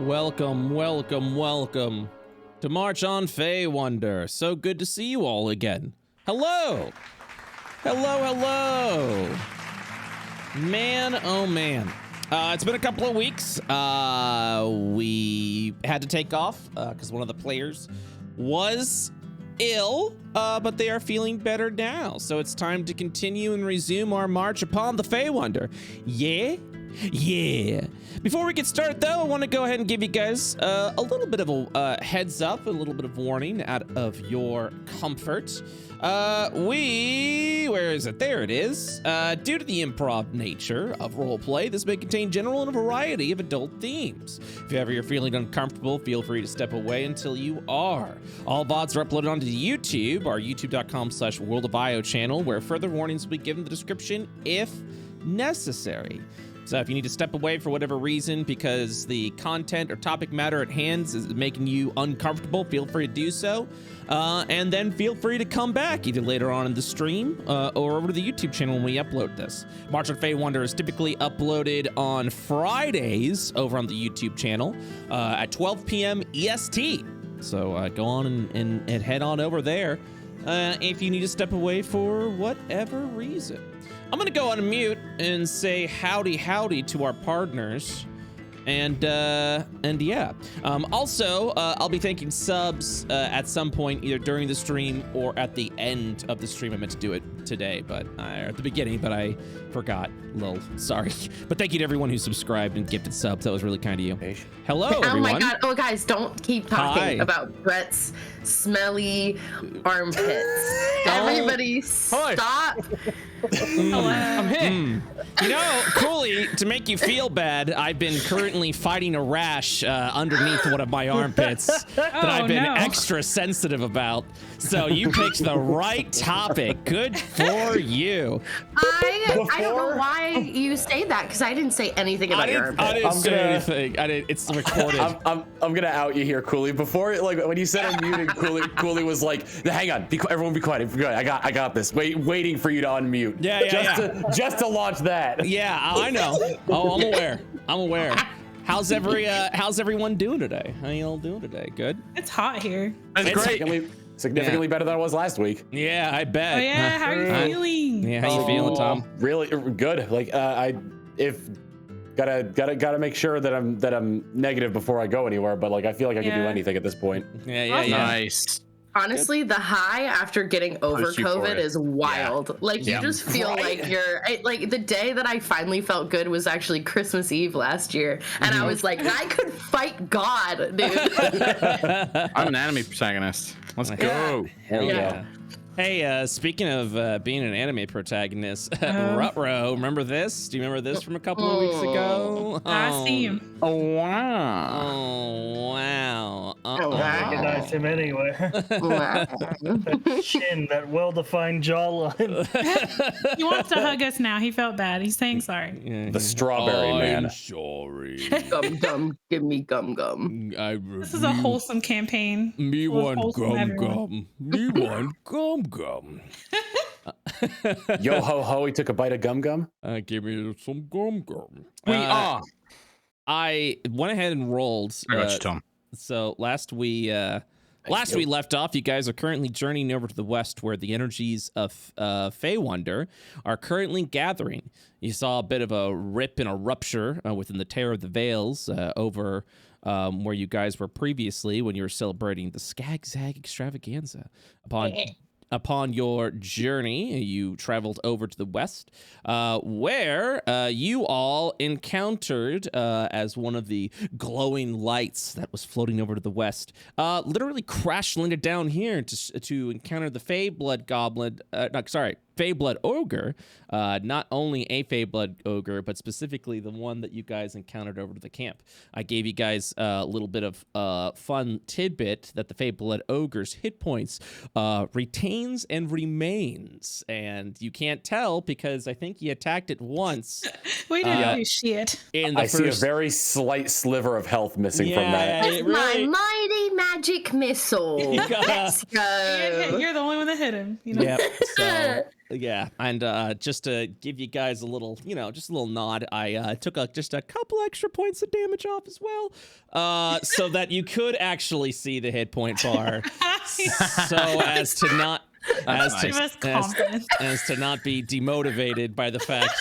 Welcome, welcome, welcome to March on Faewunder. So good to see you all again. Hello! Hello, hello! Man, oh man. It's been a couple of weeks. We had to take off because one of the players was ill, but they are feeling better now. So it's time to continue and resume our march upon the Faewunder. Yeah? Yeah. Before we get started, though, I want to go ahead and give you guys a little bit of a heads up, a little bit of warning out of your comfort. Where is it? There it is. Due to the improv nature of roleplay, this may contain general and a variety of adult themes. If ever you're feeling uncomfortable, feel free to step away until you are. All VODs are uploaded onto YouTube, our youtube.com/worldofio channel, where further warnings will be given in the description if necessary. So if you need to step away for whatever reason because the content or topic matter at hand is making you uncomfortable, feel free to do so. And then feel free to come back either later on in the stream or over to the YouTube channel when we upload this. March on Faewunder is typically uploaded on Fridays over on the YouTube channel at 12 p.m. EST. So go on and head on over there if you need to step away for whatever reason. I'm gonna go on mute and say howdy to our partners, and yeah. Also, I'll be thanking subs at some point, either during the stream or at the end of the stream. I meant to do it today, but at the beginning, but I forgot. Lol, sorry. But thank you to everyone who subscribed and gifted subs. That was really kind of you. Hello, everyone. Oh my god! Oh guys, don't keep talking about Brett's smelly armpits. Everybody, stop. Hello. I'm hit. You know, Cooley, to make you feel bad, I've been currently fighting a rash underneath one of my armpits that I've been extra sensitive about. So you picked the right topic. Good for you. I don't know why you say that, because I didn't say anything about your armpits. I didn't say anything. It's recorded. I'm gonna out you here, Cooley. Before, like, when you said unmuted, Cooley was like, "Hang on, everyone, be quiet. I got this. Waiting for you to unmute. Just to launch that. Yeah, I know. Oh, I'm aware. How's everyone doing today? How you all doing today? Good. It's hot here. It's great. Significantly better than it was last week. Yeah, I bet. Oh yeah, how are you feeling? Yeah, how you feeling, Tom? Really good. Like, gotta make sure that I'm negative before I go anywhere. But like, I feel like I can do anything at this point. Yeah. Nice. Honestly, the high after getting over COVID is wild. Yeah. Like, you just feel like you're like, the day that I finally felt good was actually Christmas Eve last year, and I was like, I could fight God, dude. I'm an anime protagonist. Let's go. Hell yeah. Hey, speaking of being an anime protagonist, Rutro, remember this? Do you remember this from a couple of weeks ago? I see him. Oh, wow. Oh, wow. I recognize him anywhere. That chin, that well-defined jawline. He wants to hug us now. He felt bad. He's saying sorry. Yeah. The strawberry man. I'm sorry. Gum, give me gum. This is a wholesome campaign. Me want gum. Me want gum. Yo ho ho, he took a bite of gum. Give me some gum. We are. I went ahead and rolled. I got you, Tom. So last we left off, you guys are currently journeying over to the west, where the energies of Faewunder are currently gathering. You saw a bit of a rip and a rupture within the Terror of the Veils over where you guys were previously when you were celebrating the Skag Zag Extravaganza. Upon your journey, you traveled over to the west, where you all encountered, as one of the glowing lights that was floating over to the west, literally crash landed down here to encounter the Faeblood ogre. Not only a Faeblood ogre, but specifically the one that you guys encountered over to the camp. I gave you guys a little bit of fun tidbit that the Faeblood ogre's hit points retains and remains, and you can't tell because I think he attacked it once. We didn't do shit. I see a very slight sliver of health missing from that. It's my mighty magic missile. Let's go. You're the only one that hit him. You know? Yep. So Yeah, and just to give you guys a little, just a little nod, I took just a couple extra points of damage off as well, so that you could actually see the hit point bar, so as to not as to not be demotivated by the fact.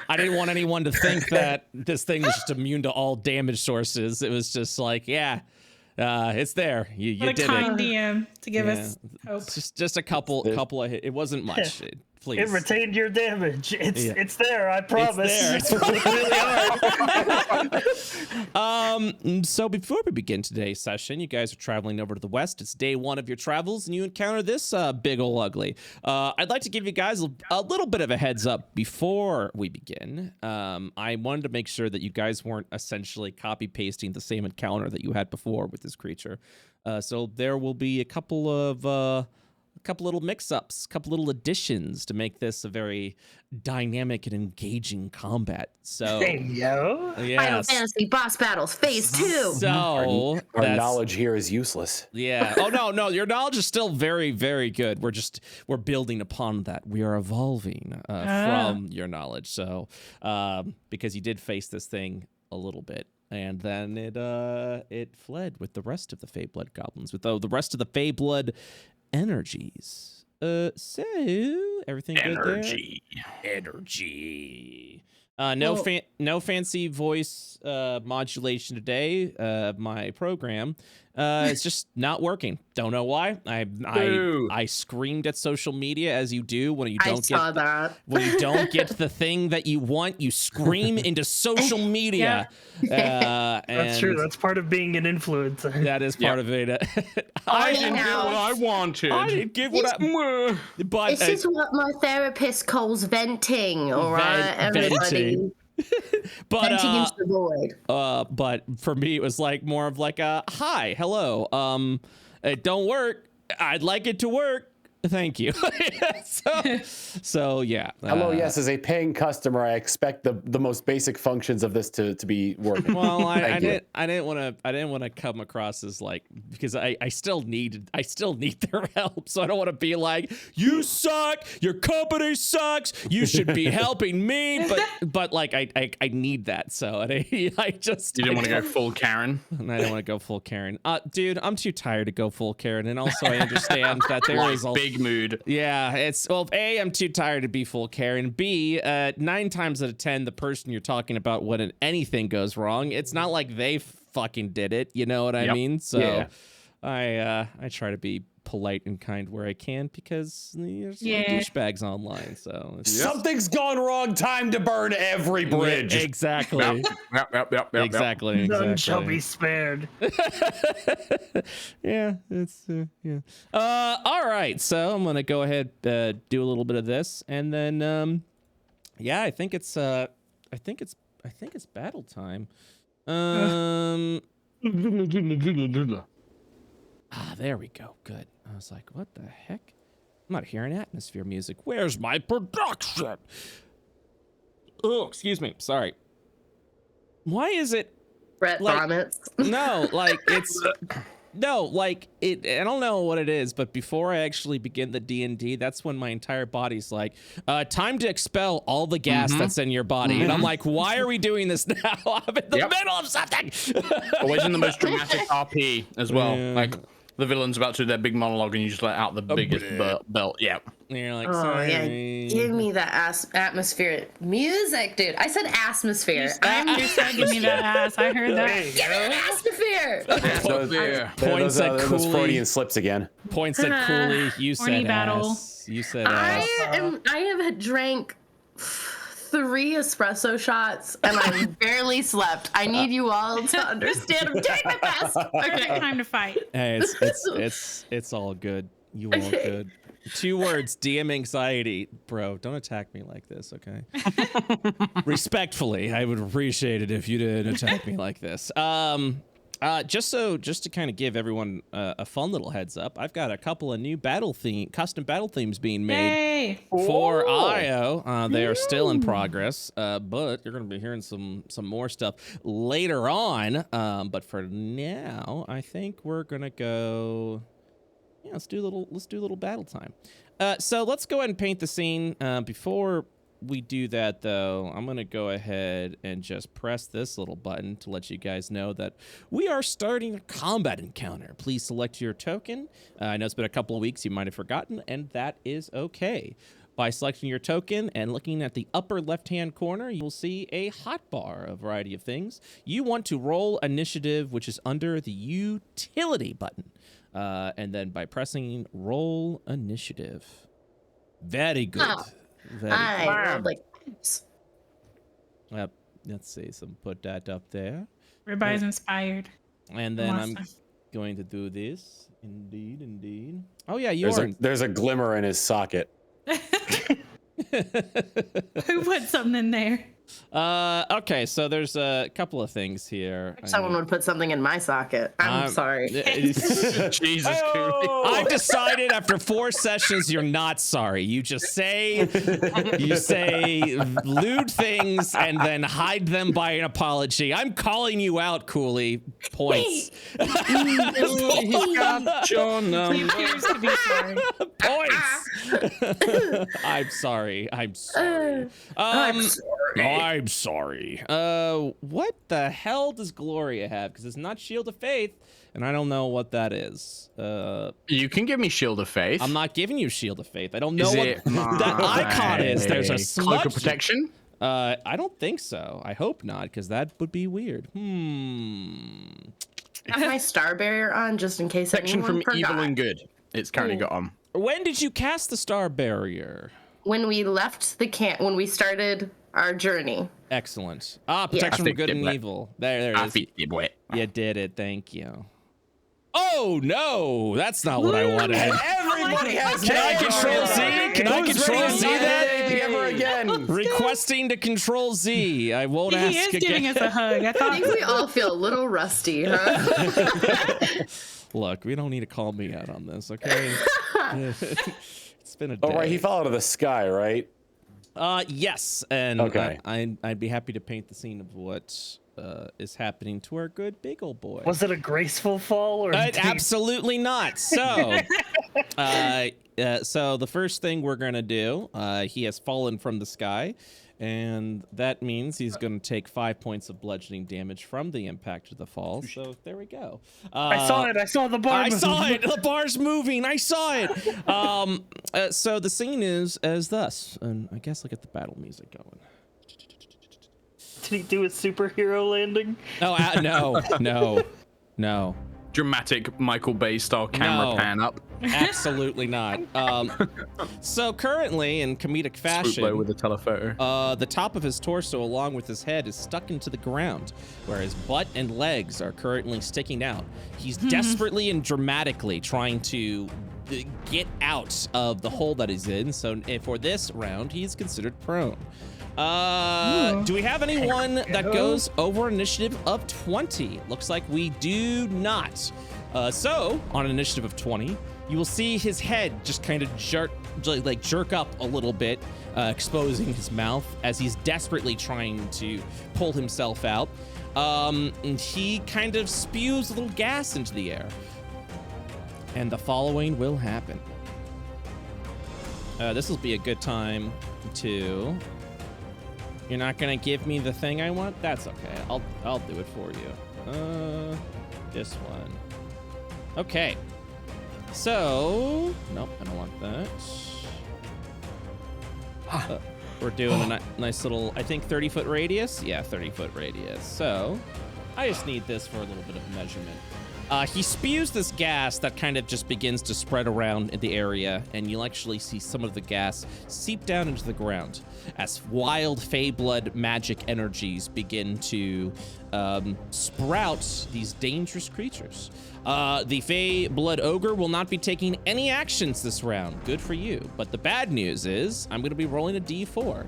I didn't want anyone to think that this thing was just immune to all damage sources. It was just like, it's there. You did it. Kind DM to give us hope. Just a couple of hits. It wasn't much. Please. It retained your damage. It's there. I promise. It's there. It's really hard. So before we begin today's session, you guys are traveling over to the west. It's day 1 of your travels, and you encounter this big ol' ugly. I'd like to give you guys a little bit of a heads up before we begin. I wanted to make sure that you guys weren't essentially copy pasting the same encounter that you had before with this creature. So there will be a couple little mix-ups, a couple little additions to make this a very dynamic and engaging combat. So, Final Fantasy boss battles phase 2. So our knowledge here is useless. Yeah. Oh no, your knowledge is still very, very good. We're building upon that. We are evolving from your knowledge. So, because you did face this thing a little bit. And then it fled with the rest of the Faeblood goblins, with the rest of the Faeblood energies. So everything good there? Energy. No fancy voice modulation today. My program it's just not working. Don't know why. I screamed at social media, as you do when you don't when you don't get the thing that you want. You scream into social media. That's true. That's part of being an influencer. That is part of it. I didn't get what I wanted. I didn't get what I. But this is what my therapist calls venting. All right, everybody. But venting into the void. But for me, it was like more of like a hi, hello. It don't work. I'd like it to work. Thank you. so yeah. Hello, yes, as a paying customer, I expect the most basic functions of this to be working. Well, I didn't want to come across as like, because I still need their help. So I don't want to be like, you suck, your company sucks, you should be helping me. But like I need that. So I just You didn't want to go full Karen? And I don't want to go full Karen. Dude, I'm too tired to go full Karen. And also I understand that there is a big mood. Yeah, A, I'm too tired to be full Karen. B, 9 times out of 10, the person you're talking about when anything goes wrong, it's not like they fucking did it. You know what I mean? So I try to be polite and kind where I can, because there's douchebags online. So something's gone wrong. Time to burn every bridge. Yeah, exactly. Yep. Exactly. None shall be spared. Yeah, it's yeah. All right, so I'm gonna go ahead do a little bit of this, and then I think it's battle time. There we go. Good. I was like, what the heck? I'm not hearing atmosphere music. Where's my production? Oh, excuse me. Sorry. Why is it Brett vomits? No, like it's no, like it. I don't know what it is, but before I actually begin the D&D, that's when my entire body's like, time to expel all the gas that's in your body. And I'm like, why are we doing this now? I'm in the middle of something. Always in the most dramatic RP as well. Yeah. Like the villain's about to do their big monologue and you just let out the biggest belt. Yeah. And you're like, sorry. Give me that atmospheric music, dude. I said atmosphere. You said give me that ass. I heard that. Give me the atmosphere. Points at those Cooley. Freudian slips again. Points at Cooley. You said battle. ass. You said ass. I have drank 3 espresso shots and I barely slept. I need you all to understand. I'm doing my best. Okay, time to fight. Hey, it's all good. You all good. 2 words: DM anxiety, bro. Don't attack me like this, okay? Respectfully, I would appreciate it if you didn't attack me like this. Just to kind of give everyone a fun little heads up, I've got a couple of new custom battle themes being made for IO. They are still in progress, but you're going to be hearing some more stuff later on. But for now, I think we're going to go. yeah, let's do a little battle time. So let's go ahead and paint the scene. Before we do that, though, I'm going to go ahead and just press this little button to let you guys know that we are starting a combat encounter. Please select your token. I know it's been a couple of weeks. You might have forgotten, and that is okay. By selecting your token and looking at the upper left-hand corner, you will see a hotbar, a variety of things. You want to roll initiative, which is under the utility button. And then by pressing roll initiative. Very good. Oh. Very good. Like. Yep. Let's see. So put that up there. Everybody's inspired. And then I'm going to do this. Indeed. Oh yeah, There's a glimmer in his socket. Who put something in there? Okay, so there's a couple of things here. Someone would put something in my socket. I'm sorry. Jesus, Cooley. I've decided after 4 sessions you're not sorry. You just say lewd things and then hide them by an apology. I'm calling you out, Cooley. Points. Your number. He appears to be sorry. Points. I'm sorry. I'm sorry. I'm sorry. What the hell does Gloria have? Because it's not Shield of Faith, and I don't know what that is. You can give me Shield of Faith. I'm not giving you Shield of Faith. I don't know what that icon is. There's a smudge. Cloak of Protection? I don't think so. I hope not, because that would be weird. I have my star barrier on just in case Protection anyone from forgot. evil and good. It's currently got on. When did you cast the star barrier? When we left the camp, when we started our journey. Excellent. Protection from good and evil. There it is. You did it. Thank you. Oh no, that's not what I wanted. Everybody has. Can I control Z? Can I control Z that? Ever again? Requesting to control Z. I won't ask He is again. giving us a hug. I I thought think we all feel a little rusty, huh? Look, we don't need to call me out on this, okay? It's been a day. Oh right, he fell out of the sky, right? Yes, and okay. I'd be happy to paint the scene of what is happening to our good big old boy. Was it a graceful fall or absolutely not? So, so the first thing we're gonna do, he has fallen from the sky, and that means he's gonna take 5 points of bludgeoning damage from the impact of the fall. So there we go. I saw it. I saw the bar. I saw it. The bar's moving. I saw it. So the scene is as thus, and I guess look at the battle music going. Did he do a superhero landing? Oh, no. Dramatic Michael Bay style camera pan up. Absolutely not. So currently, in comedic fashion, with a telephoto. the top of his torso, along with his head, is stuck into the ground, where his butt and legs are currently sticking out. He's desperately and dramatically trying to get out of the hole that he's in. So for this round, he's considered prone. Do we have anyone that goes over initiative of 20? Looks like we do not. So on an initiative of 20, you will see his head just kind of jerk up a little bit, exposing his mouth as he's desperately trying to pull himself out. And he kind of spews a little gas into the air. And the following will happen. This will be a good time to... You're not gonna give me the thing I want? That's okay. I'll do it for you. This one. Okay. So, nope, I don't want that. We're doing a nice little, I think 30-foot radius? Yeah, 30-foot radius. So, I just need this for a little bit of measurement. He spews this gas that kind of just begins to spread around in the area, and you'll actually see some of the gas seep down into the ground as wild Fey blood magic energies begin to sprout these dangerous creatures. The Fey blood ogre will not be taking any actions this round. Good for you. But the bad news is I'm going to be rolling a d4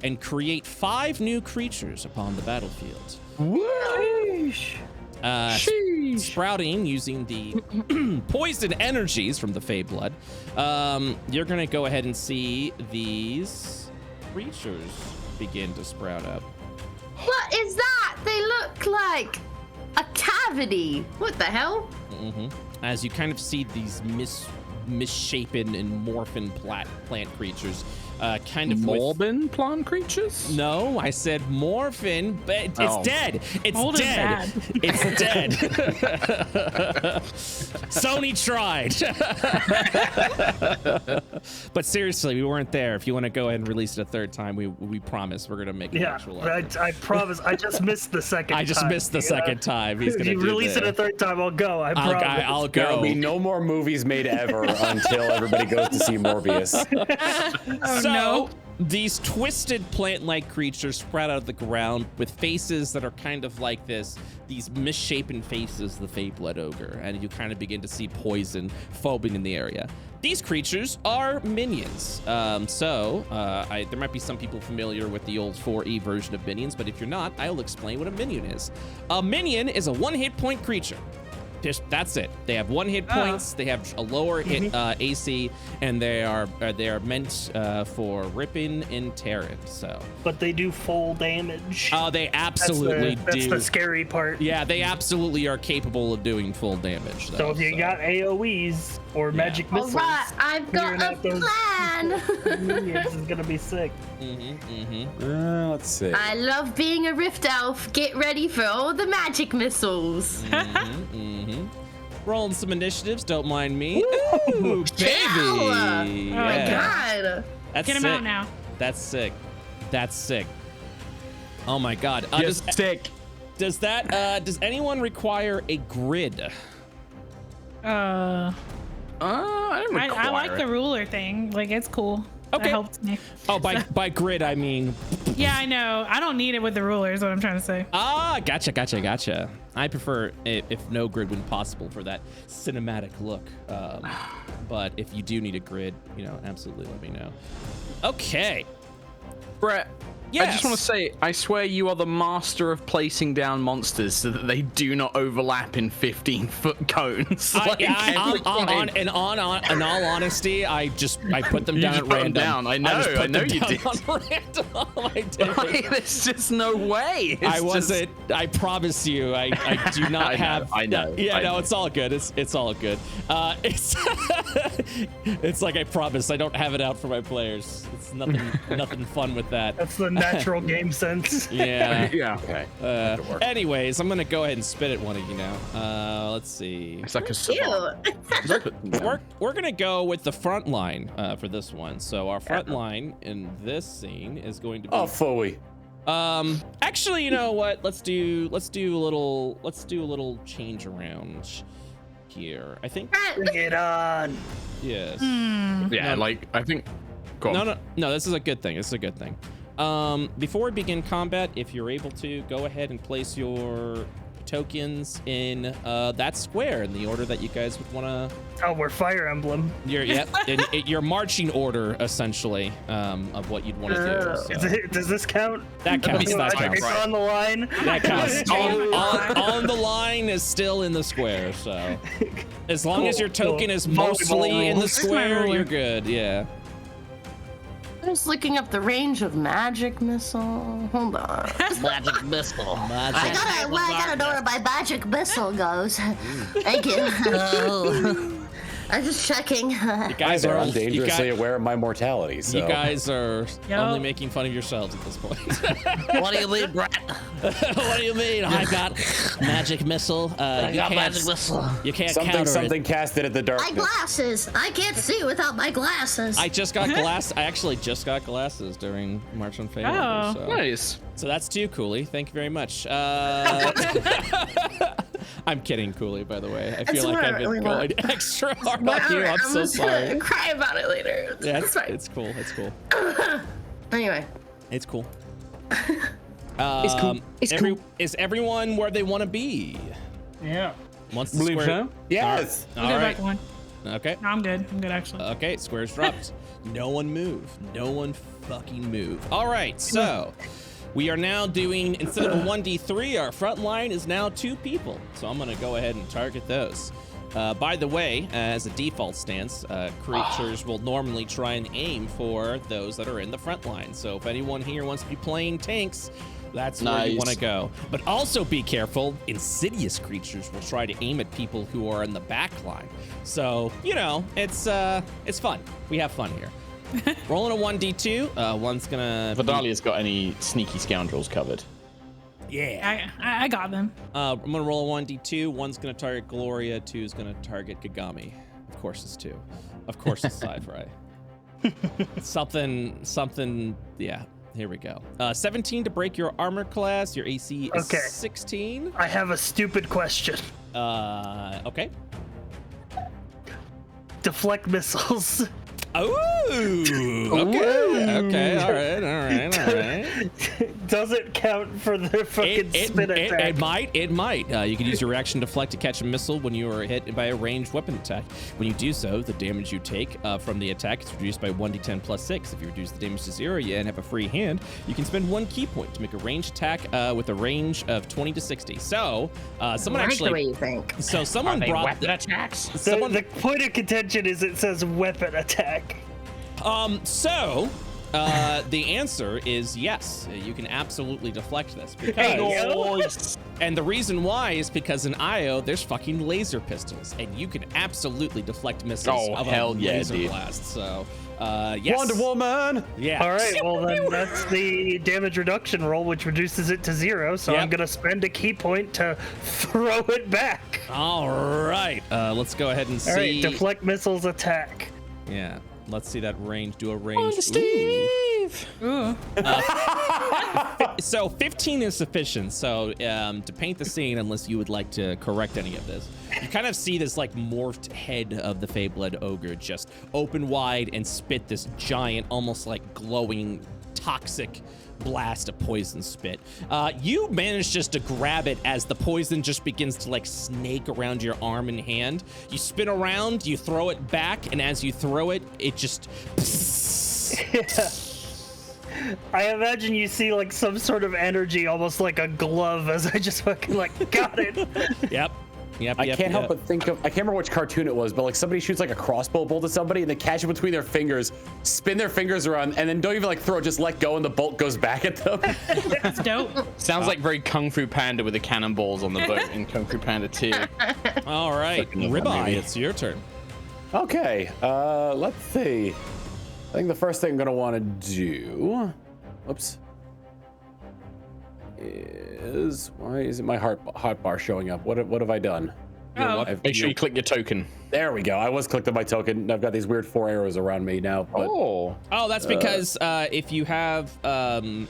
and create 5 new creatures upon the battlefield. Whoosh. Sprouting using the poison energies from the Fey blood. You're gonna go ahead and see these creatures begin to sprout up. What is that? They look like a cavity. What the hell? As you kind of see these misshapen and morphin plant creatures. Kind of Morbin plant creatures? No, I said morphin, but it's dead. It's Old dead. It's dead. Sony tried. But seriously, we weren't there. If you want to go ahead and release it a third time, we promise we're gonna make an actual. I promise. I just missed the second time. I just missed the second time. He's If gonna you release it a third time, I'll go. I promise. I'll go. There'll be no more movies made ever until everybody goes to see Morbius. So, these twisted plant-like creatures sprout out of the ground with faces that are kind of like these misshapen faces of the Faeblood ogre, and you kind of begin to see poison foaming in the area. These creatures are minions. There might be some people familiar with the old 4E version of minions, but if you're not, I'll explain what a minion is. A minion is a one-hit point creature. That's it. They have 1 hit points. They have a lower hit AC, and they are meant for ripping and tearing. So, but they do full damage. Oh, they absolutely do. That's the scary part. Yeah, they absolutely are capable of doing full damage. Though, so if you got AOE's or magic missiles, all right, I've got a plan. This is gonna be sick. Let's see. I love being a rift elf. Get ready for all the magic missiles. Rolling some initiatives, don't mind me. Ooh, baby! Oh my god! That's Get him sick. out now. That's sick. That's sick. Oh my god. Sick. Does anyone require a grid? I don't require I like it. the ruler thing. Like, it's cool. Okay. That helps me. Oh, by grid, I mean. Yeah, I know. I don't need it with the ruler, is what I'm trying to say. Ah, gotcha. I prefer if no grid when possible for that cinematic look. But if you do need a grid, absolutely let me know. Okay. Brett, Yes. I just want to say, I swear you are the master of placing down monsters so that they do not overlap in 15-foot cones. In all honesty, I put them down at random. I know you did. There's There's just no way. I promise you, I do not have. I know. It's all good. It's all good. It's like I promise I don't have it out for my players. It's nothing fun with that. That's the natural game sense. Yeah. Yeah. Okay. Anyways, I'm gonna go ahead and spit at one of you now. Let's see. It's like a We're gonna go with the front line for this one. So our front line in this scene is going to be. Oh, Foey. Actually, you know what? Let's do a little change around here. I think. Bring it on. Yes. Yeah, I think. Go on. No. This is a good thing. Before we begin combat, if you're able to, go ahead and place your tokens in that square in the order that you guys would want to. Oh, we're Fire Emblem. Your marching order, essentially, of what you'd want to do. So. Does this count? That counts. That counts. It's on the line. That counts. On the line is still in the square. So as long as your token is mostly in the square, you're good. Yeah. I'm just looking up the range of magic missile. Hold on. Magic missile. I gotta know where my magic missile goes. Thank you. I'm just checking. You guys are I'm dangerously aware of my mortality. So. You guys are only making fun of yourselves at this point. What do you mean, Brett? What do you mean? I got magic missile. I got magic missile. You can't counter something it. casted at the darkness. My glasses. I can't see without my glasses. I actually just got glasses during March on Faewunder. So. Nice. So that's to you, Cooley. Thank you very much. I'm kidding, Cooley, by the way. I feel like I've been going extra hard on you. I'm so sorry. Gonna cry about it later. Yeah, it's cool. Anyway. It's cool. It's cool. Is everyone where they want to be? Yeah. Once the Believe square. so. Yes. I'll go back one. Okay. No, I'm good. I'm good, actually. Okay, squares dropped. No one move. No one fucking move. All right, so we are now doing, instead of a 1d3, our front line is now 2 people. So I'm going to go ahead and target those. By the way, as a default stance, creatures will normally try and aim for those that are in the front line. So if anyone here wants to be playing tanks, That's where you want to go. But also be careful. Insidious creatures will try to aim at people who are in the back line. So, you know, it's fun. We have fun here. Rolling a 1d2. One's gonna. Vidalia's got any sneaky scoundrels covered. Yeah. I got them. I'm gonna roll a 1d2. One's gonna target Gloria. Two's gonna target Kagami. Of course it's 2. Of course it's SciFri. something. Yeah. Here we go. 17 to break your armor class. Your AC is 16. I have a stupid question. Okay. Deflect missiles. Oh, okay, all right. Does it count for the fucking spin attack? It might. You can use your reaction deflect to catch a missile when you are hit by a ranged weapon attack. When you do so, the damage you take from the attack is reduced by 1d10 plus 6. If you reduce the damage to 0 and have a free hand, you can spend 1 key point to make a ranged attack with a range of 20 to 60. So, someone actually. The way you think. So someone brought weapon attacks. The point of contention is it says weapon attack. The answer is yes. You can absolutely deflect this because, and the reason why is because in IO there's fucking laser pistols, and you can absolutely deflect missiles of a laser blast. So, yes. Wonder Woman. Yeah. All right. Well, then that's the damage reduction roll, which reduces it to 0. So I'm gonna spend a key point to throw it back. All right. Let's go ahead and see. All right. Deflect missiles attack. Yeah. Let's see that range. Do a range. Steve. So 15 is sufficient. So to paint the scene, unless you would like to correct any of this, you kind of see this like morphed head of the Faewunder ogre just open wide and spit this giant, almost like glowing, toxic blast of poison spit. You manage just to grab it as the poison just begins to like snake around your arm and hand. You spin around, you throw it back, and as you throw it, it just I imagine you see like some sort of energy, almost like a glove, as I just fucking like got it. Yep. I can't help but think of, I can't remember which cartoon it was, but like somebody shoots like a crossbow bolt at somebody and they catch it between their fingers, spin their fingers around, and then don't even like throw it, just let go and the bolt goes back at them. That's dope. Sounds like very Kung Fu Panda with the cannonballs on the boat in Kung Fu Panda 2. All right, Ribeye, it's your turn. Okay, let's see. I think the first thing I'm gonna want to do, oops, is, why isn't my hotbar showing up? What have I done? Make sure you click your token. There we go. I was clicked on my token. I've got these weird 4 arrows around me now. But, that's because if you have on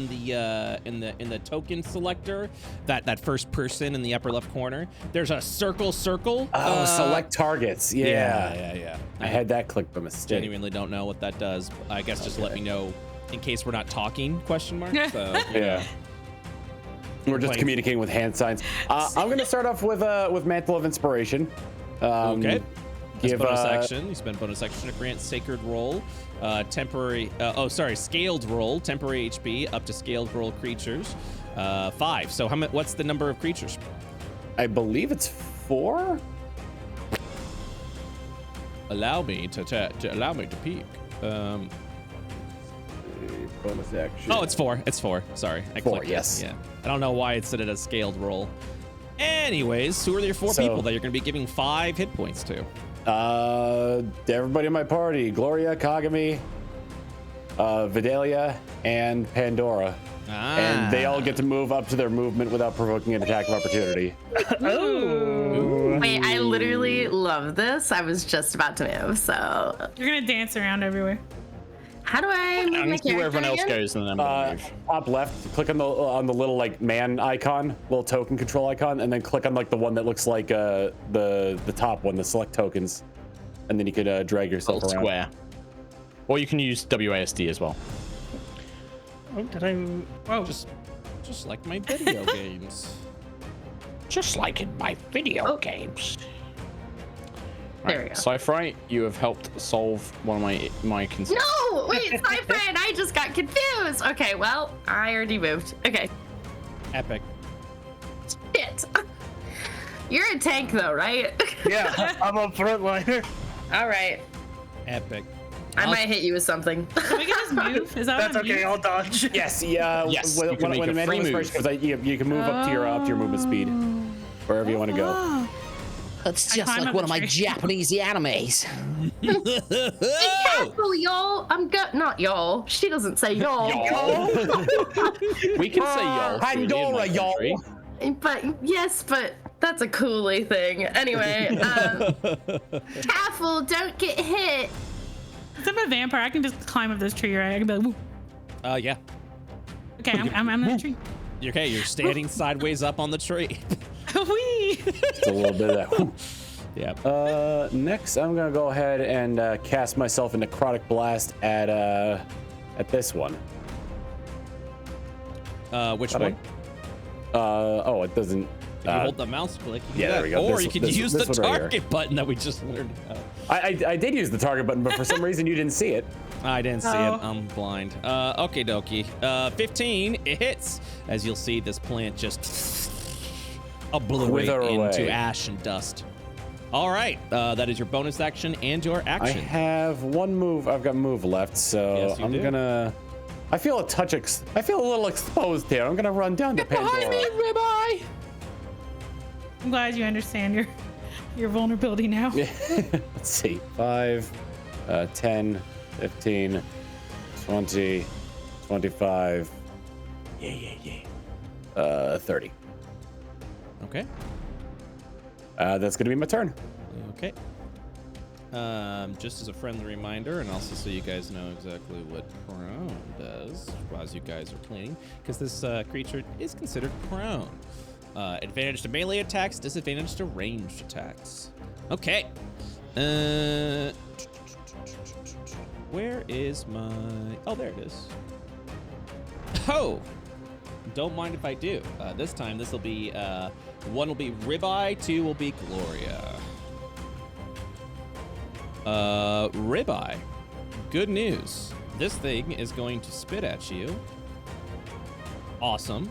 the in the token selector, that first person in the upper left corner, there's a circle. Select targets. Yeah. I had that clicked by mistake. Genuinely don't know what that does. I guess just let me know in case we're not talking? So, yeah. We're just communicating with hand signs. I'm going to start off with Mantle of Inspiration. Okay. Give bonus action. You spend bonus action to grant Sacred Roll, Scaled Roll, temporary HP up to Scaled Roll creatures, 5. So what's the number of creatures? I believe it's 4. Allow me to peek. Bonus action. Oh, it's 4. It's 4. Sorry. I 4, clicked yes. It. Yeah. I don't know why it said it as Scaled Roll. Anyways, who are your 4 people that you're going to be giving 5 hit points to? Everybody in my party: Gloria, Kagami, Vidalia, and Pandora. And they all get to move up to their movement without provoking an attack of opportunity. Ooh. Wait, I literally love this. I was just about to move, so you're gonna dance around everywhere. How do I move my character where everyone else again? goes, and then I'm gonna move. Top left, click on the little like man icon, little token control icon, and then click on like the one that looks like the top one, the select tokens, and then you could drag yourself around. Square. Or you can use WASD as well. Oh, did I? Oh, just like my video games. Just like in my video games. There we go. SciFri, you have helped solve one of my concerns. No, wait, SciFri and I just got confused. Okay, well, I already moved. Okay. Epic. Shit. You're a tank though, right? Yeah, I'm a frontliner. All right. Epic. I might hit you with something. Can we get his move? Is that That's what it okay. means? I'll dodge. Yes, yeah. Yes, When you can make a Amanda free was move. first, because you can move up to your movement speed, wherever you want to go. Oh. That's I just climb like up one a of my tree. Japanese animes. Be careful, y'all. Not y'all. She doesn't say y'all. We can say y'all. Pandora, y'all. But yes, but that's a Cooley thing. Anyway, careful, don't get hit. Since I'm a vampire, I can just climb up this tree, right? I can be like, woo. Yeah. Okay, I'm in the tree. Okay, you're standing sideways up on the tree. Whee! Just a little bit of that. Yeah. Next, I'm gonna go ahead and cast myself a necrotic blast at this one. Which one? Oh, it doesn't. If you hold the mouse click, you can do there that. we go. Or This- you can this- use this the one right target button that we just learned. I did use the target button, but for some reason you didn't see it. I didn't see Oh. it. I'm blind. Okay, dokie. 15. It hits. As you'll see, this plant just obliterate Wither into away. ash and dust. All right. That is your bonus action and your I action. have one move. I've got move left, so Yes, you I'm do. gonna. I feel a touch. I feel a little exposed here. I'm gonna run down to Pandora. Ribeye. I'm glad you understand your vulnerability now. Let's see. 5, 10, 15, 20, 25. 30. Okay. That's gonna be my turn. Okay. Just as a friendly reminder, and also so you guys know exactly what prone does as you guys are playing, because this creature is considered prone. Advantage to melee attacks, disadvantage to ranged attacks. Okay. Where is my... Oh, there it is. Oh! Don't mind if I do. This time, this will be... 1 will be Ribeye, 2 will be Gloria. Ribeye. Good news. This thing is going to spit at you. Awesome.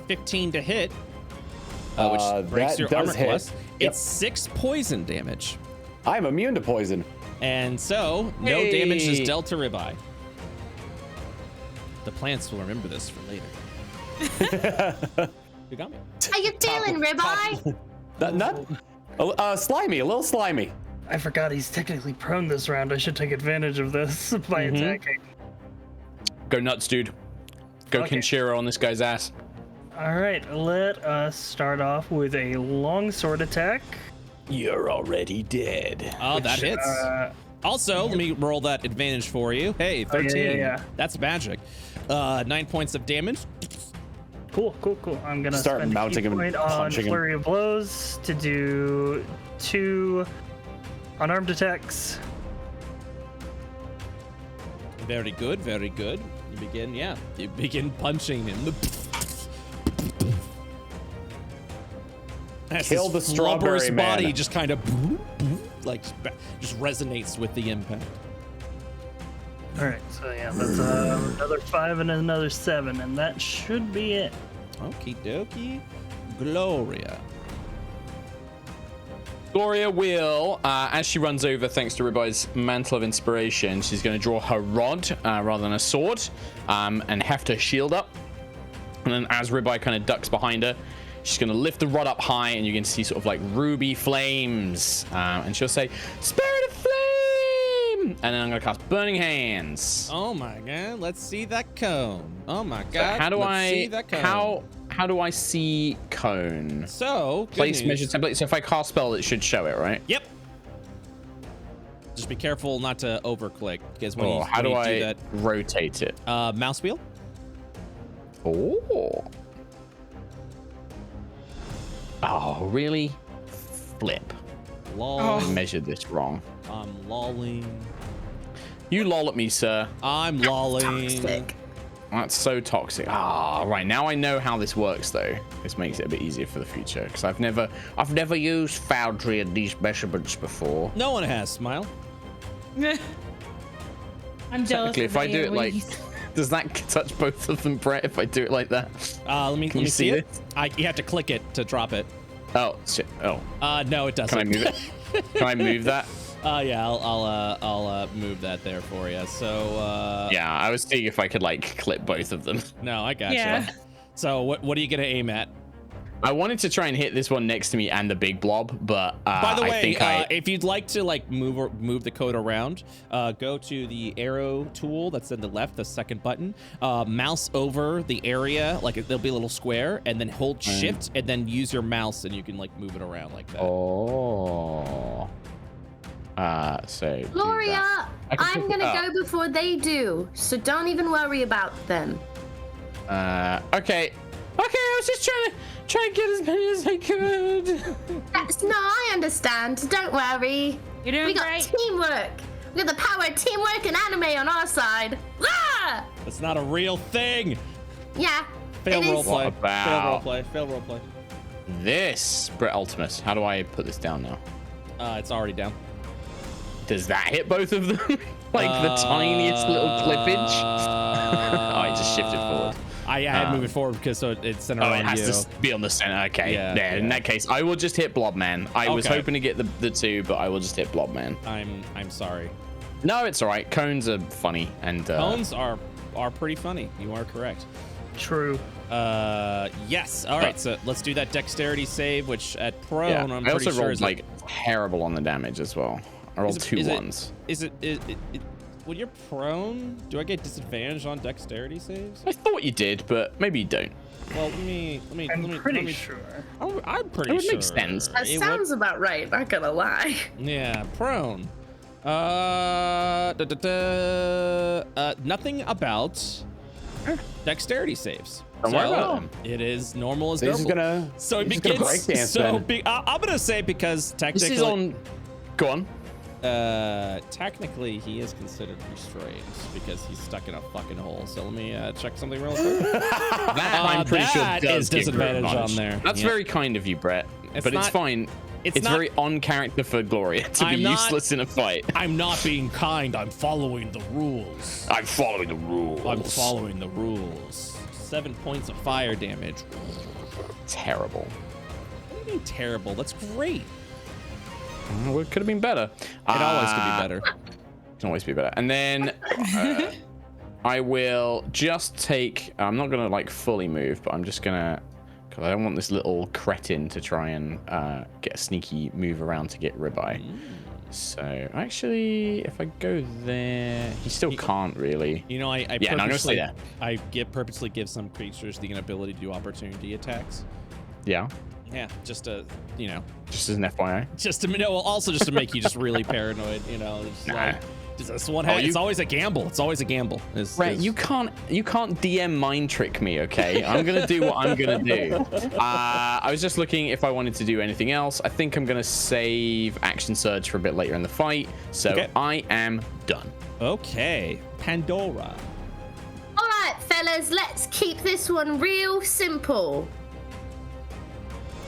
15 to hit. Which breaks that your does armor hit. class. Yep. It's 6 poison damage. I'm immune to poison. And so, no Hey. damage is dealt to Ribeye. The plants will remember this for later. You got me. How you feeling, Ribeye? Slimy, a little slimy. I forgot he's technically prone this round. I should take advantage of this by attacking. Go nuts, dude. Go Okay. Kinshiro on this guy's ass. All right, let us start off with a longsword attack. You're already dead. Oh, that hits. Also, let me roll that advantage for you. Hey, 13. yeah. That's magic. 9 points of damage. Cool. I'm gonna Start spend mounting a him key and point on punching him. flurry of blows to do 2 unarmed attacks. Very good, very good. You begin punching him. As Kill his the strawberry flubberous man. body just kind of like just resonates with the impact. All right, so yeah, that's another 5 and another 7, and that should be it. Okie dokie. Gloria. Gloria will, as she runs over, thanks to Ribeye's Mantle of Inspiration, she's going to draw her rod rather than a sword and heft her shield up. And then as Ribeye kind of ducks behind her, she's going to lift the rod up high, and you can see sort of like ruby flames. And she'll say, Spirit of Flame! And then I'm going to cast Burning Hands. Oh my god, let's see that cone. Oh my So god, how do let's I see that cone. how do I see cone? So, good Place news. measure template. So if I cast spell, it should show it, right? Yep. Just be careful not to overclick, because when you, How when do you I do that, rotate it? mouse wheel. Oh, really? Flip. Lol. I measured this wrong. I'm lolling. You lol at me, sir. I'm lolling. Toxic. That's so toxic. Ah, right. Now I know how this works, though. This makes it a bit easier for the future, because I've never used Foundry at these measurements before. No one has, Smile. I'm jealous. Technically, of if I do it like, AoEs. does that touch both of them, Brett? If I do it like that? Let me you see see it. You have to click it to drop it. Oh shit. Oh, No, it doesn't. can I move it? Can I move that? Yeah, I'll move that there for you. So yeah, I was seeing if I could like clip both of them. No, I got Yeah. you. So what are you gonna aim at? I wanted to try and hit this one next to me and the big blob, but by the way, I think if you'd like to like move the code around, go to the arrow tool that's in the left, the second button. Mouse over the area, like there'll be a little square, and then hold Shift, and then use your mouse, and you can like move it around like that. Oh. So Gloria, I'm gonna go before they do, so don't even worry about them. Okay, I was just trying to get as many as I could. No, I understand. Don't worry. You're doing We got great. teamwork. We got the power of teamwork and anime on our side. Ah! That's not a real thing. Yeah. Fail it is. roleplay. What about- Fail roleplay. This BrettUltimus. How do I put this down now? It's already down. Does that hit both of them? Like the tiniest little clippage? Oh, I just shifted forward. I had to move it forward because it's centered on it has you. to be on the center. Okay. Yeah, In that case, I will just hit Blobman. I was Okay. hoping to get the two, but I will just hit Blobman. I'm sorry. No, it's all right. Cones are funny, and Cones are pretty funny. You are correct. True. Yes. All right. So let's do that dexterity save, which at prone, yeah. I'm I pretty also sure rolled is like terrible on the damage as well. I rolled two ones. Is it when you're prone? Do I get disadvantage on dexterity saves? I thought you did, but maybe you don't. Well, let me. I'm pretty sure. I'm pretty It would sure. make sense. That sounds about right, not gonna lie. Yeah, prone. Nothing about dexterity saves. Don't worry about them. It is normal as This is normal. gonna. So it this is gonna begins. break dance, then. I'm gonna say because technically, This is on. Go on. technically he is considered restrained because he's stuck in a fucking hole. So let me check something real quick. That I'm pretty sure that does is give disadvantage advantage. on there. That's Yeah. very kind of you, Brett. It's But it's not- fine. It's not- very on character for Gloria to be I'm not- useless in a fight. I'm not being kind. I'm following the rules. I'm following the rules. I'm following the rules. 7 points of fire damage. Terrible. What do you mean terrible? That's great. Well, it could have been better. It always could be better. Can always be better. And then I will just take. I'm not gonna like fully move, but I'm just gonna. Because I don't want this little cretin to try and get a sneaky move around to get ribeye. So actually, if I go there, he still can't really. You know, I Yeah, no, I'm gonna stay there. I purposely give some creatures the inability to do opportunity attacks. Yeah, Yeah, just to, you know, just as an FYI. just to no, also just to make you just really paranoid. You know, it's Nah. like, this one. Oh, It's always a gamble. It's always a gamble. Right, you can't DM mind trick me, okay? I'm gonna do what I'm gonna do. I was just looking if I wanted to do anything else. I think I'm gonna save action surge for a bit later in the fight. So Okay. I am done. Okay, Pandora. All right, fellas, let's keep this one real simple.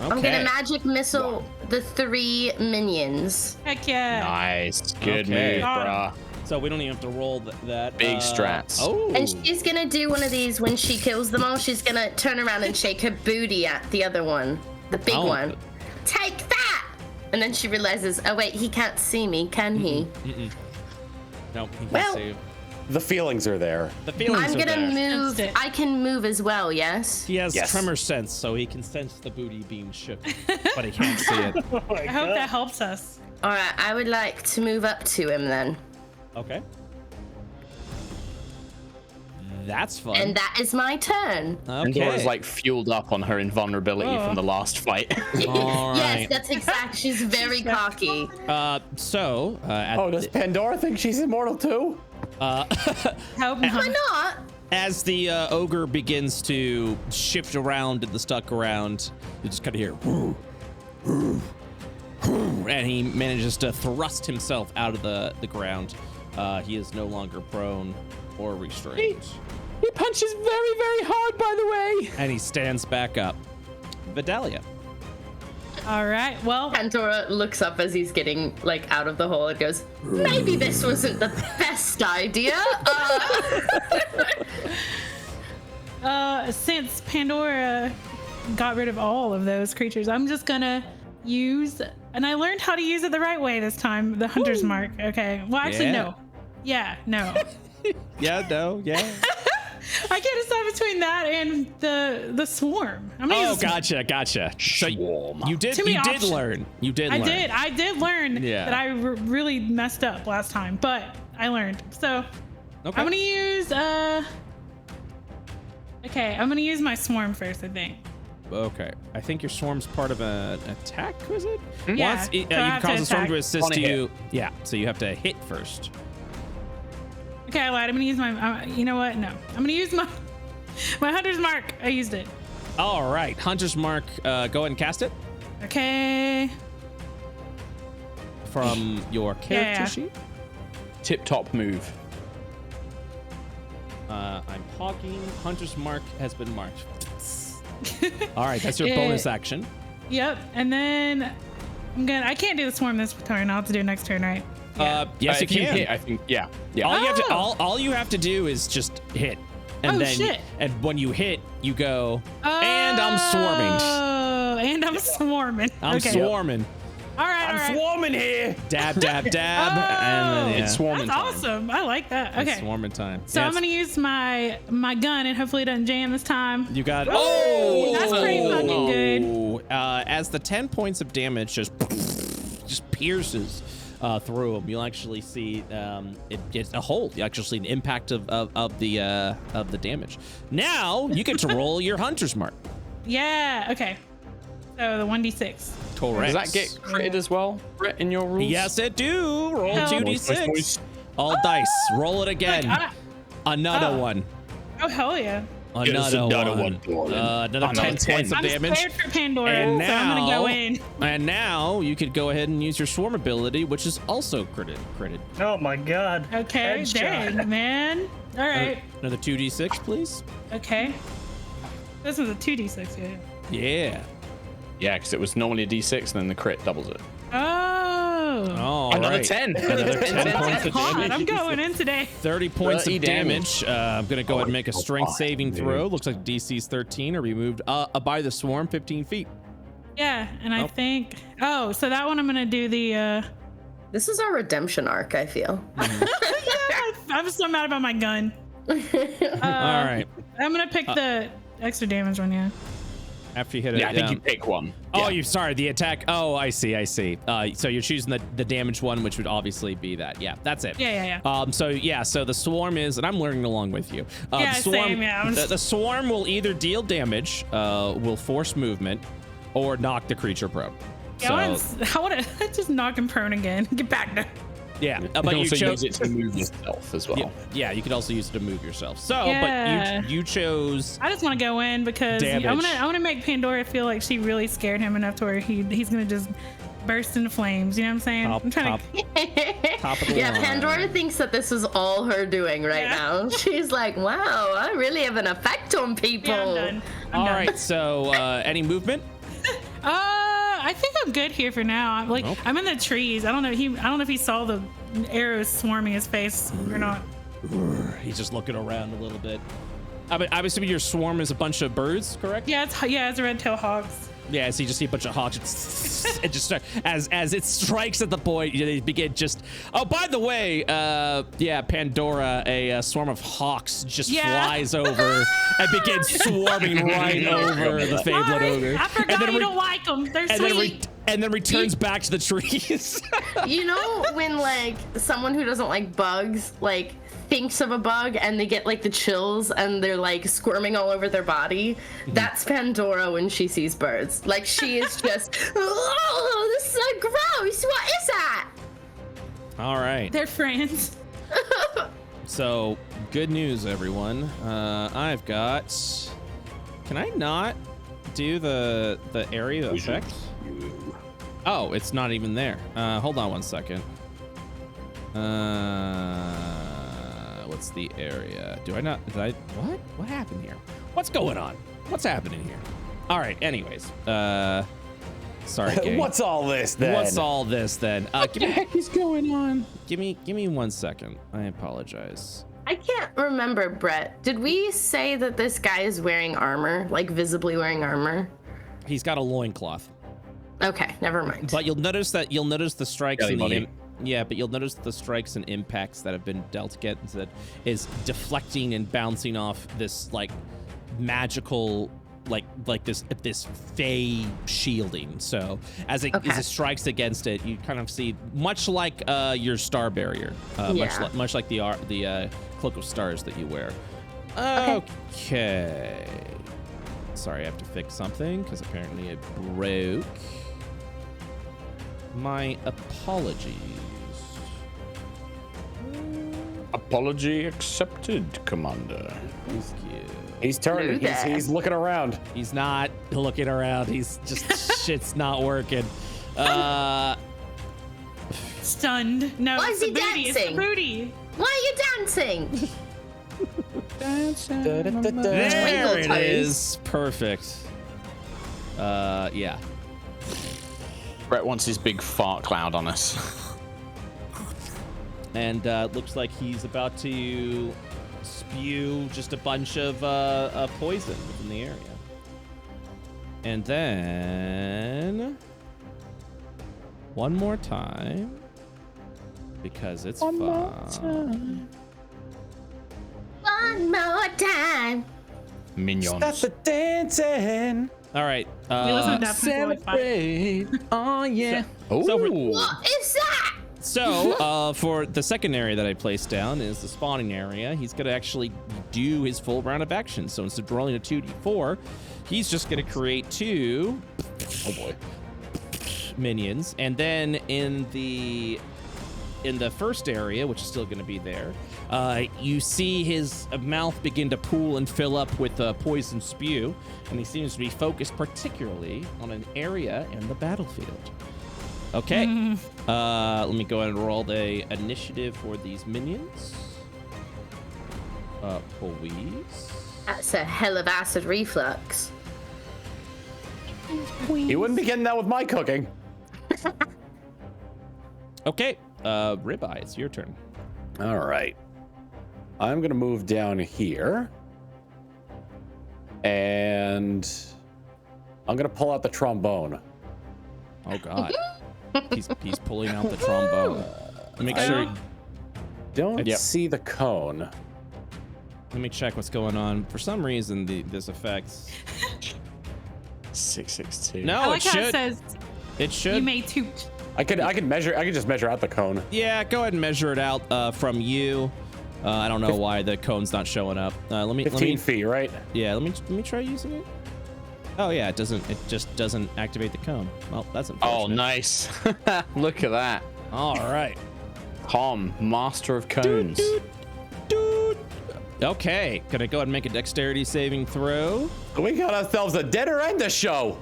Okay. I'm gonna magic missile the 3 minions. Heck yeah. Nice, good Okay. move, bruh. So we don't even have to roll that. Big strats. Oh. And she's gonna do one of these when she kills them all. She's gonna turn around and shake her booty at the other one, the big Oh. one. Take that! And then she realizes, oh wait, he can't see me, can he? No, he can't Well, save. The feelings are there. The feelings I'm are gonna there. move. Sensed it. I can move as well, yes? He has Yes. tremor sense, so he can sense the booty being shook, but he can't see it. Oh my I hope God. that helps us. All right, I would like to move up to him then. Okay. That's fun. And that is my turn. Pandora's okay. like fueled up on her invulnerability from the last fight. All Yes, right. that's exact. She's very cocky. So, at Oh, does Pandora think she's immortal too? Hope Why not. not? as the ogre begins to shift around in the stuck ground, you just kind of hear, "Whoo, whoo, whoo," and he manages to thrust himself out of the ground. He is no longer prone or restrained. He punches very, very hard, by the way. And he stands back up. Vidalia. All right. Well, Pandora looks up as he's getting like out of the hole and goes, maybe this wasn't the best idea. since Pandora got rid of all of those creatures, I'm just gonna use And I learned how to use it the right way this time, the hunter's mark. Okay. Well, actually, no. Yeah, no. Yeah, no, yeah. I can't decide between that and the swarm. Gotcha. So you did learn. I did learn that I really messed up last time, but I learned. So I'm gonna use I'm gonna use my swarm first, I think. Okay, I think your swarm's part of an attack, was it? Yeah. Once you can cause a swarm to assist you. Yeah, so you have to hit first. Okay, I lied. I'm gonna use my. You know what? No, I'm gonna use my hunter's mark. I used it. All right, hunter's mark. Go ahead and cast it. Okay. From your character sheet. Tip-top move. I'm hogging. Hunter's mark has been marked. All right, that's your bonus action. Yep, and then I can't do the swarm this turn. I'll have to do it next turn, right? Yeah. Yes, you can. Hit, I think. Yeah. All you have to do is just hit, and and when you hit, you go. And I'm swarming. Oh, and I'm swarming. I'm swarming. All right, I'm swarming here. Dab, and then it's swarming time. That's awesome. I like that. Okay. It's swarming time. So I'm gonna use my gun, and hopefully it doesn't jam this time. You got. That's pretty fucking good. As the 10 points of damage just pierces through them, you'll actually see it's a hole. You actually see the impact of the damage. Now you get to roll your hunter's mark. Yeah. Okay. So the 1d6. Correct. Does that get critted as well, Brett, in your rules? Yes, it do. Roll Hell. 2d6. Nice. All dice. Roll it again. Another one. Oh hell yeah. Another one. Another 10 points of damage. I'm scared for Pandora, And so I'm gonna go in. And now you could go ahead and use your swarm ability, which is also critted. Oh my god. Okay, Headshot. dang, man. All right. Another 2d6, please. Okay. This is a 2d6, yeah. Yeah. Yeah, because it was normally a d6 and then the crit doubles it. Oh. All Another right. 10. Another 10 points of Hot, damage. I'm going in today. 30 points of damage. damage. I'm going to go ahead and make a strength saving throw. Looks like DC's 13 or be moved by the swarm 15 feet. Yeah, and I think. Oh, so that one I'm gonna do the. This is our redemption arc, I feel. I'm so mad about my gun. All right. I'm gonna pick the extra damage one, yeah. After you hit it. Yeah, I think you pick one. Oh, sorry, the attack. Oh, I see. So you're choosing the damage one, which would obviously be that. Yeah, that's it. Yeah. So the swarm is, and I'm learning along with you. Yeah, the swarm, same, yeah. The swarm will either deal damage, will force movement, or knock the creature prone. Yeah, I want to just knock him prone again. Get back there. Yeah, You but can you also chose use it to move yourself as well. Yeah, you could also use it to move yourself. So, Yeah. but you chose. I just want to go in because Damage. I want to make Pandora feel like she really scared him enough to where he's gonna just burst into flames. You know what I'm saying? I'm trying to. Top of the Yeah, line. Pandora thinks that this is all her doing right now. She's like, wow, I really have an effect on people. Yeah, I'm done. All right. So, any movement? I think I'm good here for now. I'm in the trees. I don't know if he saw the arrows swarming his face or not. He's just looking around a little bit. I'm assuming your swarm is a bunch of birds, correct? Yeah, it's red-tailed hawks. Yeah, so you just see a bunch of hawks. It just start, as it strikes at the point, they begin just. Oh, by the way, Pandora, a swarm of hawks just flies over and begins swarming right over the fabled ogre. I forgot you don't like them. They're sweet. And then returns back to the trees. You know when like someone who doesn't like bugs like thinks of a bug and they get like the chills and they're like squirming all over their body? That's Pandora when she sees birds. Like she is just, oh, this is so gross. What is that? All right. They're friends. So good news, everyone. I've got. Can I not do the area effect? Oh, it's not even there. Hold on one second. What's the area? What happened here? What's going on? What's happening here? All right, anyways. Sorry, Gabe. What's all this then? What's all this then? What the heck is going on? Give me 1 second. I apologize. I can't remember, Brett. Did we say that this guy is wearing armor? Like visibly wearing armor? He's got a loincloth. Okay, never mind. But you'll notice the strikes Jelly and body. but you'll notice the strikes and impacts that have been dealt against it is deflecting and bouncing off this like magical like this fey shielding. So as it strikes against it, you kind of see much like your star barrier, much like the cloak of stars that you wear. Okay. Sorry, I have to fix something because apparently it broke. My apologies. Apology accepted, Commander. He's turning. He's looking around. He's not looking around. He's just shit's not working. Stunned. No, Why it's is the he booty. dancing? It's the booty. Why are you dancing? There it is. Perfect. Yeah. Brett wants his big fart cloud on us. And looks like he's about to spew just a bunch of poison within the area. And then one more time because it's fun. One more time. Minions. Stop the dancing. All right. Celebrate. Oh yeah. What is that? So for the second area that I placed down is the spawning area. He's going to actually do his full round of action. So instead of rolling a 2d4, he's just going to create 2 minions. And then in the first area, which is still going to be there, you see his mouth begin to pool and fill up with poison spew. And he seems to be focused particularly on an area in the battlefield. Okay, let me go ahead and roll the initiative for these minions. Please. That's a hell of acid reflux. You wouldn't be getting that with my cooking. Okay, Ribeye, it's your turn. All right. I'm going to move down here. And I'm going to pull out the trombone. Oh, God. He's pulling out the trombone. Make sure. Don't see the cone. Let me check what's going on. For some reason, this affects 662. No, I like it how should. it says It should. you may toot. I could just measure out the cone. Yeah, go ahead and measure it out from you. I don't know why the cone's not showing up. Let me 15 feet, right? Yeah, let me try using it. Oh yeah, it just doesn't activate the cone. Well, that's unfortunate. Oh, nice. Look at that. All right. Tom, master of cones. Dude. Okay, gonna go ahead and make a dexterity saving throw. We got ourselves a dinner and a show.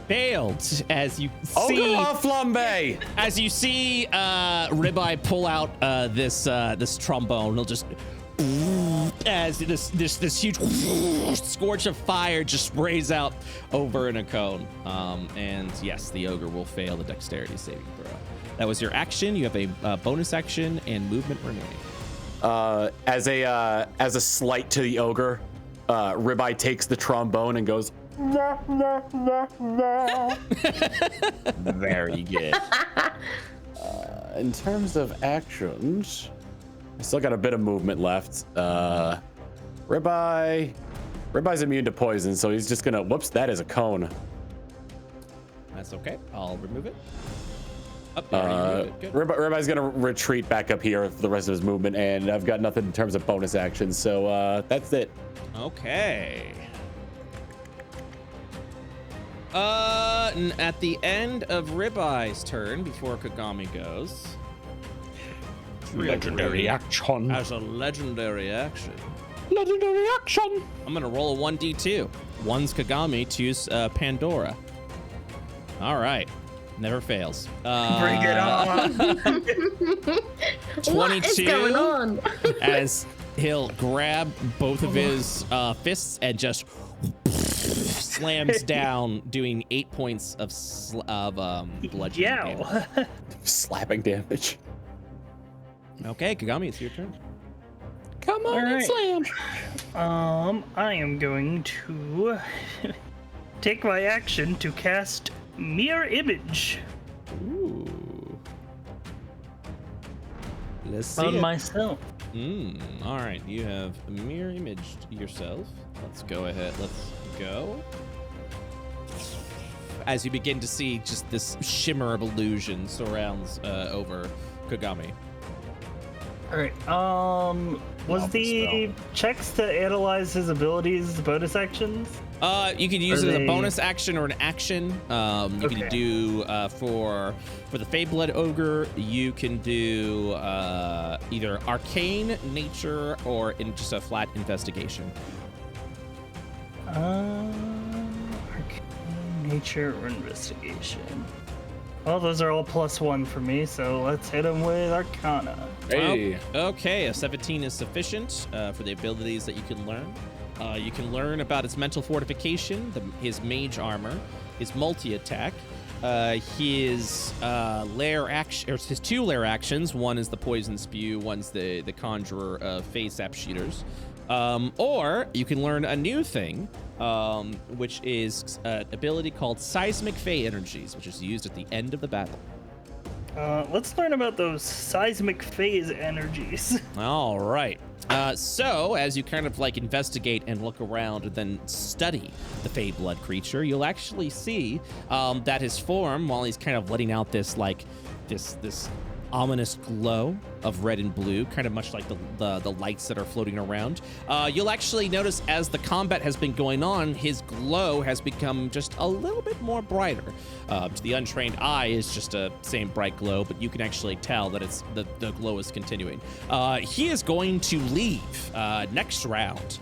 Failed, as you Ogre see. flambe. As you see, Ribeye pull out this trombone. He'll just as this huge scorch of fire just sprays out over in a cone. And yes, the ogre will fail the dexterity saving throw. That was your action. You have a bonus action and movement remaining. As a slight to the ogre, Ribeye takes the trombone and goes. Very good. In terms of actions, I still got a bit of movement left. Ribye's immune to poison, so he's just gonna. Whoops, that is a cone. That's okay. I'll remove it. Good. Ribye's gonna retreat back up here for the rest of his movement, and I've got nothing in terms of bonus actions, so that's it. Okay. At the end of Ribeye's turn, before Kagami goes, Legendary action. as a legendary action, Legendary action. I'm gonna roll a 1d2. One's Kagami, two's Pandora. All right, never fails. Bring it on. 22. What is going on? As he'll grab both of his fists and just slams down, doing 8 points of bludgeoning damage. Slapping damage. Okay, Kagami, it's your turn. Come on, All right. slam. I am going to take my action to cast mirror image. Ooh. Let's see On it. myself. All right, you have mirror imaged yourself. Let's go ahead. Let's go. As you begin to see just this shimmer of illusion surrounds over Kagami. All right. Was the checks to analyze his abilities bonus actions? You could use it as a bonus action or an action. You can do for the Faeblood Ogre, you can do either arcane, nature, or in just a flat investigation. Arcane, nature, or investigation. Well, those are all +1 for me, so let's hit him with Arcana. Hey. Okay, a 17 is sufficient for the abilities that you can learn. You can learn about his mental fortification, his mage armor, his multi-attack, his lair action, or his 2 lair actions. One is the poison spew, one's the conjurer of face app shooters. Or you can learn a new thing, which is an ability called seismic Fey energies, which is used at the end of the battle. Let's learn about those seismic phase energies. All right. So, as you kind of like investigate and look around and then study the Fey blood creature, you'll actually see that his form, while he's kind of letting out this ominous glow of red and blue, kind of much like the lights that are floating around. You'll actually notice as the combat has been going on, his glow has become just a little bit more brighter. To the untrained eye, is just a same bright glow, but you can actually tell that it's the glow is continuing. He is going to leave next round.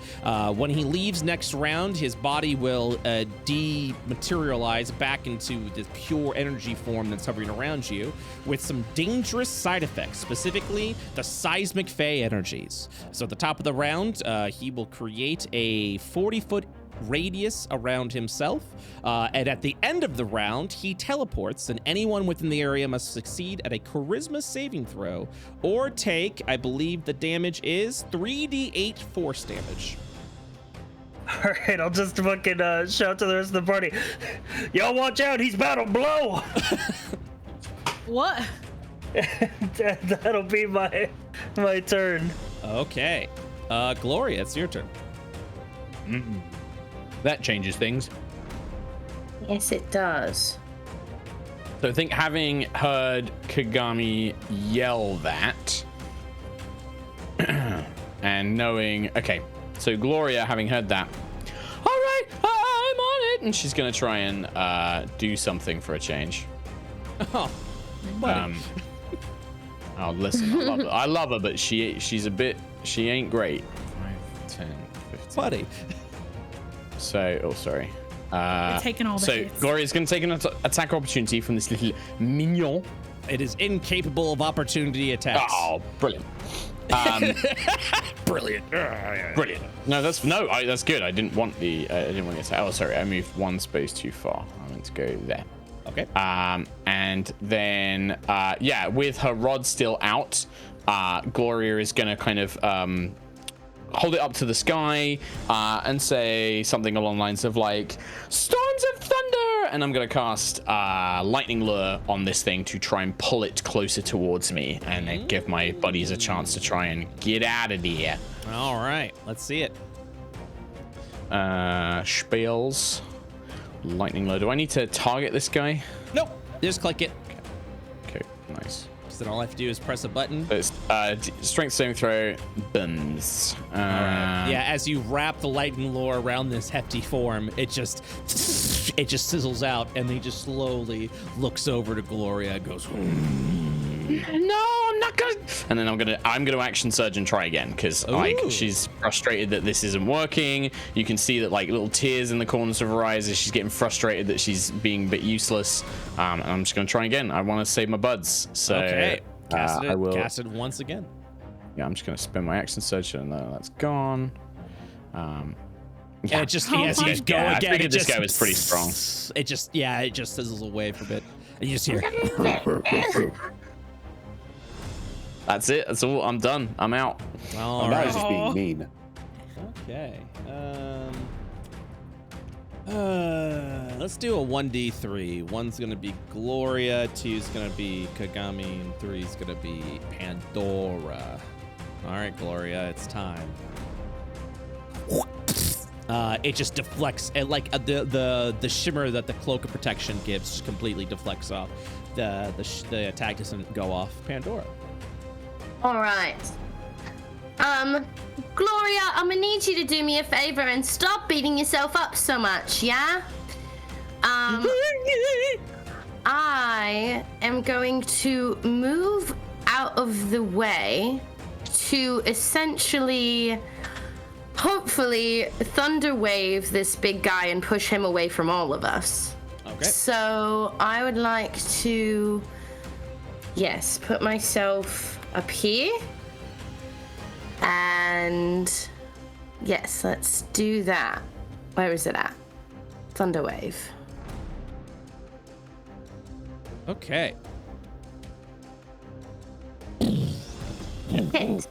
When he leaves next round, his body will dematerialize back into the pure energy form that's hovering around you, with some dangerous side effects, specifically the seismic Fey energies. So at the top of the round, he will create a 40-foot radius around himself, and at the end of the round, he teleports, and anyone within the area must succeed at a charisma saving throw or take, I believe the damage is 3d8 force damage. All right, I'll just fucking shout to the rest of the party. Y'all watch out, he's about to blow. What? That'll be my turn. Okay. Gloria, it's your turn. That changes things. Yes, it does. So I think having heard Kagami yell that, and knowing, okay, so Gloria having heard that, all right, I'm on it, and she's gonna try and do something for a change. Oh, buddy. Oh, listen, I love her, but she ain't great. 5, 10, 15. Buddy. So, oh, sorry. You're taking all the so hits. Gloria's going to take an attack opportunity from this little mignon. It is incapable of opportunity attacks. Oh, brilliant. Brilliant. Brilliant. No, that's good. I didn't want the attack. Oh, sorry, I moved one space too far. I meant to go there. Okay. And then, yeah, with her rod still out, Gloria is going to kind of hold it up to the sky and say something along the lines of like, storms of thunder, and I'm going to cast lightning lure on this thing to try and pull it closer towards me and then give my buddies a chance to try and get out of here. All right, let's see it. Spells. Lightning lure. Do I need to target this guy? Nope. Just click it. Okay, nice. So then all I have to do is press a button. It's strength saving throw. Bums. Yeah, as you wrap the lightning lure around this hefty form, it just sizzles out, and he just slowly looks over to Gloria and goes, no, I'm not gonna. And then I'm gonna action surge and try again, because like she's frustrated that this isn't working. You can see that like little tears in the corners of her eyes as she's getting frustrated that she's being a bit useless. And I'm just gonna try again. I want to save my buds. So okay, cast I will cast it once again. Yeah, I'm just gonna spend my action surge, and that's gone. Yeah. And it just as you go I again, figured this guy was pretty strong. It just sizzles away for a bit, and you just hear. That's it. That's all. I'm done. I'm out. That was just being mean. Okay. Let's do a 1d3. 1's gonna be Gloria, 2's gonna be Kagami, and 3's gonna be Pandora. All right, Gloria, it's time. It just deflects, and like the shimmer that the cloak of protection gives just completely deflects off. The attack doesn't go off Pandora. All right. Gloria, I'm gonna need you to do me a favor and stop beating yourself up so much, yeah? I am going to move out of the way to essentially, hopefully, thunder wave this big guy and push him away from all of us. Okay. So I would like to, yes, put myself up here. And yes, let's do that. Where is it at? Thunderwave. Okay. This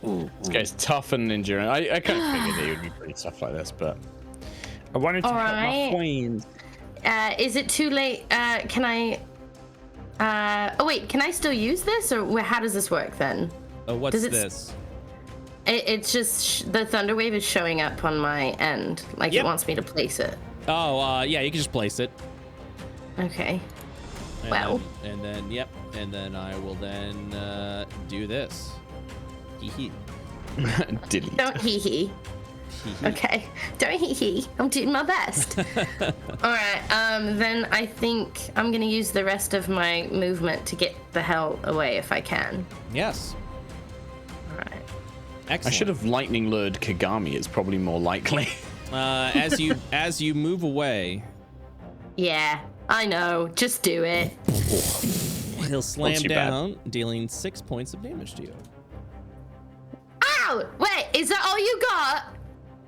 guy's tough and enduring. I kind of figured that he would be pretty tough like this, but I wanted to help my Alright. queens. Is it too late? Can I? Oh wait, can I still use this, or how does this work then? What's Does it- this? It's just the Thunderwave is showing up on my end, like Yep. it wants me to place it. Oh, yeah, you can just place it. Okay. And Well. then, yep. And then I will then do this. Hee hee. delete. Don't hee hee. Okay. Don't hee hee. I'm doing my best. All right. Then I think I'm gonna use the rest of my movement to get the hell away if I can. Yes. All right. Excellent. I should have lightning lured Kagami. It's probably more likely. As you move away, Yeah, I know. Just do it. he'll slam too bad. down, dealing 6 points of damage to you. Ow! Wait, is that all you got?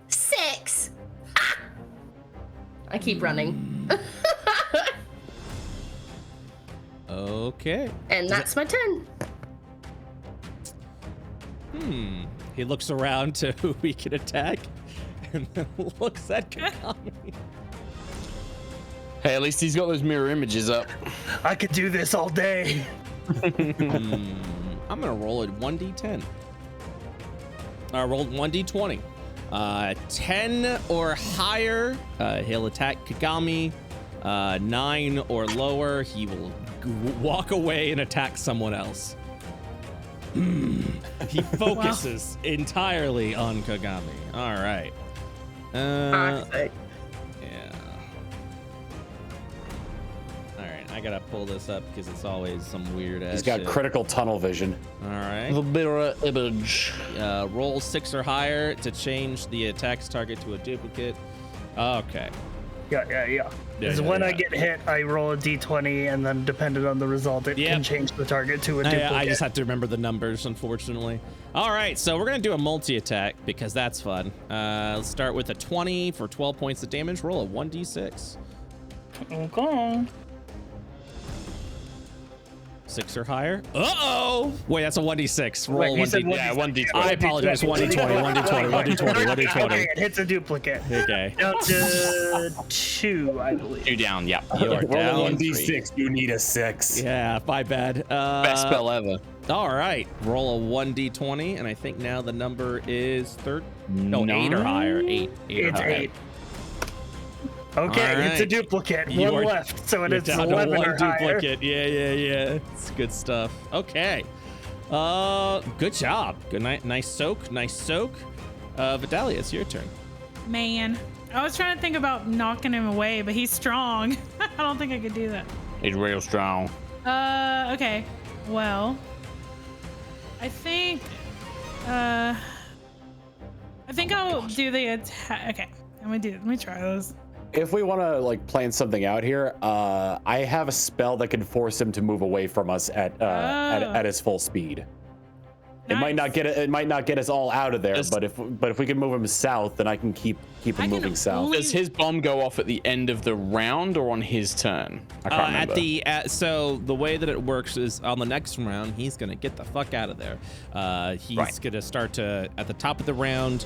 6. Ah! I keep running. Okay. And that's my turn. He looks around to who he can attack, and then looks at Kagami. Hey, at least he's got those mirror images up. I could do this all day. I'm gonna roll a 1d10. I rolled 1d20. 10 or higher, he'll attack Kagami. 9 or lower, he will walk away and attack someone else. He focuses entirely on Kagami. All right. Toxic. Yeah. All right, I gotta pull this up because it's always some weird ass. He's got shit. critical tunnel vision. All right. The mirror image. Roll 6 or higher to change the attack's target to a duplicate. Okay. Yeah. Because when I get hit, I roll a d20, and then depending on the result, it can change the target to a duplicate. I just have to remember the numbers, unfortunately. All right, so we're gonna do a multi-attack because that's fun. Let's start with a 20 for 12 points of damage. Roll a 1d6. Okay. 6 or higher. Uh-oh! Wait, that's a 1d6. Roll Wait, you said 1d. 1d6. Yeah, 1d20. I apologize. 1d20, 1d20. Okay, it hits a duplicate. Okay. Down to 2, I believe. 2 down, yeah. You are Roll down. 1d6. You need a 6. Yeah, my bad. Best spell ever. All right, roll a 1d20, and I think now the number is 8 or higher. 8. It's higher. 8. Okay, All it's a right. duplicate. You One are- left, so it You're is down to 11 one or higher. duplicate. Yeah. It's good stuff. Okay. Good job. Good night. Nice soak. Vidalia, it's your turn. Man, I was trying to think about knocking him away, but he's strong. I don't think I could do that. He's real strong. Okay. Well, I think I'll do the attack. Okay. Let me try those. If we want to like plan something out here, I have a spell that can force him to move away from us at his full speed. It might not get us all out of there, but if we can move him south, then I can keep him moving south. Does his bomb go off at the end of the round or on his turn? I can't remember. So the way that it works is on the next round, he's gonna get the fuck out of there. He's gonna start to at the top of the round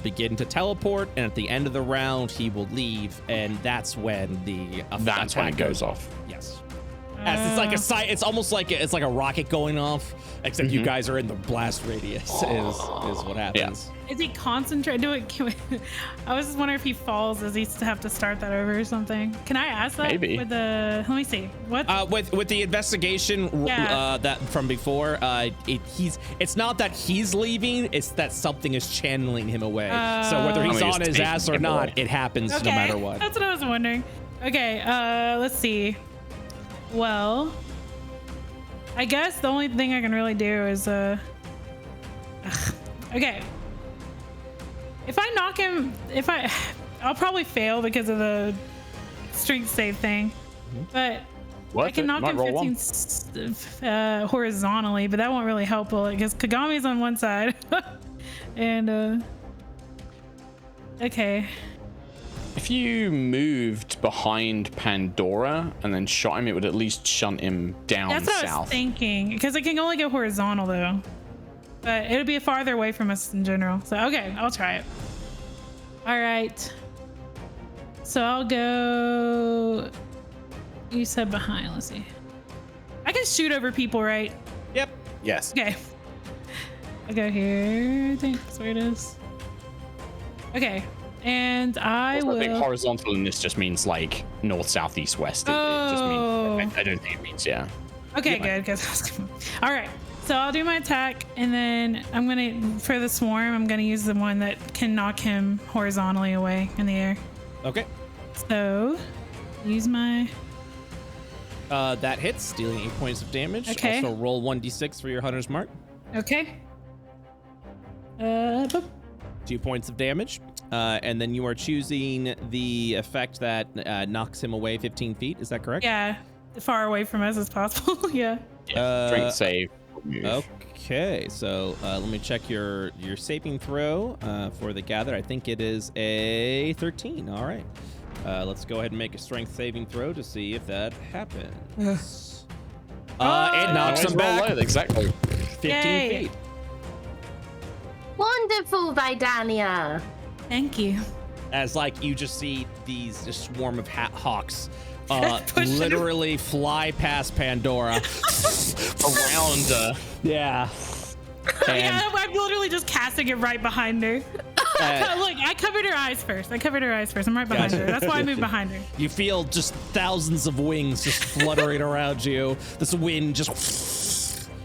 begin to teleport, and at the end of the round he will leave, and that's when that's when it goes off. Yes. As it's like it's almost like it's like a rocket going off, except you guys are in the blast radius. Is what happens. Is he concentrating? I was just wondering if he falls, does he have to start that over or something? Can I ask that? Maybe. With let me see. What? With the investigation that from before, it's not that he's leaving, it's that something is channeling him away. So whether he's on his ass or not, it happens no matter what. That's what I was wondering. Okay, let's see. Well, I guess the only thing I can really do is okay. If I knock him, I'll probably fail because of the strength save thing, but I can knock him 15 horizontally, but that won't really help, will it? Because Kagami's on one side, and okay. If you moved behind Pandora and then shot him, it would at least shunt him down south. That's what I was thinking, because it can only go horizontal though. But it would be farther away from us in general. So, okay, I'll try it. All right. So I'll go... You said behind, let's see. I can shoot over people, right? Yep. Yes. Okay. I'll go here, I think that's where it is. Okay. And I think horizontal in this just means like north, south, east, west. It just means, I don't think it means, Okay, good. All right. So I'll do my attack, and then I'm gonna, for the swarm, I'm gonna use the one that can knock him horizontally away in the air. Okay. So, use my... that hits, dealing 8 points of damage. Okay. Also roll 1d6 for your hunter's mark. Okay. 2 points of damage. And then you are choosing the effect that knocks him away 15 feet. Is that correct? Yeah. As far away from us as possible. Yeah. Strength save. Okay, so let me check your saving throw for the gather. I think it is a 13. All right. Let's go ahead and make a strength saving throw to see if that happens. It knocks him back. Exactly. 15 feet. Wonderful, Vidania. Thank you. As like you just see this swarm of hawks literally fly past Pandora around yeah. Yeah, I'm literally just casting it right behind her. Look, I covered her eyes first. I'm right behind her. That's why I moved behind her. You feel just thousands of wings just fluttering around you. This wind just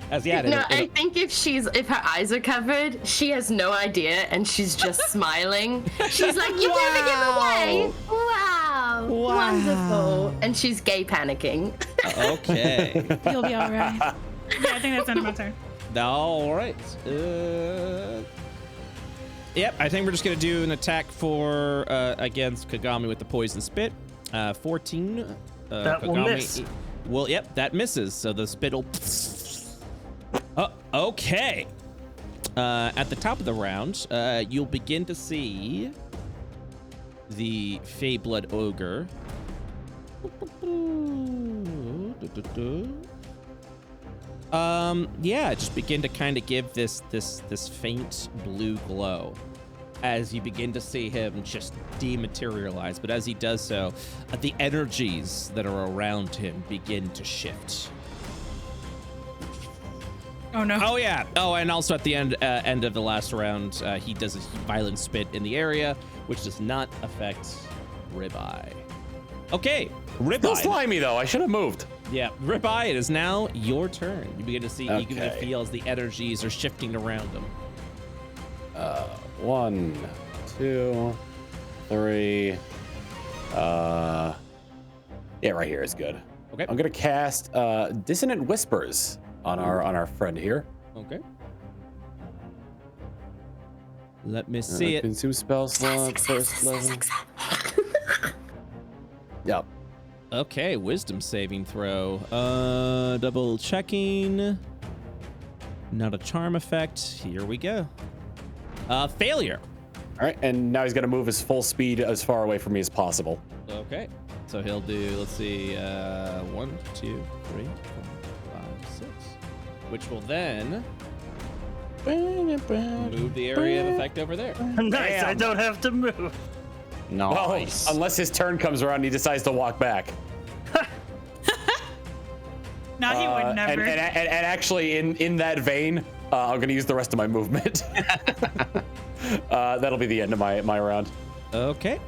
I think if her eyes are covered, she has no idea and she's just smiling. She's like, "You never give away. Wow, wonderful." And she's gay panicking. Okay. You'll be all right. Yeah, I think that's end of my turn. All right. Yep, I think we're just gonna do an attack for against Kagami with the poison spit. 14. That Kagami, will miss. Well, yep, that misses. So the spit will. Okay. At the top of the round, you'll begin to see the Faeblood ogre. Just begin to kind of give this faint blue glow as you begin to see him just dematerialize. But as he does so, the energies that are around him begin to shift. Oh no! Oh yeah! Oh, and also at the end of the last round, he does a violent spit in the area, which does not affect Ribeye. Okay, Ribeye. Still slimy though. I should have moved. Yeah, Ribeye. It is now your turn. You begin to see, you begin to feel as the energies are shifting around him. 1, 2, 3. Yeah, right here is good. Okay. I'm gonna cast Dissonant Whispers on our friend here. Okay. Let me see it. Consume spell slot first level. Yep. Okay, wisdom saving throw. Double checking. Not a charm effect. Here we go. Failure. All right, and now he's gonna move his full speed as far away from me as possible. Okay. So he'll do, let's see, 1, 2, 3, 4, 5, 6. Which will then move the area of effect over there. Nice, I don't have to move. Nice. Well, unless his turn comes around and he decides to walk back. No, he would never. And actually, in that vein, I'm gonna use the rest of my movement. That'll be the end of my round. Okay.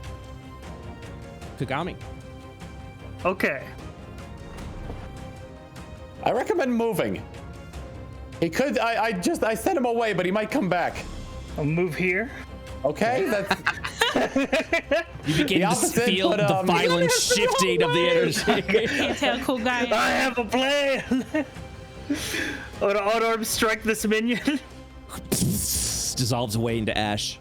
Kagami. Okay. I recommend moving. He could. I sent him away, but he might come back. I'll move here. Okay, that's. You begin to feel the violent shifting of the energy. Can't tell, cool guy. I have a plan. I want to unarmed strike this minion. Dissolves away into ash.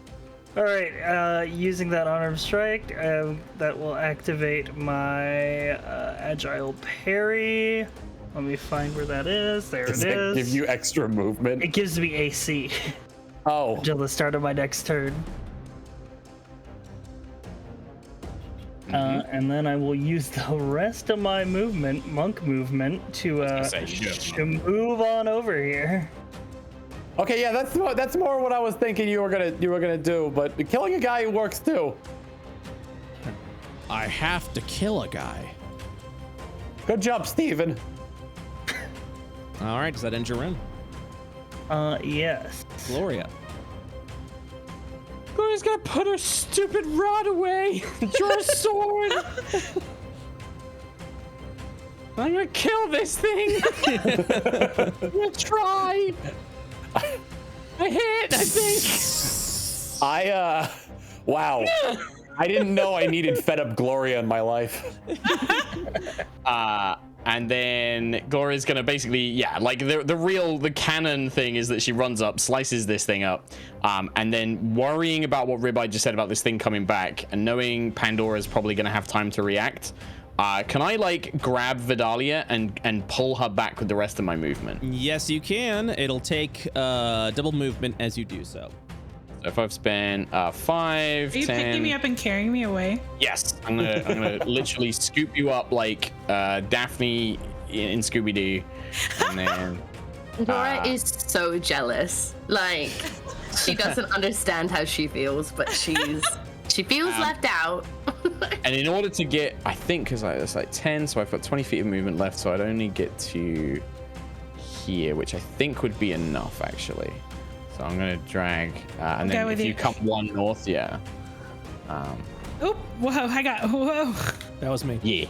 All right, using that unarmed strike, that will activate my agile parry. Let me find where that is. There Does it that is. give you extra movement? It gives me AC Oh, until the start of my next turn. And then I will use the rest of my movement, monk movement, to move on over here. okay, yeah, that's more what I was thinking you were gonna do. But killing a guy works too. I have to kill a guy. Good job, Steven. All right, does that end your round? Yes. Gloria. Gloria's gonna put her stupid rod away. Draw a sword. I'm gonna kill this thing. I'm gonna try. I hit, I think. Wow. I didn't know I needed fed up Gloria in my life. And then Gloria's gonna basically, like the canon thing is that she runs up, slices this thing up, and then worrying about what Ribeye just said about this thing coming back, and knowing Pandora's probably gonna have time to react. Can I like grab Vidalia and pull her back with the rest of my movement? Yes, you can. It'll take double movement as you do so. So if I've spent 5, Are you 10... picking me up and carrying me away? Yes, I'm gonna literally scoop you up like Daphne in Scooby-Doo, and then Laura is so jealous. Like, she doesn't understand how she feels, but she feels left out. and in order to get, I think, because it's like 10, so I've got 20 feet of movement left, so I'd only get to here, which I think would be enough actually. So I'm gonna drag, and then if you come 1 north, Oh, whoa! Whoa! That was me. Yeah.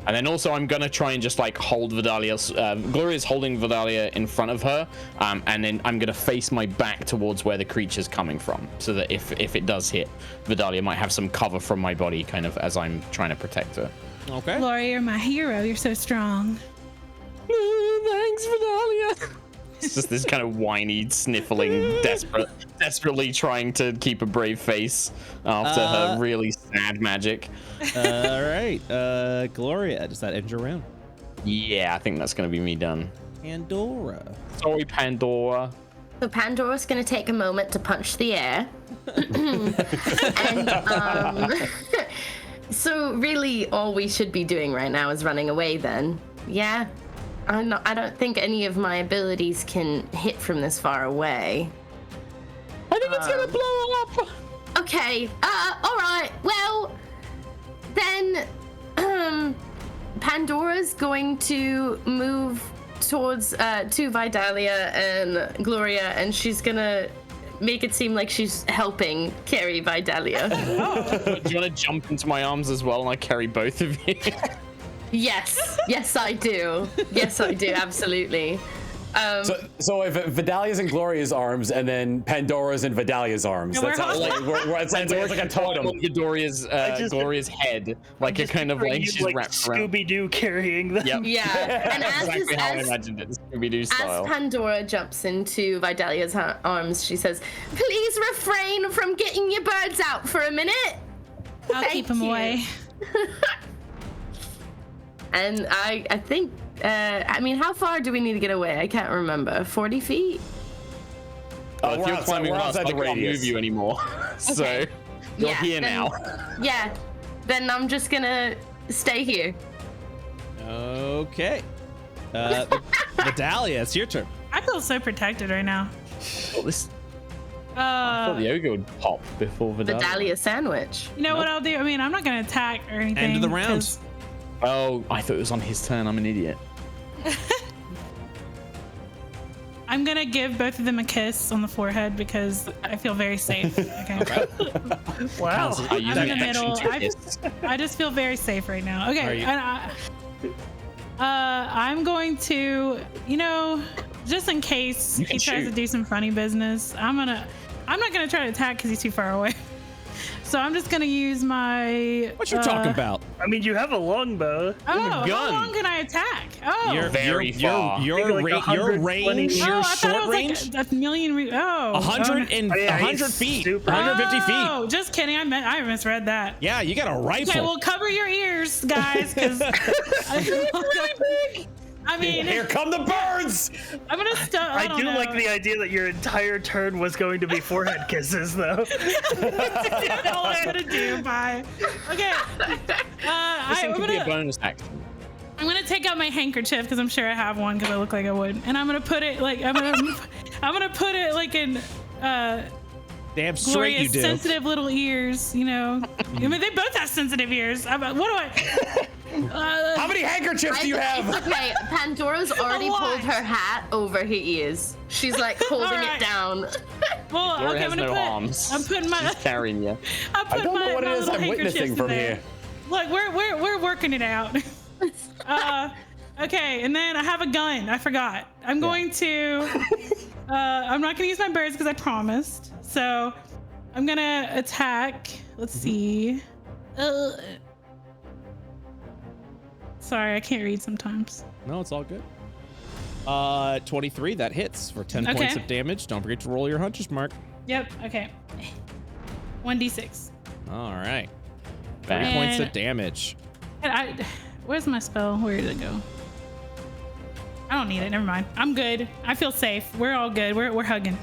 And then also I'm gonna try and just like hold Vidalia's. Gloria's holding Vidalia in front of her, and then I'm gonna face my back towards where the creature's coming from, so that if it does hit, Vidalia might have some cover from my body, kind of as I'm trying to protect her. Okay. Gloria, you're my hero. You're so strong. Thanks, Vidalia. It's just this kind of whiny, sniffling, desperately trying to keep a brave face after her really sad magic. All right, Gloria, does that end your round? Yeah, I think that's gonna be me done. Pandora. Sorry, Pandora. So Pandora's gonna take a moment to punch the air. And so really all we should be doing right now is running away then. Yeah? I don't think any of my abilities can hit from this far away. I think it's gonna blow up. Okay, alright, well, then, Pandora's going to move towards, to Vidalia and Gloria, and she's gonna make it seem like she's helping carry Vidalia. Do you wanna jump into my arms as well and I carry both of you? Yes, I do. Yes, I do, absolutely. So if Vidalia's in Gloria's arms and then Pandora's in Vidalia's arms, No, that's how, it's like a totem. Gloria's head, like it kind of like she's like wrapped around. Scooby-Doo carrying them. Yep. Yeah, and Exactly how I imagined it, Scooby-Doo style. as Pandora jumps into Vidalia's arms, she says, "Please refrain from getting your birds out for a minute." I'll keep him away. And I think, I mean, how far do we need to get away? I can't remember. 40 feet? But if you're climbing us, I can't move you anymore. So you're here now. Yeah. Then I'm just gonna stay here. Okay. Vidalia, it's your turn. I feel so protected right now. Oh, this. I thought the ogre would pop before Vidalia. Vidalia sandwich. You know what I'll do? I mean, I'm not gonna attack or anything. End of the round. Oh, I thought it was on his turn. I'm an idiot. I'm gonna give both of them a kiss on the forehead because I feel very safe. Okay. Wow. I'm in the middle. I just feel very safe right now. Okay. I'm going to, just in case he tries to do some funny business, I'm not gonna try to attack because he's too far away. So I'm just gonna use my. What you talking about? I mean, you have a longbow. Oh, how long can I attack? Oh, you're very far. Your range, your short range. That's million. 100 feet, 150 feet. Oh, just kidding. I misread that. Yeah, you got a rifle. Okay, well, cover your ears, guys, because it's really big. I mean, here come the birds. I'm gonna stop. I do like the idea that your entire turn was going to be forehead kisses, though. That's all I'm gonna do. Bye. Okay. This could be a bonus action. I'm gonna take out my handkerchief because I'm sure I have one because I look like I would, and I'm gonna put it like I'm gonna put it like in damn straight you do. Sensitive little ears, I mean, they both have sensitive ears. What do I? How many handkerchiefs do you have? Okay, Pandora's already pulled her hat over her ears. She's like holding it down. Laura Well, okay, has no arms. I'm putting my. She's carrying you. I don't know what it is I'm witnessing from here. Look, we're working it out. Okay, and then I have a gun. I forgot. I'm going to. I'm not gonna use my birds because I promised. So I'm gonna attack. Let's see. Sorry, I can't read sometimes. No, it's all good. 23, that hits for 10 points of damage. Don't forget to roll your hunter's mark. Yep, okay. 1d6. All right. 3 points of damage. Where's my spell? Where did it go? I don't need it. Never mind. I'm good. I feel safe. We're all good. We're hugging.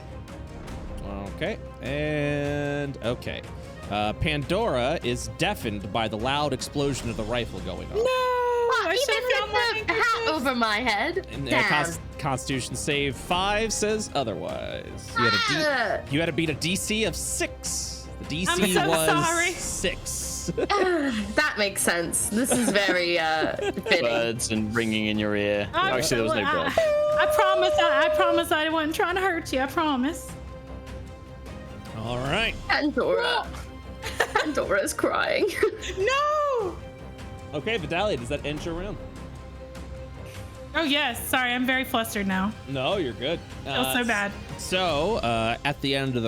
Okay. And okay. Pandora is deafened by the loud explosion of the rifle going on. No! I even put the hat over my head. And Constitution save 5 says otherwise. You had to beat a DC of 6. The DC was 6. That makes sense. This is very fitting. Birds and ringing in your ear. Actually, there was no bird. I promise I wasn't trying to hurt you. I promise. All right. Pandora's crying. No! Okay, Vidalia, does that end your round? Oh yes, sorry, I'm very flustered now. No, you're good. Feels so bad. So at the end of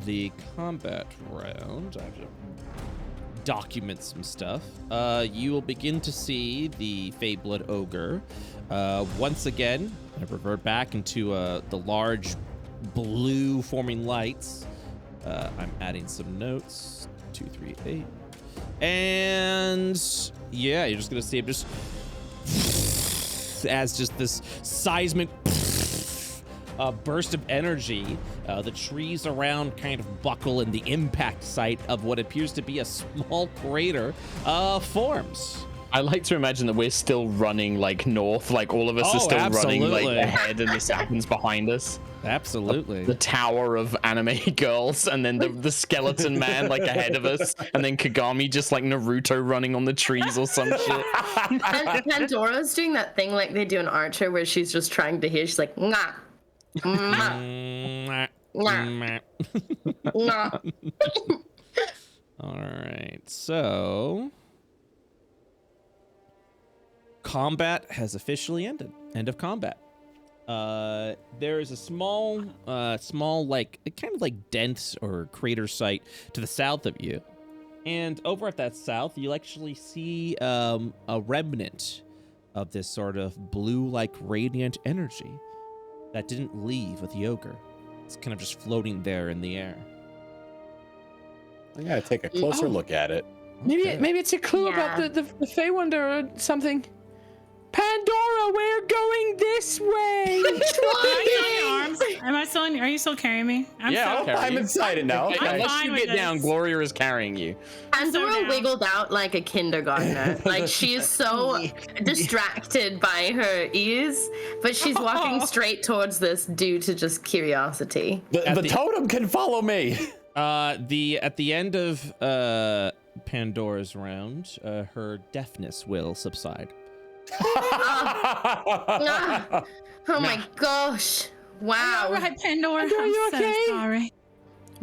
the combat round, I have to document some stuff. You will begin to see the Faeblood ogre once again revert back into the large blue forming lights. I'm adding some notes. 2, 3, 8. And yeah, you're just gonna see him just as just this seismic burst of energy. The trees around kind of buckle, and the impact site of what appears to be a small crater forms. I like to imagine that we're still running like north, like all of us are still running like ahead, and this happens behind us. Absolutely. The tower of anime girls, and then the skeleton man like ahead of us, and then Kagami just like Naruto running on the trees or some shit. And Pandora's doing that thing like they do in Archer where she's just trying to hear. She's like, nah. Nah. Nah. Nah. All right, so combat has officially ended. End of combat. There is a small like kind of like dent or crater site to the south of you, and over at that south you actually see a remnant of this sort of blue like radiant energy that didn't leave with the ogre. It's kind of just floating there in the air. I gotta take a closer look at it. Maybe it's a clue about the Faewunder or something. Pandora! Pandora, we're going this way. Am I still in? Are you still carrying me? I'm excited now. Unless you get down, Gloria is carrying you. Pandora wiggled out like a kindergartner. Like she is so distracted by her ears, but she's walking straight towards this due to just curiosity. The totem can follow me. At the end of Pandora's round, her deafness will subside. Oh my gosh! Wow. All right, Pandora. Are you I'm okay? so sorry.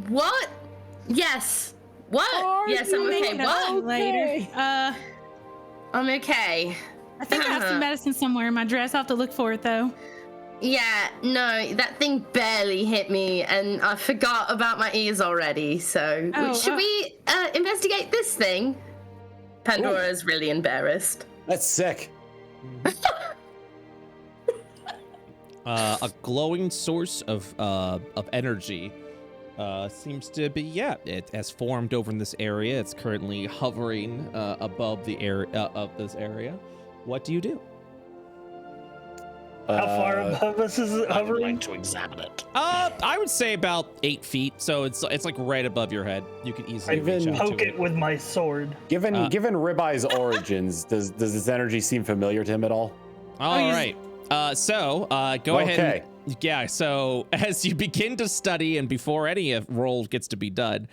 What? Yes. What? Yes, I'm okay. What? Later. I'm okay. I think I have some medicine somewhere in my dress. I'll have to look for it though. Yeah, no, that thing barely hit me, and I forgot about my ears already. So, should we investigate this thing? Pandora is really embarrassed. That's sick. A glowing source of energy seems to be, it has formed over in this area. It's currently hovering above the area of this area. What do you do? How far above us is it I would hovering? like to examine it. I would say about 8 feet. So it's like right above your head. You can easily reach out Poke to it with my sword. Given Ribeye's origins, does this energy seem familiar to him at all? All right. So go ahead. Yeah. So as you begin to study, and before any roll gets to be done,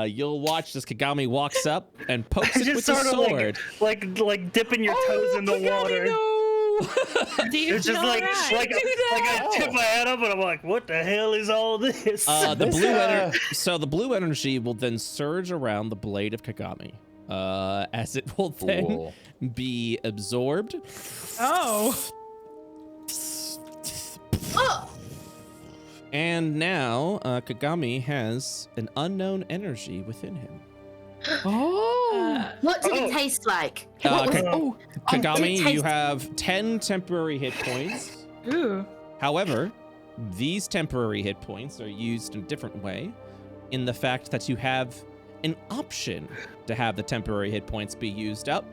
you'll watch this Kagami walks up and pokes it with his sword. Like dipping your toes in the water. It's just like I tip my head up and I'm like, what the hell is all this? The blue energy will then surge around the blade of Kagami, as it will then be absorbed. Oh. And now Kagami has an unknown energy within him. What did it taste like? Kagami, you have 10 temporary hit points. Ooh. However, these temporary hit points are used in a different way, in the fact that you have an option to have the temporary hit points be used up,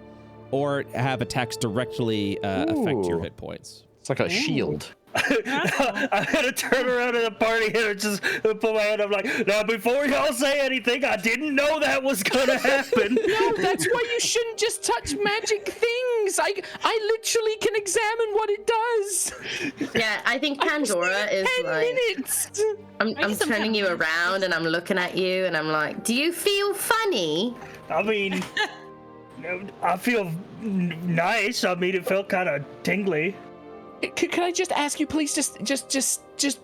or have attacks directly affect your hit points. It's like a shield. I had to turn around in the party and just put my hand up like, now before y'all say anything, I didn't know that was gonna happen. No, that's why you shouldn't just touch magic things. I literally can examine what it does. Yeah, I think Pandora is 10 like. minutes. I'm turning you around and I'm looking at you and I'm like, do you feel funny? I mean, I feel nice. I mean, it felt kind of tingly. Could I just ask you, please, just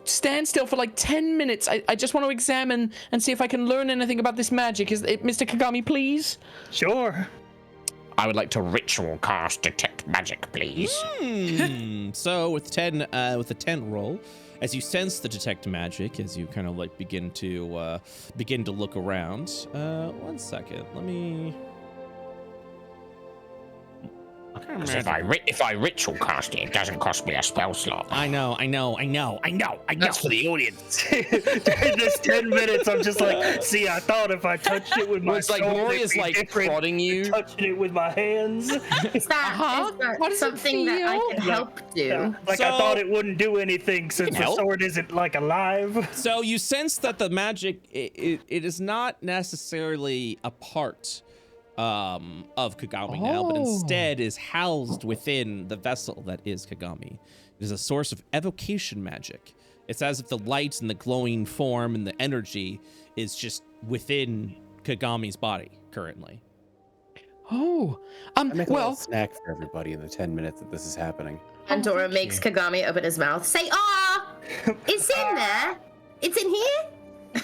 stand still for like 10 minutes? I just want to examine and see if I can learn anything about this magic. Is it Mr. Kagami, please? Sure. I would like to ritual cast detect magic, please. So with the 10 roll, as you sense the detect magic, as you kind of like begin to look around. 1 second, let me. If I ritual cast it, it doesn't cost me a spell slot. I know. That's for the audience. During this 10 minutes, I'm just like, see, I thought if I touched it with my It's like sword, Gloria's it'd be like different prodding you. than touching it with my hands. Is that What does it something that I feel? can help do? Like I thought it wouldn't do anything since the sword isn't like alive. So you sense that the magic it is not necessarily a part of Kagami now, but instead is housed within the vessel that is Kagami. It is a source of evocation magic. It's as if the light and the glowing form and the energy is just within Kagami's body currently. I make a little snack for everybody in the 10 minutes that this is happening. Pandora makes Kagami open his mouth. Say, "Ah, it's in there. It's in here."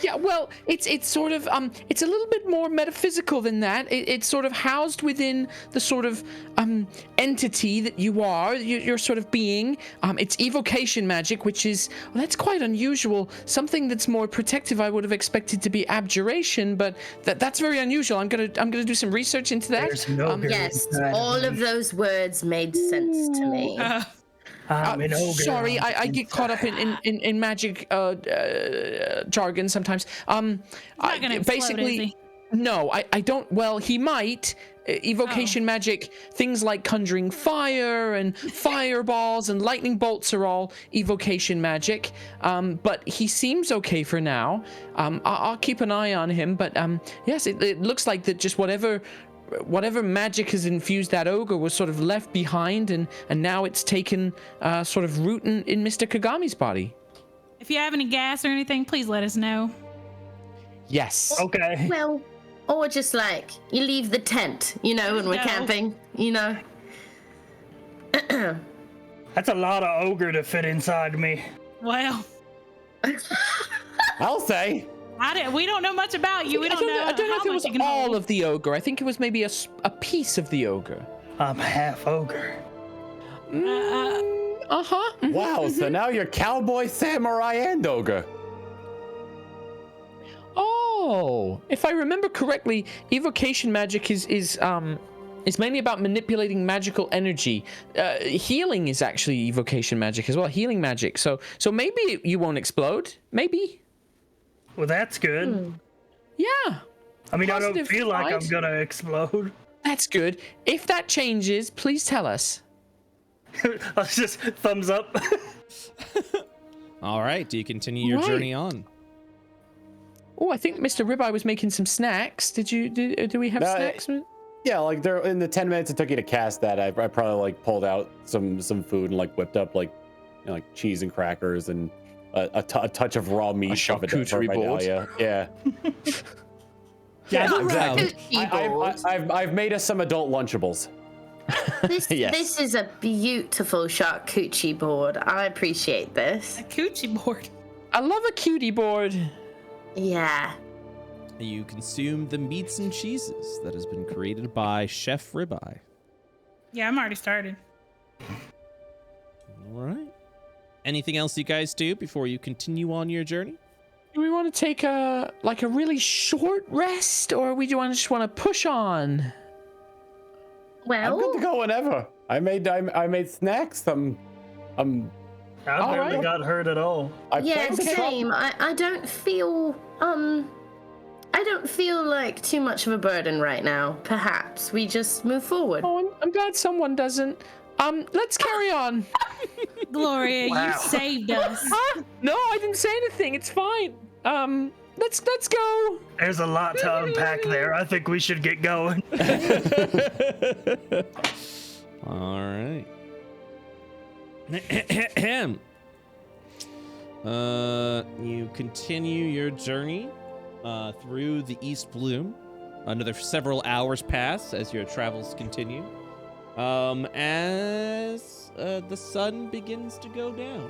Yeah, well, it's sort of it's a little bit more metaphysical than that. It's sort of housed within the sort of entity that you are, your sort of being. It's evocation magic, which is that's quite unusual. Something that's more protective, I would have expected to be abjuration, but that's very unusual. I'm gonna do some research into that. There's no Yes, all of those words made sense to me. Sorry, I get caught up in magic jargon sometimes. Not gonna explode, is he? No, I don't. Well, he might. evocation magic, things like conjuring fire and fireballs and lightning bolts are all evocation magic. But he seems okay for now. I'll keep an eye on him. But yes, it looks like that just whatever magic has infused that ogre was sort of left behind, and now it's taken sort of root in Mr. Kagami's body. If you have any gas or anything, please let us know. Yes. Okay. Well, or just like you leave the tent, when we're camping, That's a lot of ogre to fit inside me. Well, I'll say. we don't know much about you. We don't know. I don't know if it was all hold. of the ogre. I think it was maybe a piece of the ogre. I'm half ogre. Wow, so now you're cowboy, samurai, and ogre. Oh, if I remember correctly, evocation magic is mainly about manipulating magical energy. Healing is actually evocation magic as well. Healing magic. So maybe you won't explode. Maybe. Well, that's good. Yeah. I mean, Positive I don't feel like vibes. I'm gonna explode. That's good. If that changes, please tell us. I'll just thumbs up. All right, do you continue your journey on? Oh, I think Mr. Ribeye was making some snacks. Do we have snacks? Yeah, like there in the 10 minutes it took you to cast that, I probably like pulled out some food and like whipped up like cheese and crackers and a touch of raw meat. charcuterie board. Yeah. Yeah, exactly. I've made us some adult Lunchables. This is a beautiful charcuterie board. I appreciate this. A coochie board. I love a cutie board. Yeah. You consume the meats and cheeses that has been created by Chef Ribeye. Yeah, I'm already started. All right. Anything else you guys do before you continue on your journey? Do we want to take a really short rest, or we just want to push on? Well, I'm good to go whenever. I made snacks. I barely got hurt at all. same. I don't feel like too much of a burden right now. Perhaps we just move forward. Oh, I'm glad someone doesn't. Let's carry on. Gloria, you saved us. No, I didn't say anything. It's fine. Let's go. There's a lot to unpack there. I think we should get going. All right. You continue your journey through the East Bloom. Another several hours pass as your travels continue. As the sun begins to go down.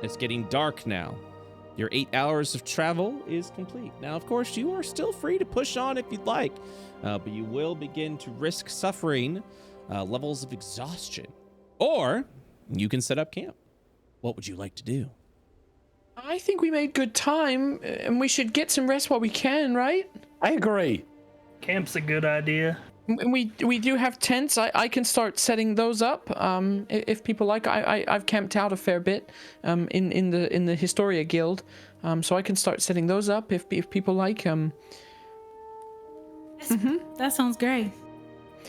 It's getting dark now. Your 8 hours of travel is complete. Now, of course, you are still free to push on if you'd like, but you will begin to risk suffering levels of exhaustion. Or you can set up camp. What would you like to do? I think we made good time, and we should get some rest while we can, right? I agree. Camp's a good idea. And we do have tents. I can start setting those up if people like. I've camped out a fair bit in the Historia Guild, so I can start setting those up if people like. That sounds great.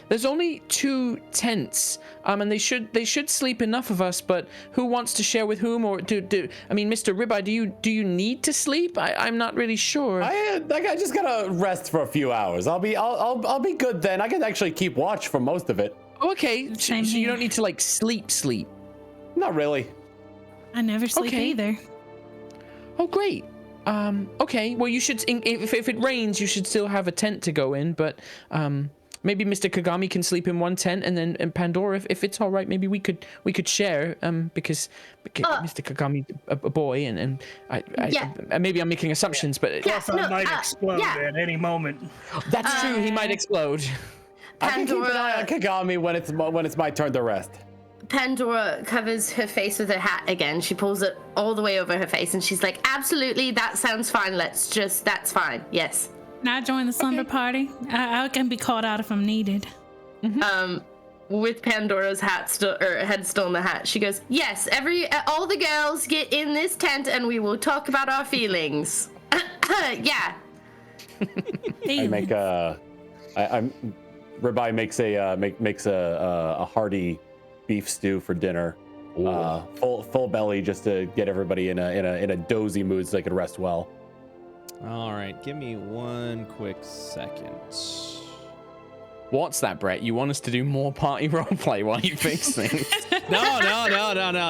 There's only 2 tents, and they should sleep enough of us. But who wants to share with whom? Or I mean, Mr. Ribeye, do you need to sleep? I'm not really sure. I just gotta rest for a few hours. I'll be good then. I can actually keep watch for most of it. Okay, so you don't need to like sleep. Not really. I never sleep either. Oh, great. Okay. Well, you should. If it rains, you should still have a tent to go in. But maybe Mr. Kagami can sleep in one tent, and then Pandora, if it's all right, maybe we could share. Because Mr. Kagami a boy, and maybe I'm making assumptions, but Plus, I might explode at any moment. That's true. He might explode. I can keep an eye on Kagami when it's my turn to rest. Pandora covers her face with her hat again. She pulls it all the way over her face, and she's like, "Absolutely, that sounds fine. That's fine. Yes." Can I join the slumber party? I can be called out if I'm needed. With Pandora's head still in the hat, she goes, "Yes, all the girls get in this tent, and we will talk about our feelings." Yeah. I make Ribeye makes a hearty beef stew for dinner. Full belly, just to get everybody in a dozy mood so they can rest well. All right, give me one quick second. What's that, Brett? You want us to do more party roleplay while you fix things? No.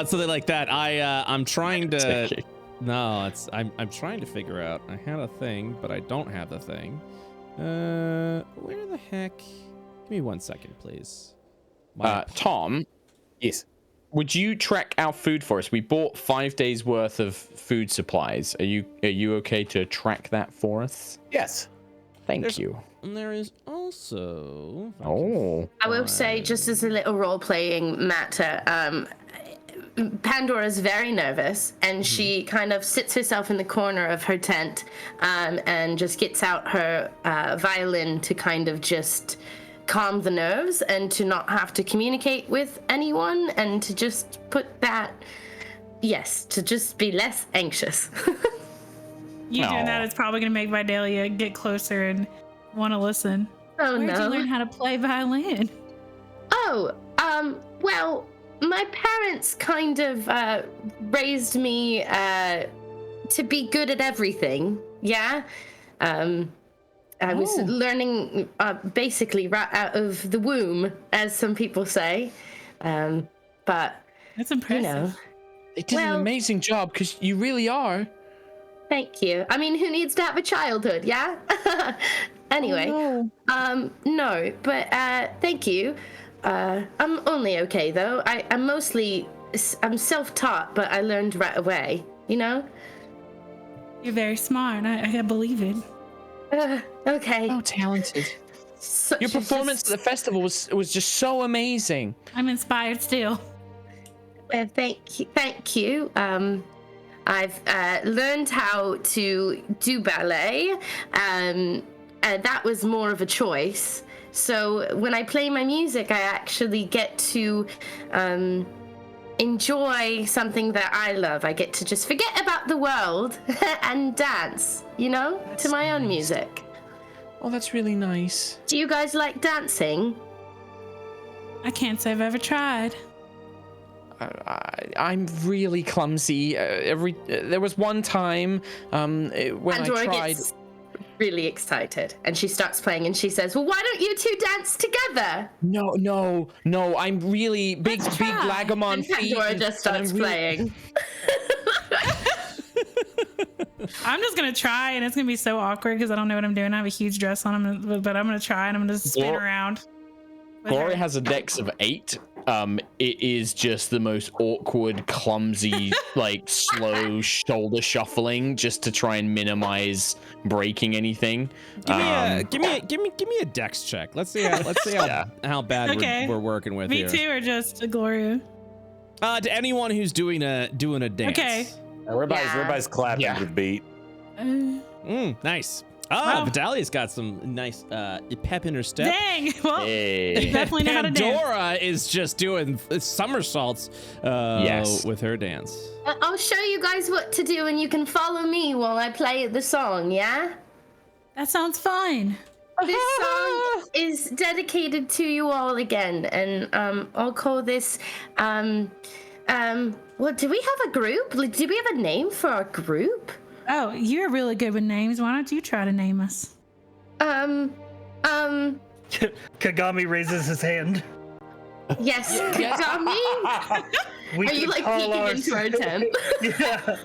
It's something like that. I'm trying to. No, I'm trying to figure out. I had a thing, but I don't have the thing. Where the heck? Give me 1 second, please. Tom. Yes. Would you track our food for us? We bought 5 days worth of food supplies. Are you okay to track that for us? Yes. Thank you. And there is also. I will say, just as a little role-playing matter, Pandora's very nervous, and she kind of sits herself in the corner of her tent, and just gets out her violin to kind of just calm the nerves and to not have to communicate with anyone, and to just put that, to just be less anxious. You doing that is probably going to make Vidalia get closer and want to listen. Oh, Where'd no. you learn how to play violin? Well, my parents kind of raised me to be good at everything, yeah? I was learning basically right out of the womb, as some people say. But that's impressive. You know, they did an amazing job, because you really are. Thank you. I mean, who needs to have a childhood, yeah? Anyway, no, but thank you. I'm only okay, though. I'm self-taught, but I learned right away, you know? You're very smart. I believe it. Okay. Oh, talented. Your performance at the festival was just so amazing. I'm inspired still. Well, thank you. I've learned how to do ballet, and that was more of a choice. So when I play my music, I actually get to enjoy something that I love. I get to just forget about the world and dance, to my own music. Oh, that's really nice. Do you guys like dancing? I can't say I've ever tried. I'm really clumsy. There was one time when Pandora I tried. Gets really excited, and she starts playing, and she says, "Well, why don't you two dance together?" No. I'm really big Lagamon and feet. Pandora just starts playing. I'm just gonna try, and it's gonna be so awkward because I don't know what I'm doing. I have a huge dress on, but I'm gonna try, and I'm gonna spin around. Gloria has a dex of 8. It is just the most awkward, clumsy, slow shoulder shuffling, just to try and minimize breaking anything. Give me a dex check. Let's see how bad we're working with here. Me too, or just Gloria? To anyone who's doing a dance. Okay. Everybody's clapping to the beat. Nice. Oh, Vidalia's got some nice pep in her step. Dang! Well, definitely know how to dance. Pandora is just doing somersaults with her dance. I'll show you guys what to do, and you can follow me while I play the song, yeah? That sounds fun. This song is dedicated to you all again, and I'll call this, well, do we have a group? Do we have a name for our group? Oh, you're really good with names. Why don't you try to name us? Kagami raises his hand. Yes, Kagami. Are you peeking into our tent? Yeah.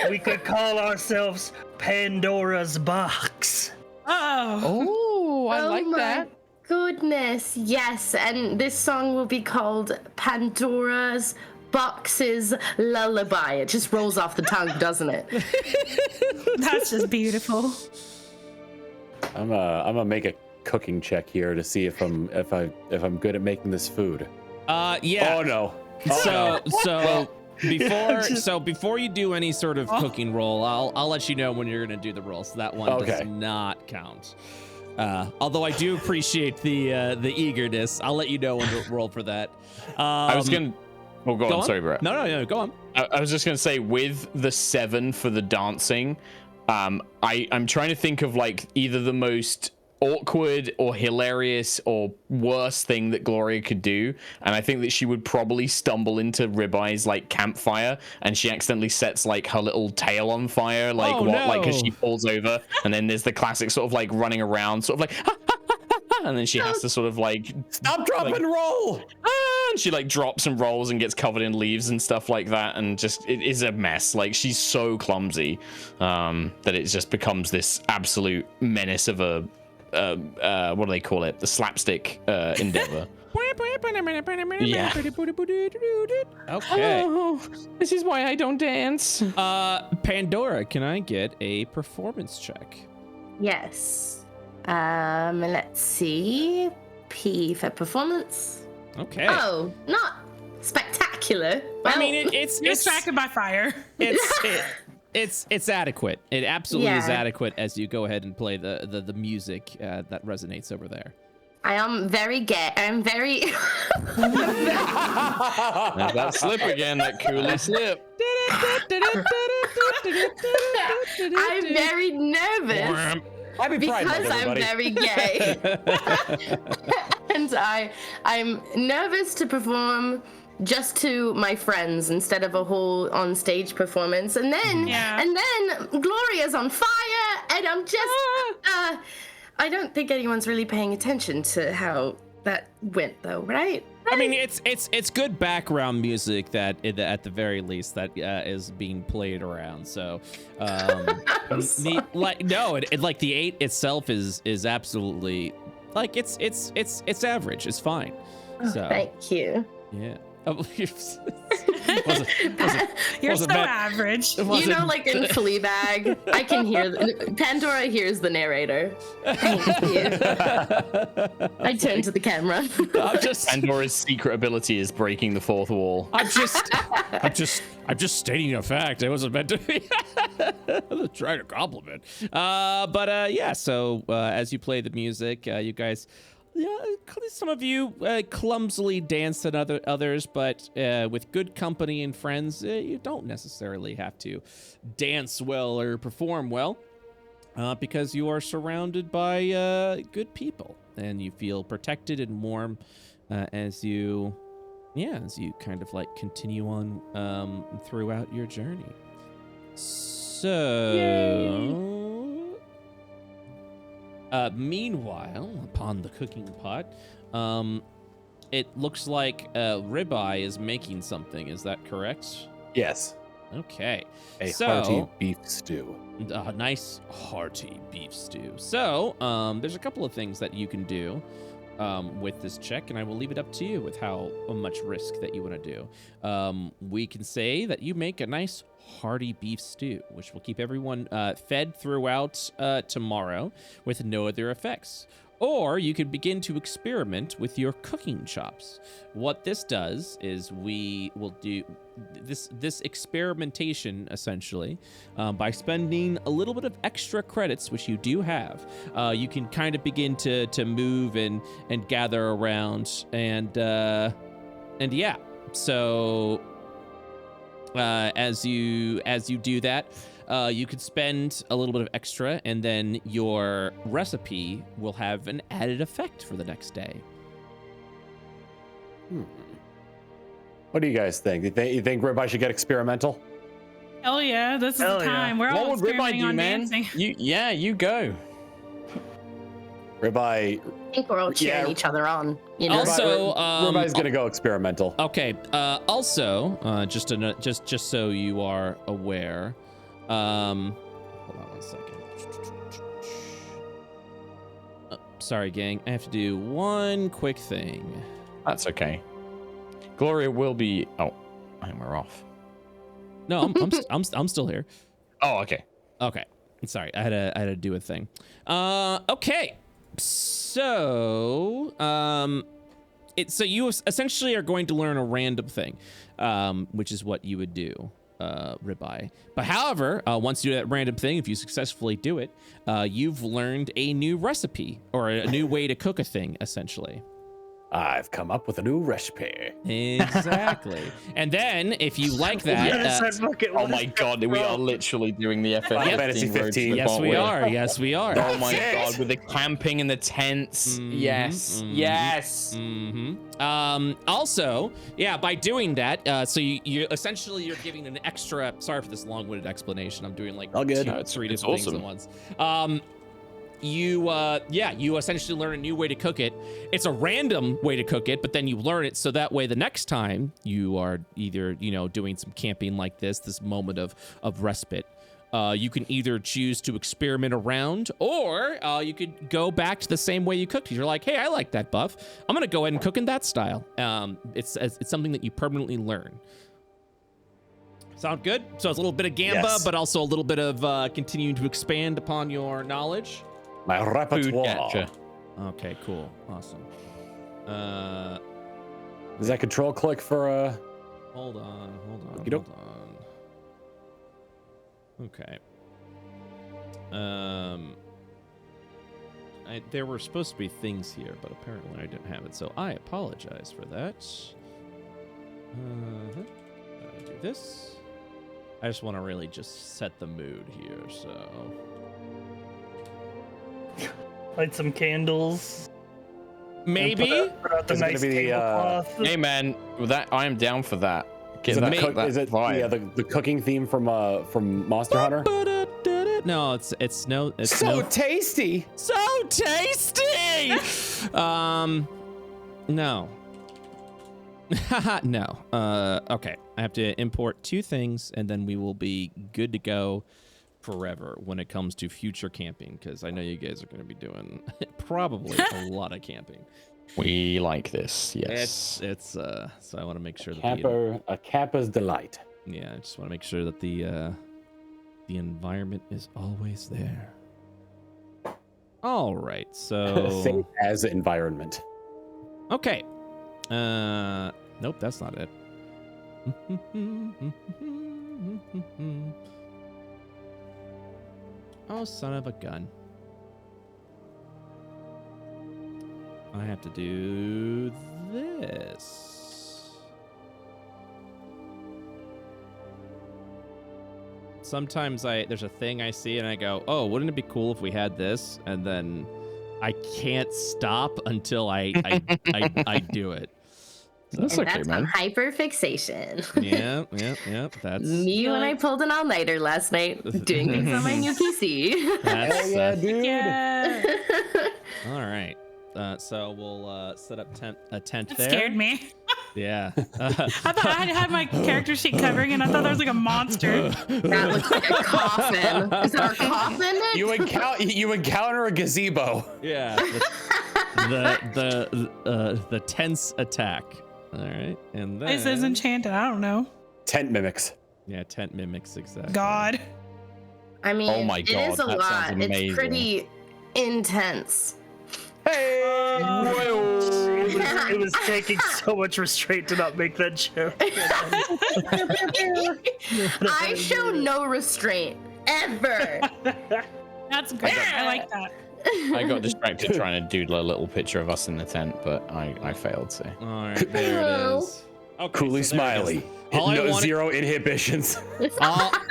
We could call ourselves Pandora's Box. Oh, I like that. Goodness, yes. And this song will be called Pandora's Box's Lullaby. It just rolls off the tongue, doesn't it? That's just beautiful. I'm gonna make a cooking check here to see if I'm good at making this food. Yeah. Oh no. Before you do any sort of cooking roll, I'll let you know when you're gonna do the roll. So that one does not count. Although I do appreciate the eagerness, I'll let you know when to roll for that. I was gonna. Oh, go on. Sorry, Brett. No, go on. I was just gonna say, with the 7 for the dancing, I'm trying to think of either the most awkward or hilarious or worse thing that Gloria could do, and I think that she would probably stumble into Ribeye's like campfire, and she accidentally sets like her little tail on fire, like because she falls over, and then there's the classic sort of like running around, sort of like and then she has to sort of like stop, drop, and roll, and she like drops and rolls and gets covered in leaves and stuff like that, and just it is a mess. Like she's so clumsy that it just becomes this absolute menace of a what do they call it? The slapstick endeavor. Yeah. Okay. Oh, this is why I don't dance. Pandora, can I get a performance check? Yes. Let's see. P for performance. Okay. Oh, not spectacular. Well, I mean, it's distracted by fire. It's adequate. It absolutely is adequate as you go ahead and play the music that resonates over there. I am very gay. I'm very. That slip again, that Cooley slip. I'm very nervous because I'm very gay, and I'm nervous to perform just to my friends instead of a whole on stage performance, and then Gloria's on fire, and I'm just I don't think anyone's really paying attention to how that went, though, right? I mean, it's good background music that at the very least that is being played around. So, the 8 itself is absolutely like it's average. It's fine. So thank you. Yeah. You're so average. You know, like in Fleabag, I can hear Pandora hears the narrator. Thank you. I turn to the camera. Pandora's secret ability is breaking the fourth wall. I'm just stating a fact. It wasn't meant to be. I was trying to compliment. So as you play the music, you guys. Yeah, some of you clumsily dance than others, but with good company and friends, you don't necessarily have to dance well or perform well because you are surrounded by good people and you feel protected and warm as you kind of like continue on throughout your journey. So. Yay. Meanwhile, upon the cooking pot, it looks like Ribeye is making something. Is that correct? Yes. Okay. A hearty beef stew. A nice hearty beef stew. So, there's a couple of things that you can do with this check, and I will leave it up to you with how much risk that you want to do. We can say that you make a nice hearty beef stew, which will keep everyone fed throughout tomorrow with no other effects. Or you could begin to experiment with your cooking chops. What this does is we will do this experimentation essentially by spending a little bit of extra credits, which you do have. You can kind of begin to move and gather around and yeah. So as you do that, you could spend a little bit of extra, and then your recipe will have an added effect for the next day. What do you guys think? You think Ribeye should get experimental? Hell yeah, this is the time. We're all experimenting on dancing. You go. Ribeye. I think we're all cheering each other on. You know? Also, Ribeye's gonna go experimental. Okay. Also, just so you are aware, hold on 1 second. Sorry, gang. I have to do one quick thing. That's okay. Gloria will be. Oh, I think we're off. No, I'm still here. Oh, okay. Okay. Sorry, I had to do a thing. Okay. So, so you essentially are going to learn a random thing, which is what you would do, Ribeye. But however, once you do that random thing, if you successfully do it, you've learned a new recipe or a new way to cook a thing, essentially. I've come up with a new recipe. Exactly. And then if you like that, oh my god, we are literally doing the Fantasy 15. Yes, we are. Yes, we are. Oh my god, with the camping and the tents. Yes. Yes. Also, yeah, by doing that, so you essentially you're giving an extra. Sorry for this long-winded explanation. I'm doing like 3 different things at once. You essentially learn a new way to cook it. It's a random way to cook it, but then you learn it so that way the next time you are either, doing some camping like this moment of respite, you can either choose to experiment around, or you could go back to the same way you cooked. You're like, hey, I like that buff. I'm gonna go ahead and cook in that style. It's something that you permanently learn. Sound good? So it's a little bit of gamba, but also a little bit of continuing to expand upon your knowledge. My repertoire. Okay, cool. Awesome. Is that control click for Hold on. Okay. There were supposed to be things here, but apparently I didn't have it, so I apologize for that. I do this. I just want to really just set the mood here, so... Light some candles. Maybe. Put out the nice tablecloth. Hey man, that I am down for that. is it the cooking theme from Monster Hunter? No, it's so tasty. So tasty. No. No. Okay. I have to import 2 things, and then we will be good to go forever when it comes to future camping, because I know you guys are going to be doing probably a lot of camping. We like this, yes. It's so I want to make sure that a camper's delight. Yeah, I just want to make sure that the environment is always there. All right, so same as environment. Okay. Nope, that's not it. Oh, son of a gun. I have to do this. Sometimes there's a thing I see and I go, oh, wouldn't it be cool if we had this? And then I can't stop until I do it. So that's okay, man. Hyperfixation. Yeah. That's me when I pulled an all-nighter last night doing things on my new PC. That's, yeah, dude. Yeah. All right. So we'll set up a tent That there. scared me. Yeah. I thought I had my character sheet covering, and I thought there was like a monster. That looks like a coffin. Is that our coffin? You encounter a gazebo. Yeah. The tense attack. All right, and then It says enchanted. I don't know. Tent mimics. Yeah, tent mimics exactly. God. I mean, Oh my God, it is a that lot. sounds amazing. It's pretty intense. Hey! It was taking so much restraint to not make that joke. I show no restraint ever. That's great. I like that. I got distracted trying to doodle a little picture of us in the tent, but I failed to. All right, there it is. Okay, KoolySmiley. Zero inhibitions.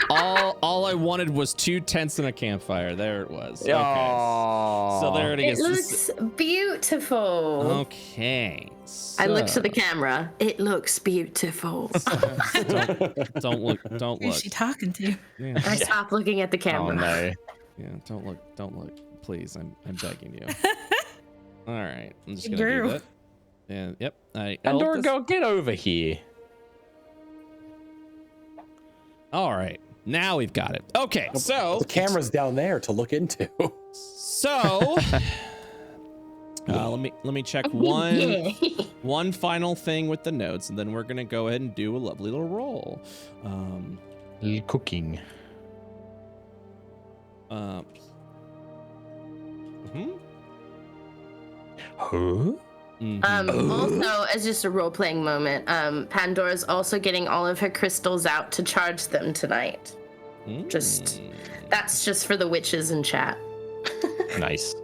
all I wanted was 2 tents and a campfire. There it was. Okay. So there it is. It looks beautiful. Okay. So. I look to the camera. It looks beautiful. Don't look. Who's she talking to? Yeah. I stopped looking at the camera. Oh no. Yeah, don't look. Please, I'm begging you. All right, I'm just gonna Drew. do that. And yep, Andor, girl, get over here. All right, now we've got it. Okay, so the camera's down there to look into. So let me check one final thing with the notes, and then we're gonna go ahead and do a lovely little roll. Cooking. Huh? Also, as just a role-playing moment, Pandora's also getting all of her crystals out to charge them tonight. That's just for the witches in chat. Nice.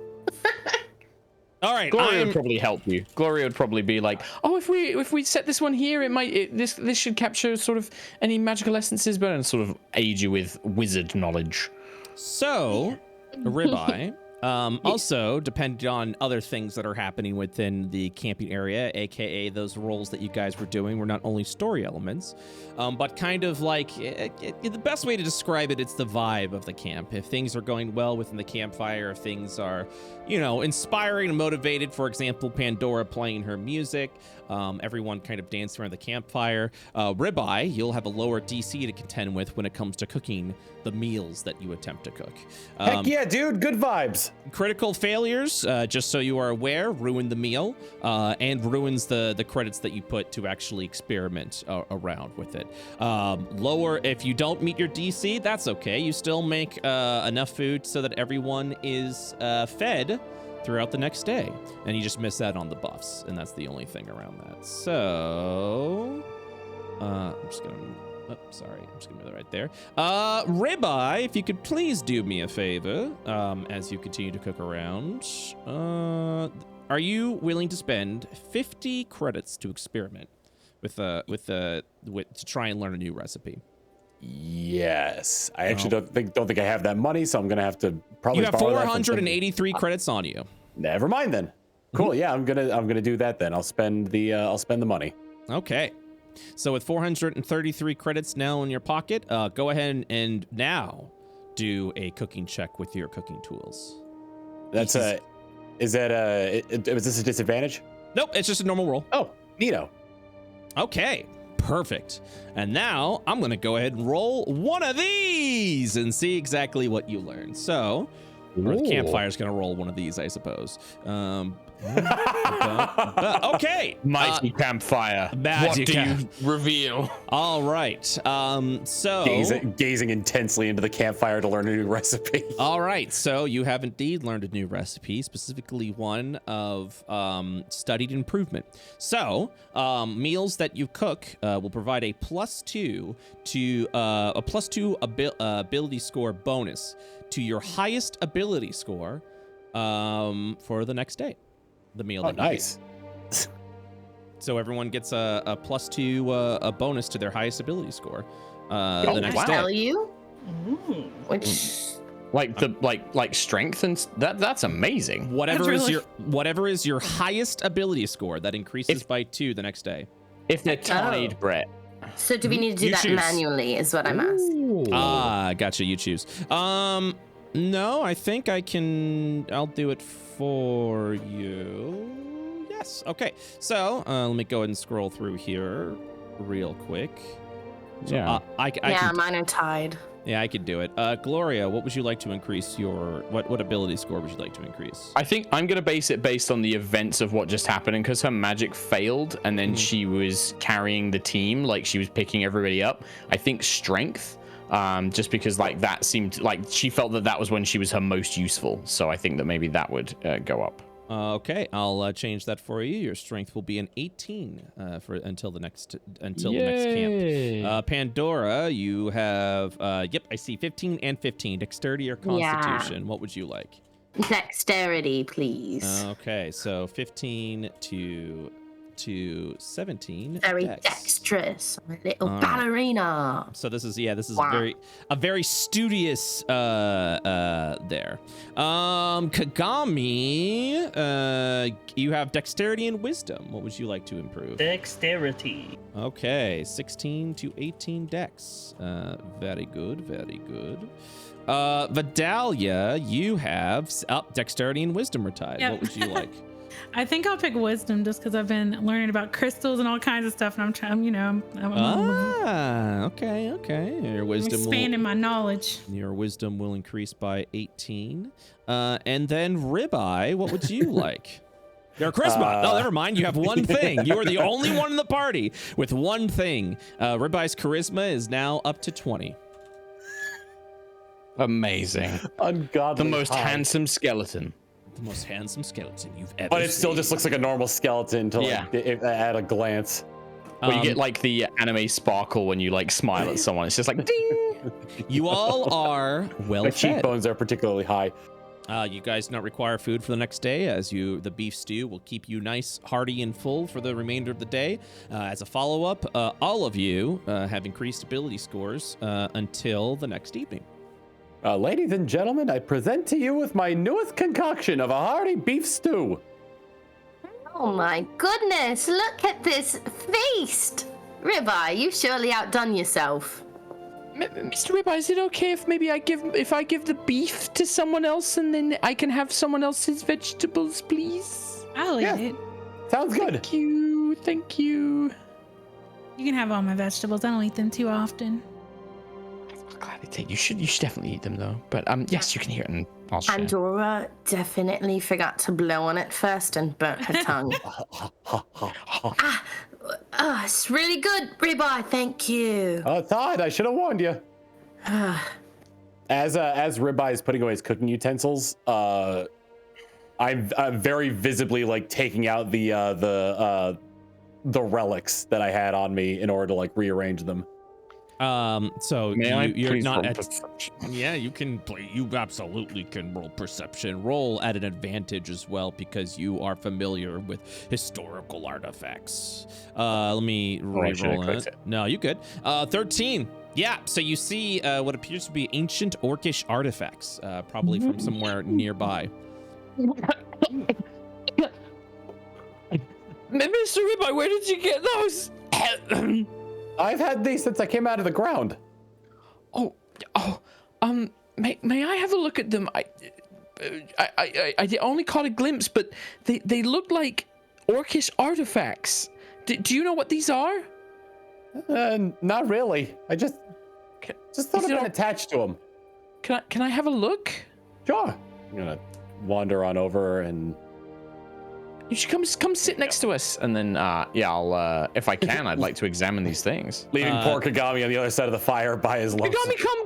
All right, Gloria would probably help you. Gloria would probably be like, "Oh, if we set this one here, this should capture sort of any magical essences, but and sort of aid you with wizard knowledge." So, Ribeye. Also, depending on other things that are happening within the camping area, aka those roles that you guys were doing, were not only story elements, but kind of like the best way to describe it, it's the vibe of the camp. If things are going well within the campfire, if things are, inspiring and motivated, for example, Pandora playing her music, everyone kind of dancing around the campfire. Ribeye, you'll have a lower DC to contend with when it comes to cooking the meals that you attempt to cook. Heck yeah, dude, good vibes. Critical failures, just so you are aware, ruin the meal and ruins the credits that you put to actually experiment around with it. Lower, if you don't meet your DC, that's okay. You still make enough food so that everyone is fed throughout the next day, and you just miss out on the buffs, and that's the only thing around that. So, I'm just gonna move that right there. Ribeye, if you could please do me a favor, as you continue to cook around. Are you willing to spend 50 credits to experiment to try and learn a new recipe? Yes, I actually don't think I have that money, so I'm gonna have to probably. You have 483 credits on you. Never mind then. Cool. Yeah, I'm gonna do that then. I'll spend the money. Okay. So with 433 credits now in your pocket, go ahead and now do a cooking check with your cooking tools. Is this a disadvantage? Nope, it's just a normal roll. Oh, neato. Okay. Perfect. And now I'm going to go ahead and roll one of these and see exactly what you learn. So, or the campfire's going to roll one of these, I suppose. Okay. Mighty campfire. What do you reveal? All right. So gazing intensely into the campfire to learn a new recipe. All right. So you have indeed learned a new recipe, specifically one of studied improvement. So meals that you cook will provide a +2 ability score bonus to your highest ability score for the next day. The meal. Oh, nice. So everyone gets a +2 a bonus to their highest ability score the next day. Tell you, which like strength and that's amazing. Whatever is your highest ability score that increases by 2 the next day. If they're tied, Brett. So do we need to do that manually? Is what I'm asking. Gotcha. You choose. No, I think I'll do it for you. Yes. Okay. So let me go ahead and scroll through here real quick. So, yeah. Mine are tied. Yeah, I could do it. Gloria, what would you like to increase what ability score would you like to increase? I think I'm going to base it based on the events of what just happened, and because her magic failed and then she was carrying the team, like she was picking everybody up. I think strength. Just because like that seemed like she felt that was when she was her most useful. So I think that maybe that would go up. Okay, I'll change that for you. Your strength will be an 18 until the next camp. Pandora, you have I see 15 and 15. Dexterity or Constitution. Yeah. What would you like? Dexterity, please. Okay, so 15 to 17. Very dexterous, I'm a little ballerina. So this is a very studious there. Kagami, you have dexterity and wisdom. What would you like to improve? Dexterity. Okay, 16 to 18 dex. Very good, very good. Vidalia, you have dexterity and wisdom are tied. Yep. What would you like? I think I'll pick wisdom just because I've been learning about crystals and all kinds of stuff, and I'm trying, okay. Your wisdom expanding my knowledge. Your wisdom will increase by 18. And then Ribeye, what would you like? Your charisma. No, never mind. You have one thing. You are the only one in the party with one thing. Ribeye's charisma is now up to 20. Amazing. Ungodly. The most handsome skeleton. The most handsome skeleton you've ever seen. But it still just looks like a normal skeleton at a glance. Well, you get like the anime sparkle when you like smile at someone. It's just like ding. You all are well My fed. cheekbones are particularly high. You guys not require food for the next day, as the beef stew will keep you nice, hearty, and full for the remainder of the day. As a follow-up, all of you have increased ability scores until the next evening. Ladies and gentlemen, I present to you with my newest concoction of a hearty beef stew. Oh my goodness, look at this feast! Ribeye, you've surely outdone yourself. Mr. Ribeye, is it okay if maybe I give the beef to someone else and then I can have someone else's vegetables, please? I'll eat it. Sounds good. Thank you. You can have all my vegetables. I don't eat them too often. I'm glad to take. You should definitely eat them though. But yes, you can hear it and I'll share. Pandora definitely forgot to blow on it first and burnt her tongue. It's really good, Ribeye. Thank you. Todd, I should have warned you. As Ribeye is putting away his cooking utensils, I'm very visibly like taking out the relics that I had on me in order to like rearrange them. So you're not at. Yeah, you absolutely can roll perception. Roll at an advantage as well because you are familiar with historical artifacts. Let me re-roll it. No, you good. 13. Yeah, so you see what appears to be ancient orcish artifacts, probably from somewhere nearby. Mr. Ribeye, where did you get those? I've had these since I came out of the ground. May I have a look at them? I only caught a glimpse, but they look like orcish artifacts. Do you know what these are? Not really. I just thought I'd been attached to them. Can I have a look? Sure. I'm gonna wander on over and. You should come sit next to us, and then I'll if I can, I'd like to examine these things. Leaving poor Kagami on the other side of the fire by his lonesome. Kagami, come!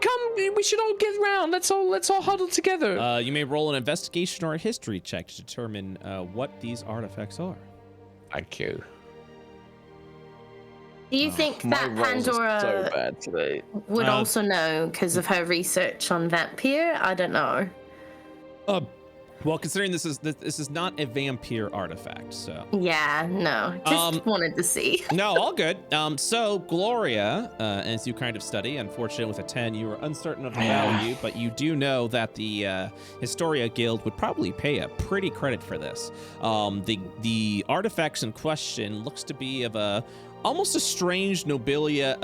We should all get around. Let's all huddle together. You may roll an investigation or a history check to determine what these artifacts are. Thank you. Do you think that Pandora so bad today. would also know because of her research on vampire? I don't know. Well, considering this is not a vampire artifact, so yeah, no, just wanted to see. No, all good. So Gloria, as you kind of study, unfortunately with a 10, you are uncertain of the value, but you do know that the Historia Guild would probably pay a pretty credit for this. The artifacts in question looks to be of almost a strange nobilia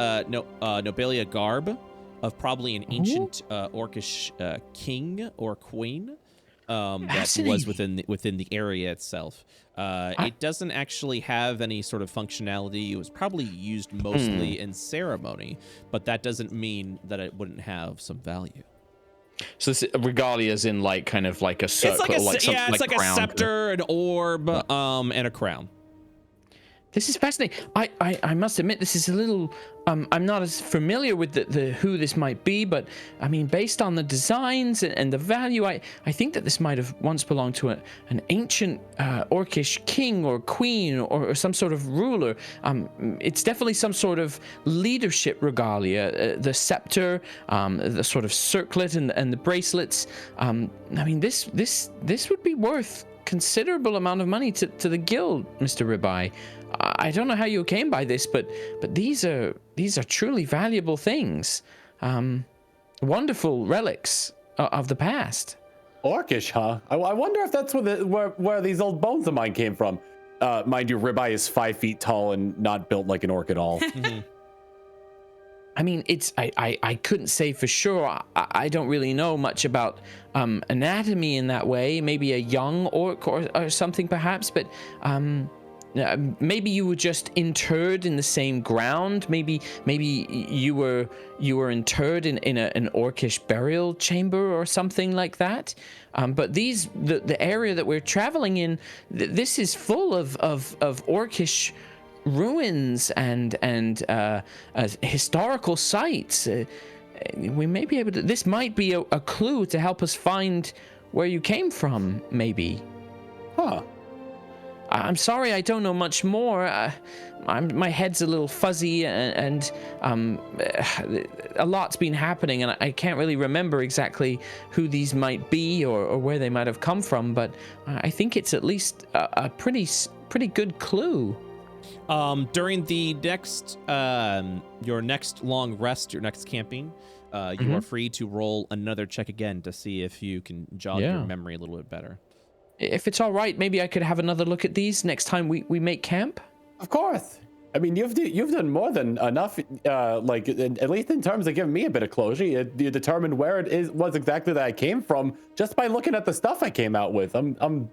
garb of probably an ancient orcish king or queen. That was within the area itself. It doesn't actually have any sort of functionality. It was probably used mostly in ceremony, but that doesn't mean that it wouldn't have some value. So this regalia is in like kind of like a circle, it's like a scepter, an orb, and a crown. This is fascinating. I must admit, this is a little. I'm not as familiar with the who this might be, but I mean, based on the designs and the value, I think that this might have once belonged to an ancient orcish king or queen or some sort of ruler. It's definitely some sort of leadership regalia. The scepter, the sort of circlet, and the bracelets. I mean, this would be worth considerable amount of money to the guild, Mr. Ribeye. I don't know how you came by this, but these are truly valuable things. Wonderful relics of the past. Orcish, huh? I wonder if that's where these old bones of mine came from. Mind you, Ribeye is 5 feet tall and not built like an orc at all. I mean, I couldn't say for sure. I don't really know much about anatomy in that way. Maybe a young orc or something perhaps, but maybe you were just interred in the same ground. Maybe you were interred in an orcish burial chamber or something like that. But the area that we're traveling in, this is full of orcish ruins and historical sites. We may be able to. This might be a clue to help us find where you came from. Maybe. Huh. I'm sorry, I don't know much more. My head's a little fuzzy, and a lot's been happening, and I can't really remember exactly who these might be or where they might have come from. But I think it's at least a pretty good clue. During the next your next long rest, your next camping, you are free to roll another check again to see if you can jog your memory a little bit better. If it's all right, maybe I could have another look at these next time we make camp. Of course. I mean, you've done more than enough. Like at least in terms of giving me a bit of closure, you determined where it was exactly that I came from just by looking at the stuff I came out with. I'm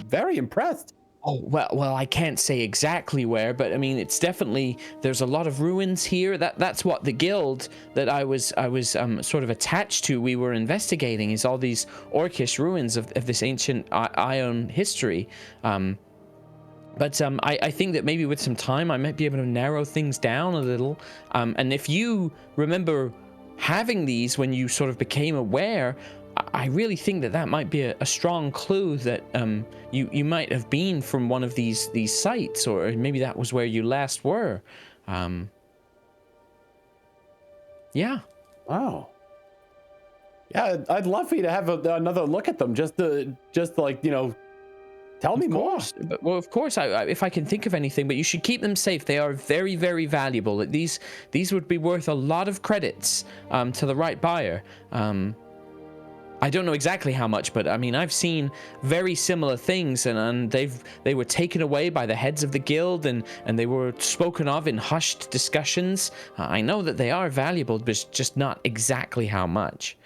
very impressed. Oh, well, I can't say exactly where, but I mean, it's definitely, there's a lot of ruins here. That's what the guild that I was sort of attached to, we were investigating, is all these Orcish ruins of this ancient Ion history. But I think that maybe with some time, I might be able to narrow things down a little. And if you remember having these when you sort of became aware, I really think that might be a strong clue that you might have been from one of these sites, or maybe that was where you last were. Yeah. Wow. Yeah, I'd love for you to have another look at them, just like, tell me more. Well, of course, if I can think of anything, but you should keep them safe. They are very, very valuable. These would be worth a lot of credits to the right buyer. I don't know exactly how much, but I mean, I've seen very similar things, and they were taken away by the heads of the guild, and they were spoken of in hushed discussions. I know that they are valuable, but just not exactly how much.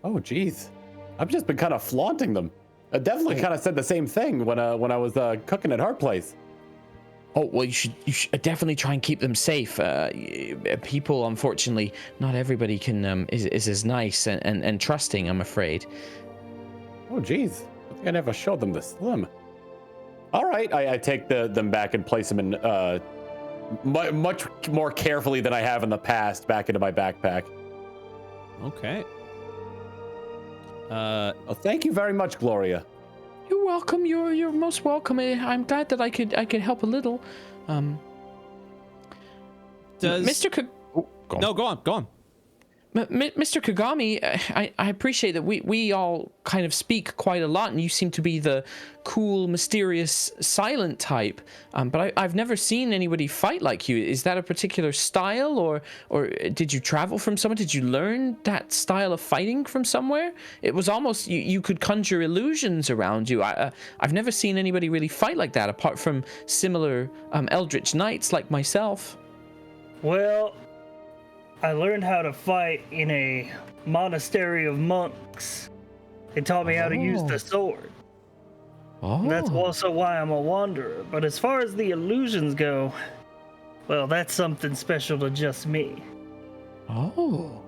Oh, geez. I've just been kind of flaunting them. I definitely kind of said the same thing when I was cooking at her place. Oh, well, you should definitely try and keep them safe. People, unfortunately, not everybody is as nice and trusting, I'm afraid. Oh, geez. I think I never showed them the slim. All right, I take them back and place them in much more carefully than I have in the past back into my backpack. Okay. Thank you very much, Gloria. You're welcome. You're most welcome. I'm glad that I could help a little. Does Mr. No, go on. Mr. Kagami, I appreciate that we all kind of speak quite a lot, and you seem to be the cool, mysterious, silent type. But I've never seen anybody fight like you. Is that a particular style, or did you travel from someone? Did you learn that style of fighting from somewhere? It was almost you could conjure illusions around you. I've never seen anybody really fight like that, apart from similar eldritch knights like myself. Well, I learned how to fight in a monastery of monks. They taught me how to use the sword. Oh. That's also why I'm a wanderer. But as far as the illusions go, well, that's something special to just me. Oh.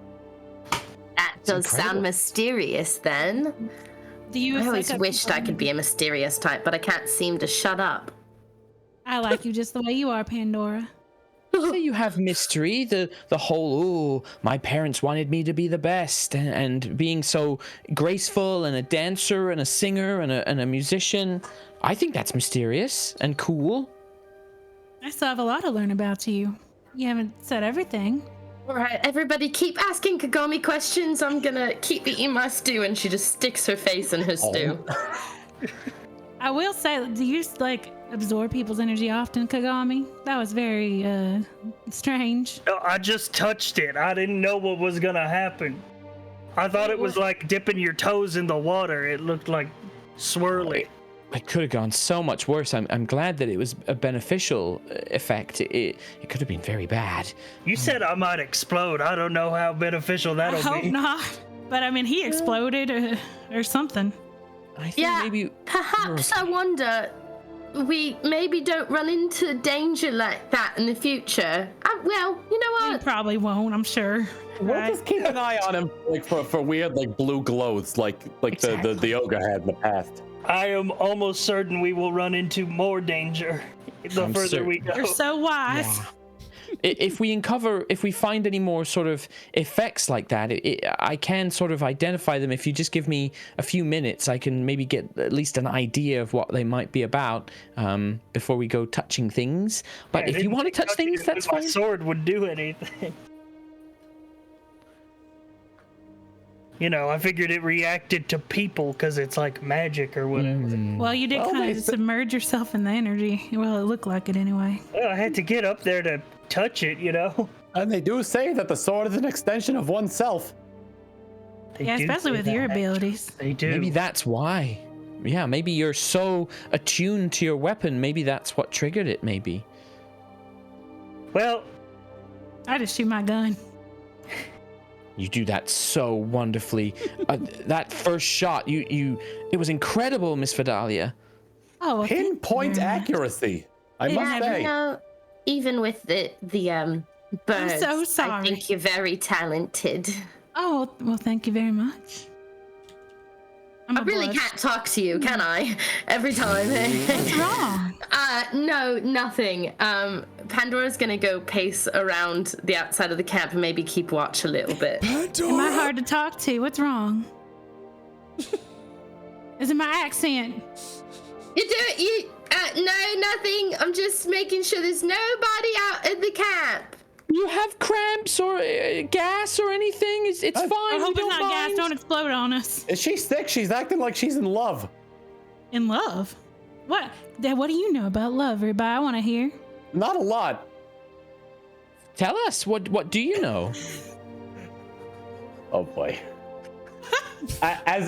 That does sound mysterious then. I always wished I could be a mysterious type, but I can't seem to shut up. I like you just the way you are, Pandora. Say you have mystery, the whole, my parents wanted me to be the best, and being so graceful, and a dancer, and a singer, and a musician. I think that's mysterious and cool. I still have a lot to learn about you. You haven't said everything. All right, everybody keep asking Kagami questions. I'm gonna keep eating my stew, and she just sticks her face in her stew. I will say, do you absorb people's energy often, Kagami? That was very strange. No, I just touched it. I didn't know what was gonna happen. I thought it was like dipping your toes in the water. It looked like swirly. It could have gone so much worse. I'm glad that it was a beneficial effect. It could have been very bad. You said I might explode. I don't know how beneficial that'll be. I hope not. But I mean, he exploded or something. I think maybe perhaps I wonder we maybe don't run into danger like that in the future. Well, you know what? We probably won't, I'm sure. We'll just keep an eye on him for weird blue glows like exactly. the ogre had in the past. I am almost certain we will run into more danger the further we go. You're so wise. if we find any more sort of effects like that, I can sort of identify them. If you just give me a few minutes, I can maybe get at least an idea of what they might be about before we go touching things. But if you want to touch things, that's fine. My sword would do anything. You know, I figured it reacted to people because it's like magic or whatever. Well, you did kind of submerge yourself in the energy. Well, it looked like it anyway. Well, I had to get up there to touch it, you know? And they do say that the sword is an extension of oneself. Yeah, especially with your abilities. They do. Maybe that's why. Yeah, maybe you're so attuned to your weapon. Maybe that's what triggered it, maybe. Well, I just shoot my gun. You do that so wonderfully. That first shot, it was incredible, Miss Vidalia. Oh, well, pinpoint accuracy, I must say. You know, even with the birds, I'm so sorry. I think you're very talented. Oh, well, thank you very much. I really can't talk to you, can I? Every time. What's wrong? No, nothing. Pandora's gonna go pace around the outside of the camp and maybe keep watch a little bit. Pandora. Am I hard to talk to? What's wrong? Is it my accent? No, nothing. I'm just making sure there's nobody out in the camp. You have cramps or gas or anything? It's fine. I hope it's not gas. Don't explode on us. Is she sick? She's acting like she's in love. In love? What? Dad, what do you know about love, everybody? I want to hear. Not a lot. Tell us. What do you know? Oh boy. As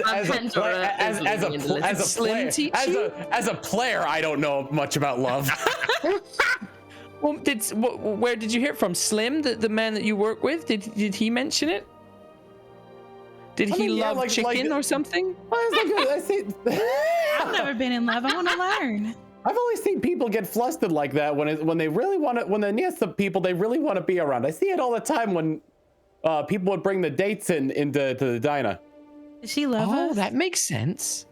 a player, I don't know much about love. Well, where did you hear it from? Slim, the man that you work with? Did he mention it? Did he love chicken or something? I've never been in love. I want to learn. I've always seen people get flustered like that when they really want to, when they're near some people they really want to be around. I see it all the time when people would bring the dates into the diner. Does she love us? Oh, that makes sense.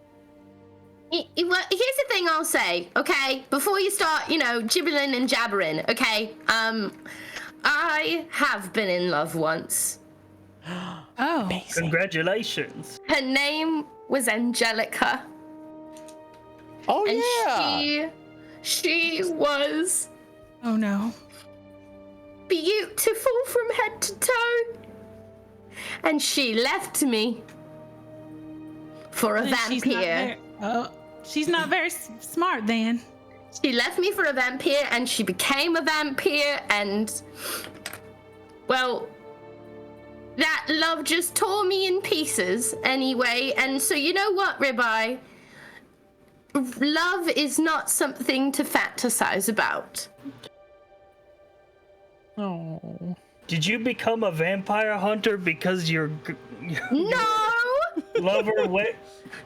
Well, here's the thing I'll say, okay? Before you start, gibbering and jabbering, okay? I have been in love once. Oh. Amazing. Congratulations. Her name was Angelica. Oh, and yeah. She was... Oh, no. Beautiful from head to toe. And she left me for a vampire. She's not very smart then. She left me for a vampire and she became a vampire and, well, that love just tore me in pieces anyway. And so you know what, Ribeye? Love is not something to fantasize about. Oh. Did you become a vampire hunter because your No! lover went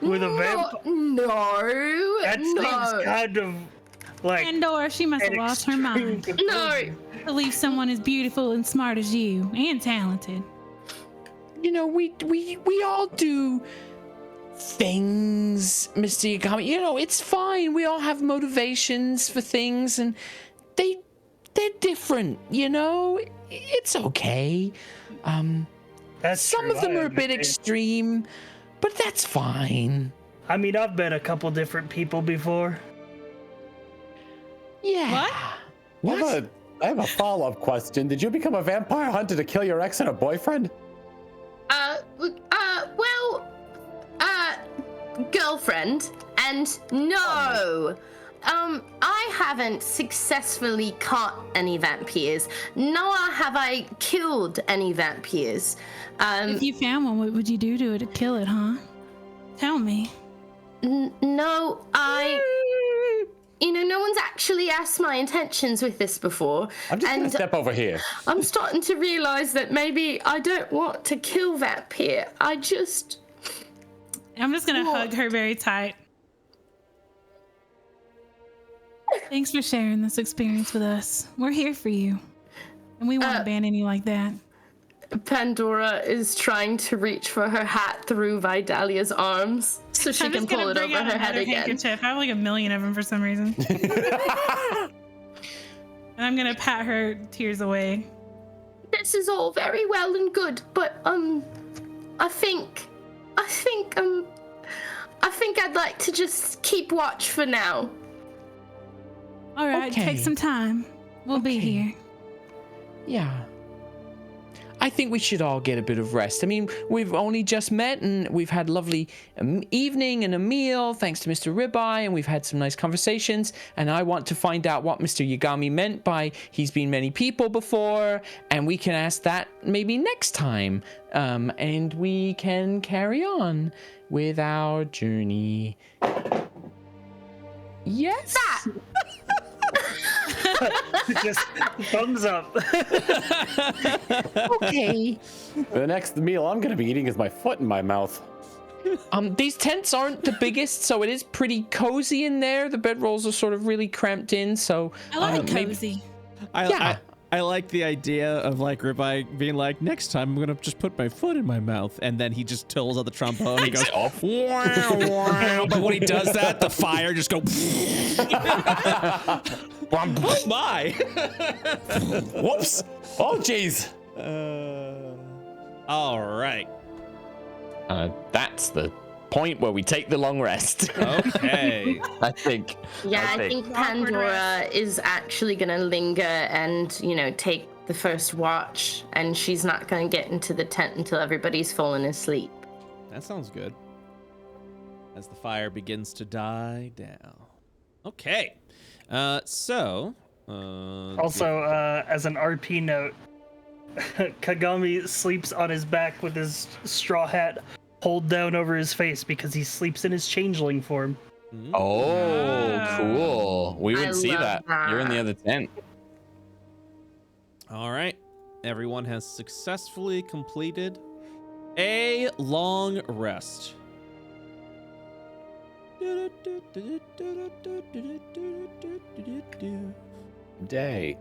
with a vampire? No. That seems kind of like Pandora, she must have lost her mind. No. To leave someone as beautiful and smart as you, and talented. We all do things, Mr. Yagami. It's fine. We all have motivations for things, and they're different. It's okay. That's some true. of them are a bit extreme, but that's fine. I mean, I've met a couple different people before. Yeah. What? I have a follow-up question. Did you become a vampire hunter to kill your ex and her boyfriend? Girlfriend, and no. I haven't successfully caught any vampires, nor have I killed any vampires. If you found one, what would you do to it to kill it, huh? Tell me. No, no one's actually asked my intentions with this before. I'm just gonna step over here. I'm starting to realize that maybe I don't want to kill vampire. I'm just gonna hug her very tight. Thanks for sharing this experience with us. We're here for you. And we won't abandon you like that. Pandora is trying to reach for her hat through Vidalia's arms so she can pull it over her head again. I have like a million of them for some reason. And I'm gonna pat her tears away. This is all very well and good, but I think I'd like to just keep watch for now. All right, Okay. take some time. We'll be here. Yeah. I think we should all get a bit of rest. I mean, we've only just met and we've had a lovely evening and a meal thanks to Mr. Ribeye, and we've had some nice conversations, and I want to find out what Mr. Yagami meant by he's been many people before, and we can ask that maybe next time, and we can carry on with our journey. Yes? Just thumbs up. Okay. The next meal I'm gonna be eating is my foot in my mouth. These tents aren't the biggest, so it is pretty cozy in there. The bedrolls are sort of really cramped in, so I like maybe- cozy. I like the idea of like Ribeye being like, next time I'm gonna just put my foot in my mouth, and then he just tills on the trombone and he goes, wow, wow. But when he does that, the fire just goes. Oh my! Whoops! Oh jeez! All right. That's the point where we take the long rest. Okay. I think. Yeah, I think Awkward Pandora rest. is actually gonna linger and, take the first watch, and she's not gonna get into the tent until everybody's fallen asleep. That sounds good. As the fire begins to die down. Okay. Also, As an RP note, Kagami sleeps on his back with his straw hat pulled down over his face because he sleeps in his changeling form. Oh, cool. We would I see love that. You're in the other tent. all right. Everyone has successfully completed a long rest. Day.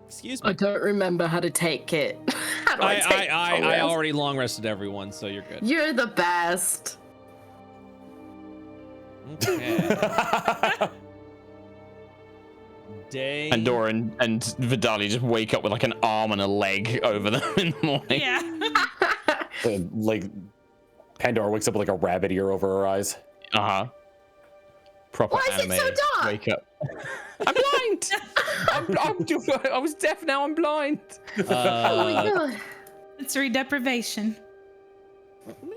Excuse I me. don't remember how to take it. How do I take I already long rested everyone, so you're good. You're the best. Okay. Day. And Dora and Vidali just wake up with like an arm and a leg over them in the morning. Yeah. Like Pandora wakes up with like a rabbit ear over her eyes. Uh-huh. Proper Why is it anime. so dark? Wake up. I'm blind. I was deaf, now I'm blind. Oh my god. Sensory deprivation. Let me.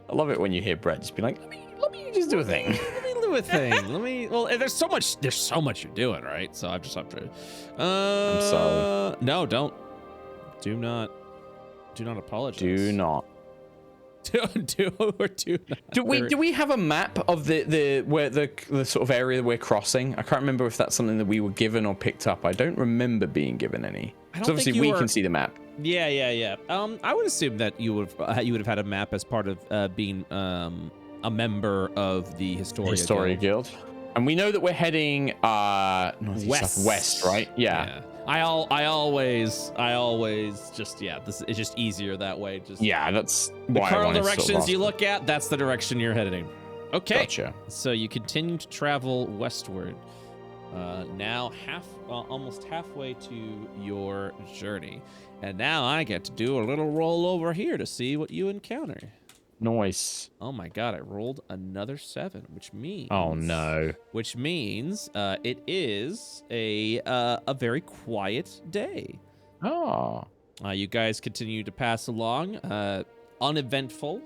I love it when you hear Brett just be like, let me just do a thing. Let me do a thing. Well, there's so much you're doing, right? So I just have to. I'm sorry. No, don't. Do not apologize. Do not. do not. Do we have a map of the where the sort of area we're crossing? I can't remember if that's something that we were given or picked up. I don't remember being given any. I don't So obviously think we you were- can see the map. Yeah. I would assume that you would have had a map as part of being a member of the Historia Guild. And we know that we're heading northeast, southwest, right? Yeah. I always just this is just easier that way. Just Yeah, that's the why I current wanted to sort of directions ask. you look at, that's the direction you're heading. Okay. Gotcha. So you continue to travel westward. Now almost halfway to your journey. And now I get to do a little roll over here to see what you encounter. Nice. Oh my god, I rolled another 7, which means Oh no. Which means it is a very quiet day. Oh. You guys continue to pass along, uneventful.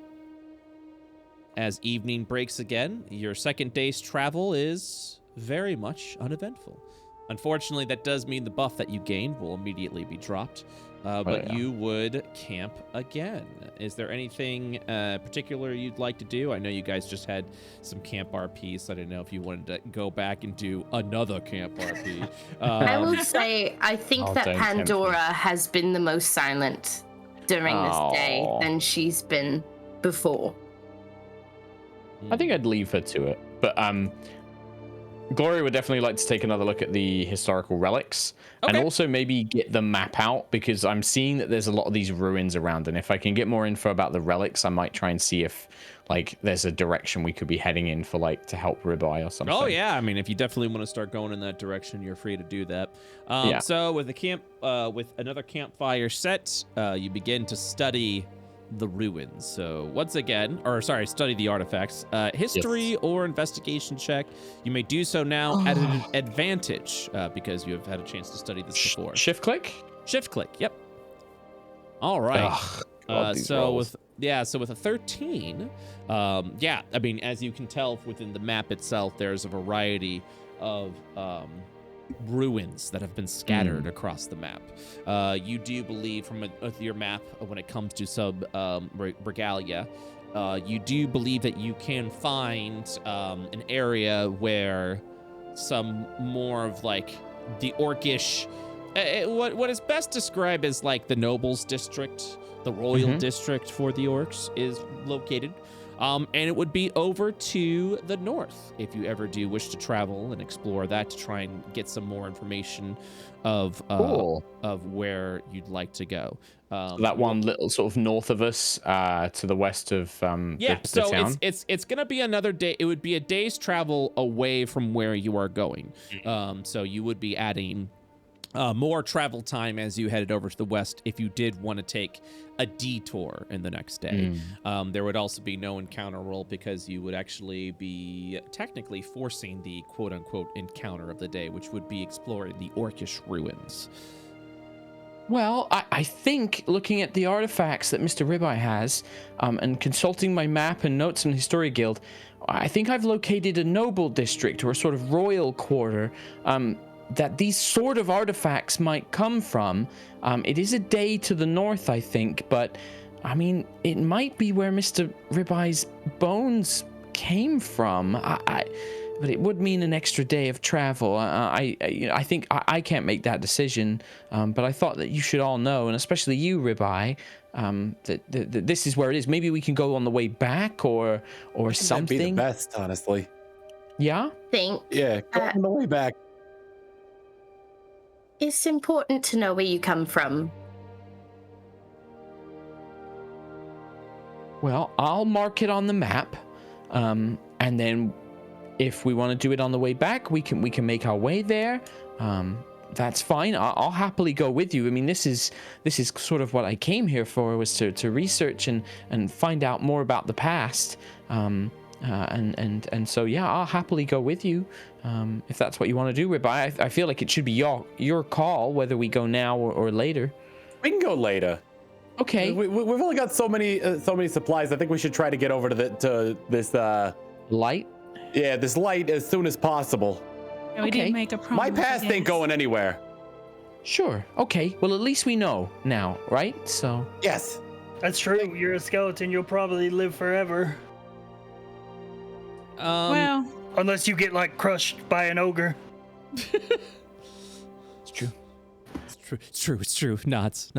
As evening breaks again, your second day's travel is very much uneventful. Unfortunately, that does mean the buff that you gained will immediately be dropped, but you would camp again. Is there anything particular you'd like to do? I know you guys just had some camp RPs, so I didn't know if you wanted to go back and do another camp RP. I will say, I think that don't tempt me. Pandora has been the most silent during this day Aw. than she's been before. I think I'd leave her to it. But Gloria would definitely like to take another look at the historical relics and also maybe get the map out, because I'm seeing that there's a lot of these ruins around, and if I can get more info about the relics, I might try and see if like there's a direction we could be heading in for like to help Ribeye or something. Oh yeah, I mean, if you definitely want to start going in that direction, you're free to do that. So with with another campfire set, you begin to study the ruins. So once again, study the artifacts. History or investigation check. You may do so now at an advantage because you have had a chance to study this before. Shift click. Yep. All right. So with a 13, I mean, as you can tell within the map itself, there's a variety of ruins that have been scattered across the map. You do believe with your map when it comes to regalia, you do believe that you can find an area where some more of like the orcish, what is best described as like the nobles district, the royal district for the orcs is located. And it would be over to the north if you ever do wish to travel and explore that to try and get some more information of where you'd like to go. That one little sort of north of us to the west of the town. It's gonna be another day. It would be a day's travel away from where you are going. So you would be adding more travel time as you headed over to the west if you did want to take a detour in the next day. There would also be no encounter roll because you would actually be technically forcing the quote-unquote encounter of the day, which would be exploring the orcish ruins. Well, I think looking at the artifacts that Mr. Ribeye has and consulting my map and notes in the Historia Guild, I think I've located a noble district or a sort of royal quarter that these sort of artifacts might come from. It is a day to the north, I think, but I mean, it might be where Mr. Ribeye's bones came from. But it would mean an extra day of travel. I think I can't make that decision, but I thought that you should all know, and especially you, Ribeye, that this is where it is. Maybe we can go on the way back or something. That'd be the best, honestly. Yeah? Yeah, go on the way back. It's important to know where you come from. Well, I'll mark it on the map, and then if we want to do it on the way back, we can make our way there. That's fine. I'll happily go with you. I mean, this is sort of what I came here for, was to research and find out more about the past. And so yeah, I'll happily go with you if that's what you want to do, Ribeye. I feel like it should be your call whether we go now or later. We can go later. Okay. We've only got so many supplies. I think we should try to get over to this light. Yeah, this light as soon as possible. Yeah, we did make a promise. My past ain't going anywhere. Sure. Okay. Well, at least we know now, right? So. Yes. That's true. You're a skeleton. You'll probably live forever. Well, unless you get like crushed by an ogre. It's true. It's true. Knots.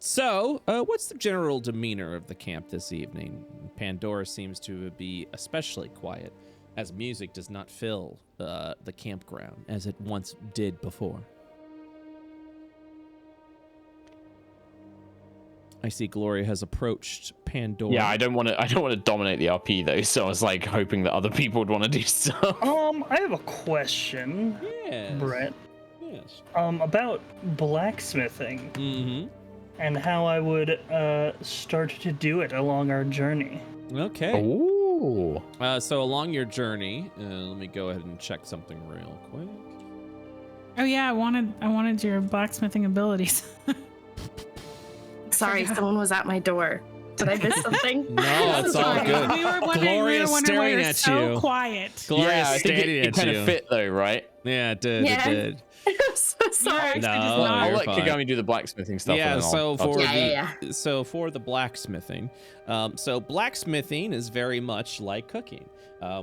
So, what's the general demeanor of the camp this evening? Pandora seems to be especially quiet, as music does not fill the campground as it once did before. I see Gloria has approached Pandora. Yeah, I don't want to dominate the RP though, so I was like hoping that other people would want to do stuff. I have a question. Yes. Brett. Yes. About blacksmithing. Mm-hmm. And how I would start to do it along our journey. Okay. Ooh. So along your journey, let me go ahead and check something real quick. oh yeah, I wanted your blacksmithing abilities. Sorry, someone was at my door. Did I miss something? No, it's all good. We were wondering why staring you're at so you. quiet. Gloria's I think staring it at kind you. of fit though, right? Yeah, it did. Yeah. It did. I'm so sorry. No, I'll you're let fine. Kagami do the blacksmithing stuff. Yeah, and then so I'll for the blacksmithing, so blacksmithing is very much like cooking.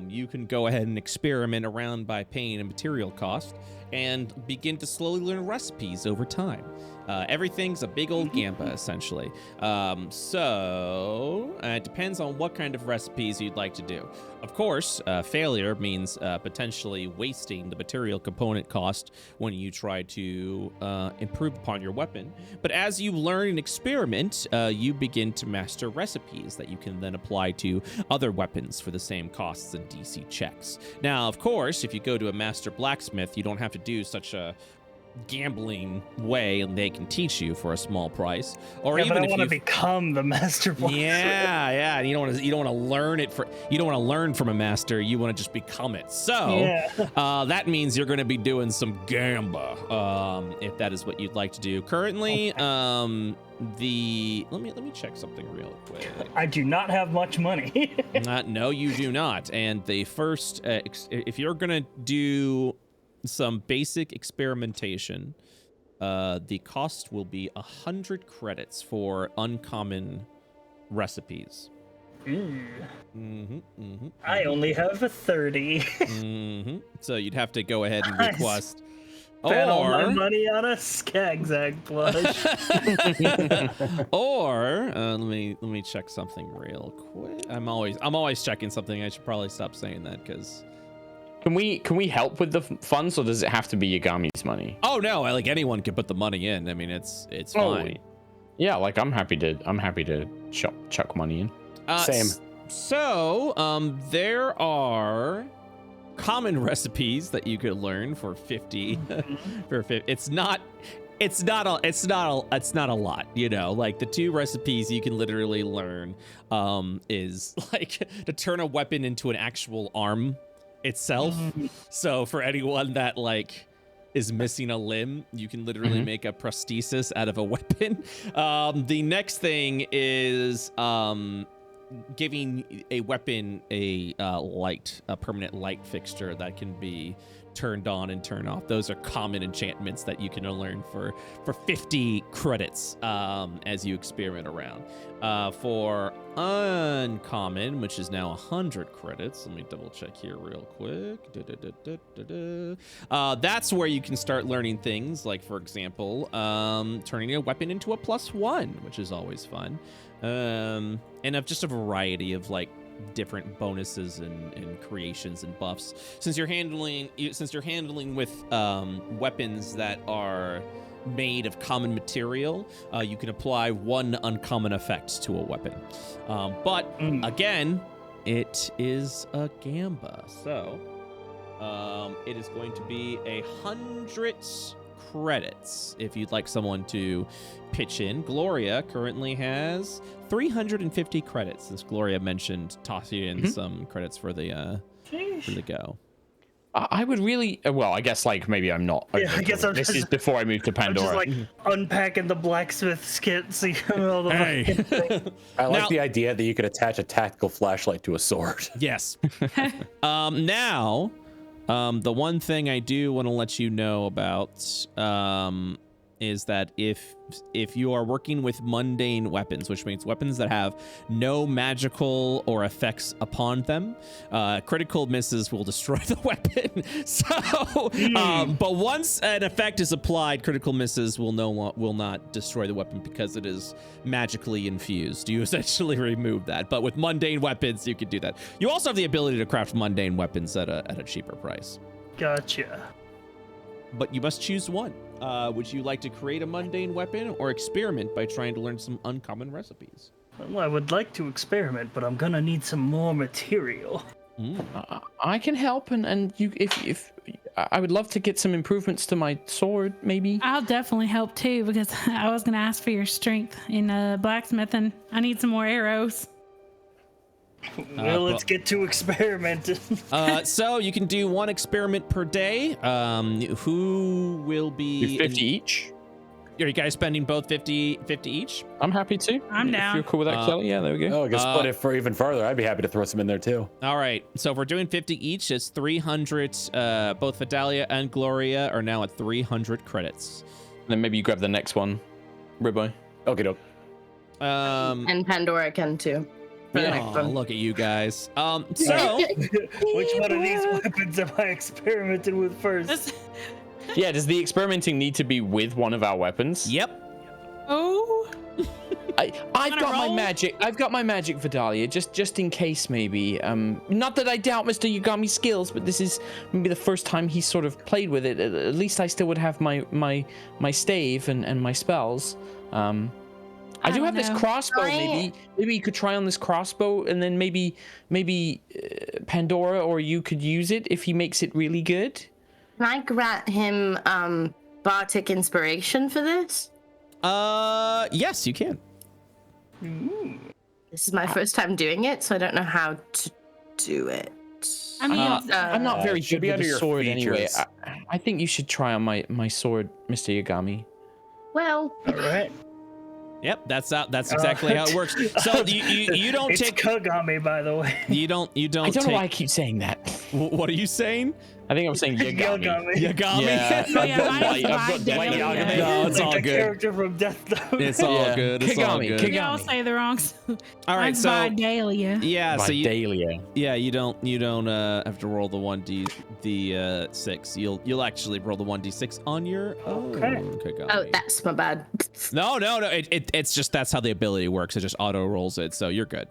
You can go ahead and experiment around by paying a material cost, and begin to slowly learn recipes over time. Everything's a big old gamba, essentially. So it depends on what kind of recipes you'd like to do. Of course, failure means potentially wasting the material component cost when you try to improve upon your weapon. But as you learn and experiment, you begin to master recipes that you can then apply to other weapons for the same costs and DC checks. Now, of course, if you go to a master blacksmith, you don't have to do such a gambling way, and they can teach you for a small price. Or yeah, even but I if want to you become the master blacksmith. yeah, and you don't want to learn it you don't want to learn from a master. You want to just become it. So that means you're going to be doing some gamba, if that is what you'd like to do. Currently, let me check something real quick. I do not have much money. No, you do not. And the first, if you're gonna do some basic experimentation, the cost will be 100 credits for uncommon recipes. I only have a 30. So you'd have to go ahead and Nice. request. Spent all my money on a Skagzag plush. Or let me check something real quick. I'm always checking something. I should probably stop saying that because. Can we help with the funds, or does it have to be Yagami's money? Oh no, like anyone can put the money in. I mean, it's fine. Yeah, like I'm happy to chuck money in. Same. So, there are common recipes that you could learn for 50. For 50. It's not a lot, you know. Like the 2 recipes you can literally learn is like to turn a weapon into an actual arm itself. So for anyone that like is missing a limb, you can literally make a prosthesis out of a weapon. The next thing is giving a weapon a permanent light fixture that can be turned on and turned off. Those are common enchantments that you can learn for 50 credits as you experiment around. For uncommon, which is now 100 credits, let me double check here real quick. That's where you can start learning things like, for example, turning a weapon into a +1, which is always fun. And of just a variety of like different bonuses and creations and buffs. Since you're handling with weapons that are made of common material, you can apply 1 uncommon effect to a weapon. But again, it is a gamba, so it is going to be 100 credits if you'd like someone to pitch in. Gloria currently has 350 credits, since Gloria mentioned tossing in some credits for the go. I would really, well, I guess like maybe I'm not. Yeah, I guess this is before I move to Pandora. I'm just like unpacking the blacksmith kit, see all the I like the idea that you could attach a tactical flashlight to a sword. Yes. Now, the one thing I do want to let you know about is that if you are working with mundane weapons, which means weapons that have no magical or effects upon them, critical misses will destroy the weapon. So, but once an effect is applied, critical misses will not destroy the weapon because it is magically infused. You essentially remove that. But with mundane weapons, you can do that. You also have the ability to craft mundane weapons at a cheaper price. Gotcha. But you must choose one. Would you like to create a mundane weapon or experiment by trying to learn some uncommon recipes? Well, I would like to experiment, but I'm gonna need some more material. I can help, and you, if I would love to get some improvements to my sword, maybe. I'll definitely help too, because I was gonna ask for your strength in blacksmithing. I need some more arrows. Well, let's get to experimenting. So you can do 1 experiment per day. Who will be 50 each? Are you guys spending both 50 each? I'm happy to. I'm down. If you're cool with that, Kelly, yeah, there we go. Oh, I guess split it for even further. I'd be happy to throw some in there too. All right. So if we're doing 50 each, it's 300. Both Vidalia and Gloria are now at 300 credits. Then maybe you grab the next one, Ribeye. Okay, doke. And Pandora can too. For the next one. Look at you guys. So Which one of these weapons am I experimenting with first? Yeah, does the experimenting need to be with one of our weapons? Yep. Oh. I've got my magic. I've got my magic Vidalia, just in case maybe. Not that I doubt Mr. Yagami's skills, but this is maybe the first time he's sort of played with it. At least I still would have my stave and my spells. I do have this crossbow. Maybe you could try on this crossbow, and then maybe Pandora or you could use it if he makes it really good. Can I grant him Bardic inspiration for this? Yes, you can. This is my first time doing it, so I don't know how to do it. I mean, I'm not very good with the sword anyway. features. I think you should try on my sword, Mr. Yagami. Well, All right. Yep, that's exactly how it works. So you don't It's take Kagami, by the way. you don't I don't take, know why I keep saying that. What are you saying? I think I'm saying Yagami. Yagami? Yeah, Oh, yeah, I've mine is got Vidalia. Yagami. No, it's Like all the good. character from Death Note. It's all Yeah. good. It's all Kagami, good. Kagami. we all say the wrong. All right, Mine's so Vidalia. yeah, so Vidalia. you don't have to roll the 1d6. You'll actually roll the 1d6 on your own. Kagami. oh, that's my bad. No. It's just that's how the ability works. It just auto rolls it, so you're good.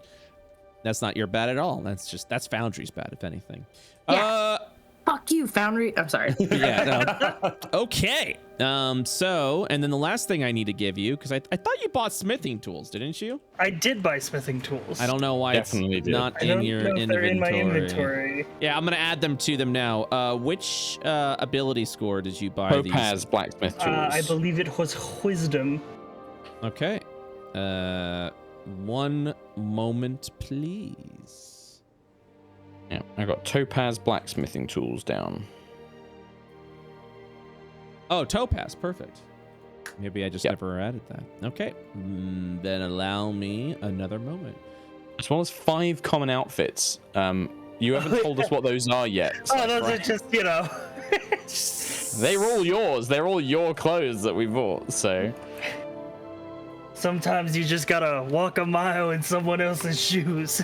That's not your bad at all. That's Foundry's bad, if anything. Yeah. Fuck you, Foundry. I'm sorry. Yeah. No. Okay. So, and then the last thing I need to give you, because I thought you bought smithing tools, didn't you? I did buy smithing tools. I don't know why Definitely it's did. not I in don't your know if inventory. they're in my inventory. Yeah, I'm gonna add them to them now. Which ability score did you buy Topaz blacksmith tools. I believe it was wisdom. these? Okay. 1 moment, please. Yeah, I got Topaz blacksmithing tools down. Oh, Topaz, perfect. Maybe I just never added that. Okay, then allow me another moment. As well as 5 common outfits. You haven't told us what those are yet. Oh, those are just, They're all yours. They're all your clothes that we bought. So sometimes you just gotta walk a mile in someone else's shoes.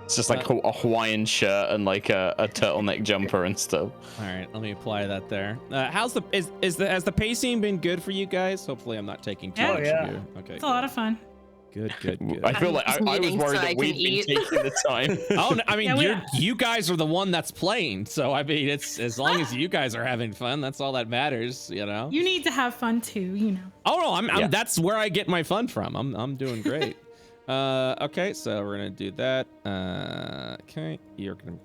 it's just like a Hawaiian shirt and like a turtleneck jumper and stuff. All right, let me apply that there. Has the pacing been good for you guys? Hopefully, I'm not taking too much yeah. of you. Okay, It's a lot of fun. good. I feel like I was Eating worried so I that we'd can been eat. taking the time. Oh, no, I mean, Yeah, you guys are the one that's playing, so I mean, it's as long as you guys are having fun, that's all that matters, you know. You need to have fun too, Oh no, I'm Yeah. that's where I get my fun from. I'm doing great. Okay, so we're gonna do that. Okay, you're gonna be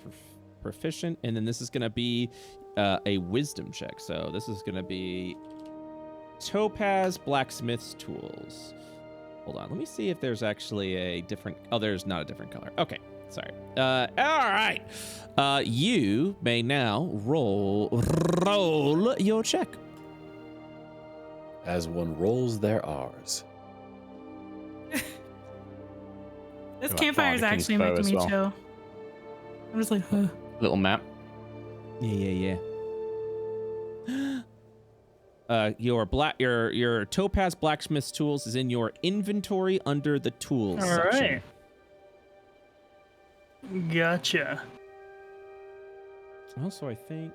proficient, and then this is gonna be a wisdom check. So this is gonna be Topaz blacksmith's tools. Hold on, let me see if there's actually a different. Oh, there's not a different color. Okay, sorry. All right. You may now roll your check. As one rolls their R's. This Got campfire is Bardic actually info making as me well. chill. I'm just like, huh. Little map. Yeah. Your Topaz blacksmith's tools is in your inventory under the tools All section. right. Gotcha. Also, I think,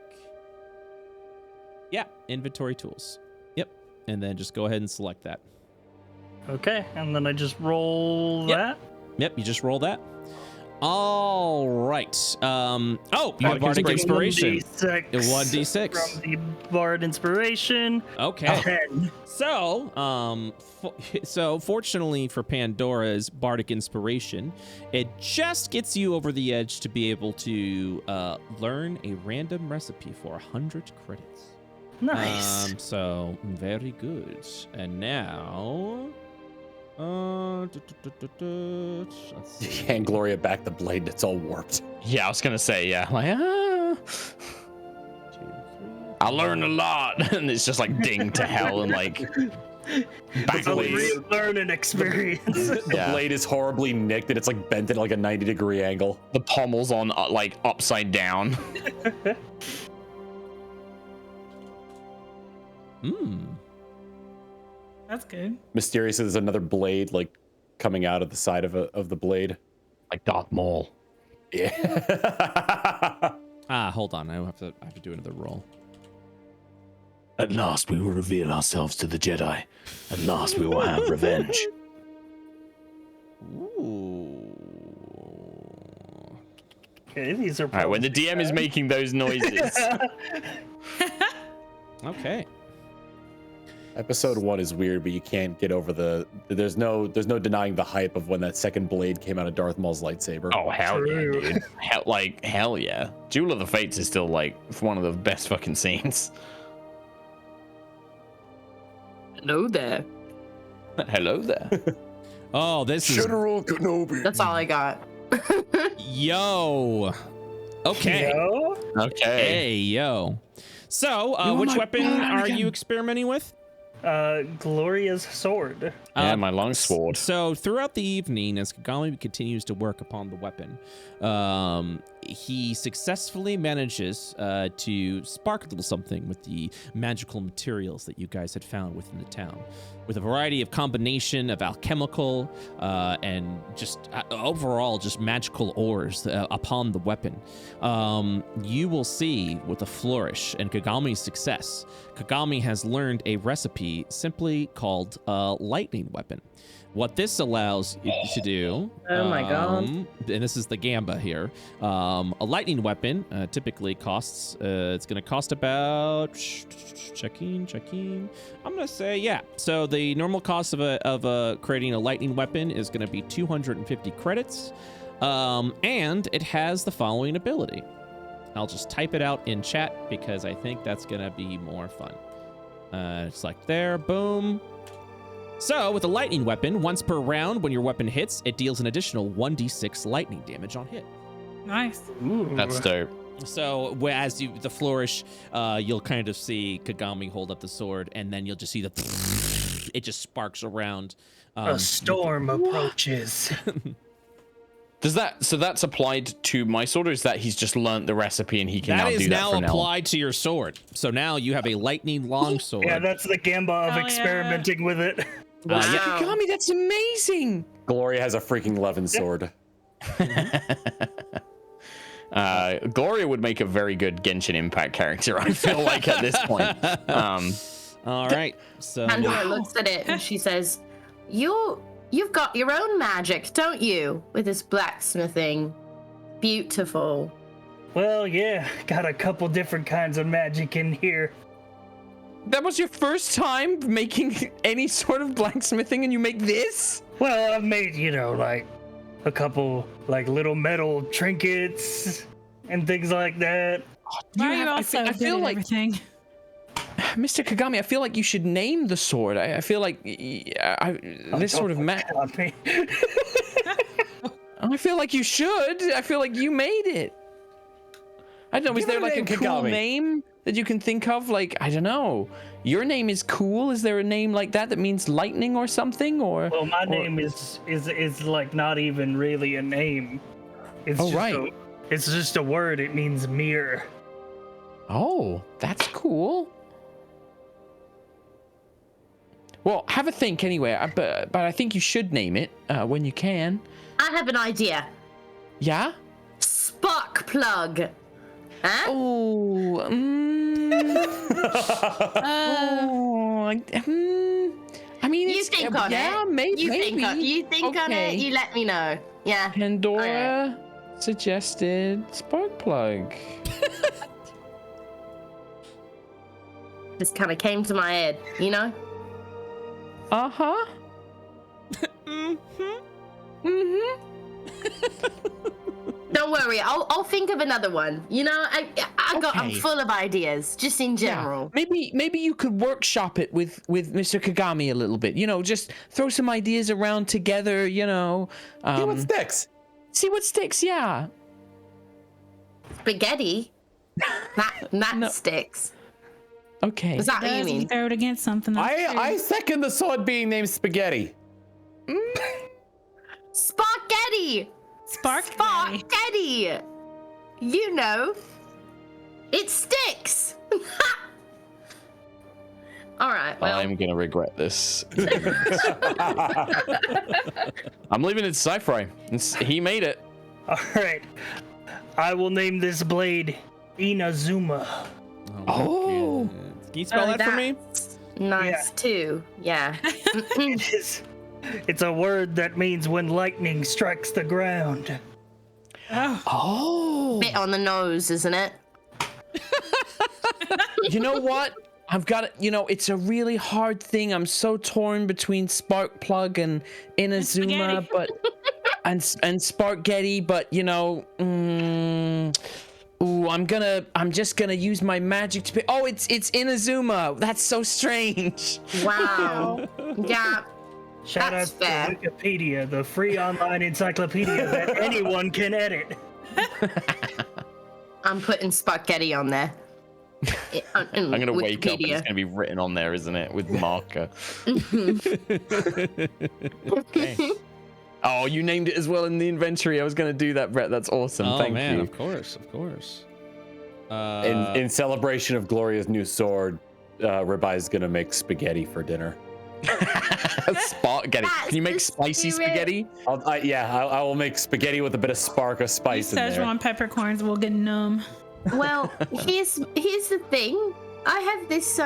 yeah, inventory tools. Yep, and then just go ahead and select that. Okay, and then I just roll Yep. that. Yep, you just roll that. All right. You have Bardic Bardic Inspiration. 1d6 1d6. from the Bard Inspiration. Okay. 10. So fortunately for Pandora's Bardic Inspiration, it just gets you over the edge to be able to learn a random recipe for 100 credits. Nice. So very good. And now, let's see. Hand Gloria back the blade, it's all warped. Yeah, I was gonna say, yeah. Like, 2, 3. I learned a lot, and it's just like ding to hell and like A backwards. learning experience. The Yeah. blade is horribly nicked and it's like bent at like a 90-degree angle. The pommel's on like upside down. That's good. Mysteriously, there's another blade like coming out of the side of the blade. Like Darth Maul. Yeah. Hold on. I have to do another roll. At last we will reveal ourselves to the Jedi. At last we will have revenge. Ooh. Okay, these are. All right, when the DM is making those noises. Okay. Episode 1 is weird, but you can't get over there's no denying the hype of when that second blade came out of Darth Maul's lightsaber. Oh hell True. yeah, dude! Hell yeah! Duel of the Fates is still like one of the best fucking scenes. Hello there. Hello there. Oh, this is General Kenobi. That's all I got. yo. Okay. Yo? Okay. Hey yo. So, which weapon are you experimenting with? Gloria's sword. Yeah, my longsword. So throughout the evening, as Kagami continues to work upon the weapon, he successfully manages to spark a little something with the magical materials that you guys had found within the town, with a variety of combination of alchemical and just overall just magical ores upon the weapon. You will see with a flourish and Kagami's success, Kagami has learned a recipe simply called lightning weapon. What this allows you to do, Oh my god. and this is the gamba here, a lightning weapon typically costs, it's going to cost about, checking, I'm going to say, yeah. So the normal cost of creating a lightning weapon is going to be 250 credits, and it has the following ability. I'll just type it out in chat because I think that's going to be more fun. It's like there, boom. So, with a lightning weapon, once per round, when your weapon hits, it deals an additional 1d6 lightning damage on hit. Nice. Ooh. That's dope. So, as the flourish, you'll kind of see Kagami hold up the sword, and then you'll just see it just sparks around. A storm approaches. So that's applied to my sword, or is that he's just learnt the recipe and he can now do that That is now for now? applied to your sword. So now you have a lightning long sword. Yeah, that's the gamba of Hell yeah. experimenting with it. Wow. Kagami, that's amazing. Gloria has a freaking Levin sword. Gloria would make a very good Genshin Impact character, I feel like, at this point. All right. So Pandora looks at it and she says, You've got your own magic, don't you? With this blacksmithing. Beautiful. Well, yeah, got a couple different kinds of magic in here. That was your first time making any sort of blacksmithing and you make this? Well, I've made, like a couple like little metal trinkets and things like that. Why are you all so I good feel at like everything? Mr. Kagami, I feel like you should name the sword. I feel like this sort of I feel like you should. I feel like you made it. I don't know. Is there like a cool name that you can think of? Like, I don't know. Your name is cool. Is there a name like that means lightning or something? Or well, my name is like not even really a name. It's it's just a word. It means mirror. Oh, that's cool. Well, have a think anyway, but I think you should name it when you can. I have an idea. Yeah? Spark plug. Huh? Oh, I mean, You think on it. Maybe. You think on it. You let me know. Yeah. Pandora suggested spark plug. This kind of came to my head, Uh-huh. Don't worry, I'll think of another one. I'm full of ideas, just in general. Yeah. Maybe you could workshop it with Mr. Kagami a little bit. Just throw some ideas around together. See what sticks. See what sticks. Yeah. Spaghetti. That sticks. Okay. Is that what you You mean? throw it against something. I second the sword being named Spaghetti. Spaghetti. Spaghetti. It sticks. All right. Well, I'm gonna regret this. I'm leaving it to SciFri. He made it. All right. I will name this blade Inazuma. Oh. Can you spell that for me? Nice too. Yeah. It's a word that means when lightning strikes the ground. Oh. Bit on the nose, isn't it? You know what? I've got it. You know, it's a really hard thing. I'm so torn between Sparkplug and Inazuma, but and Sparkgetty, but you know, I'm just gonna use my magic to pick. Oh, it's Inazuma. That's so strange. Wow. Yeah. Shout out to Wikipedia, the free online encyclopedia that anyone can edit. I'm putting Spaghetti on there. I'm gonna wake up and it's gonna be written on there, isn't it, with marker? Okay. Oh, you named it as well in the inventory. I was gonna do that, Brett. That's awesome. Oh, Thank man, you. of course. In celebration of Gloria's new sword, Ribeye gonna make spaghetti for dinner. Spaghetti. Can you make spicy spaghetti? I will make spaghetti with a bit of spark of spice in there. Szechuan peppercorns will get numb. Well, here's the thing. I have this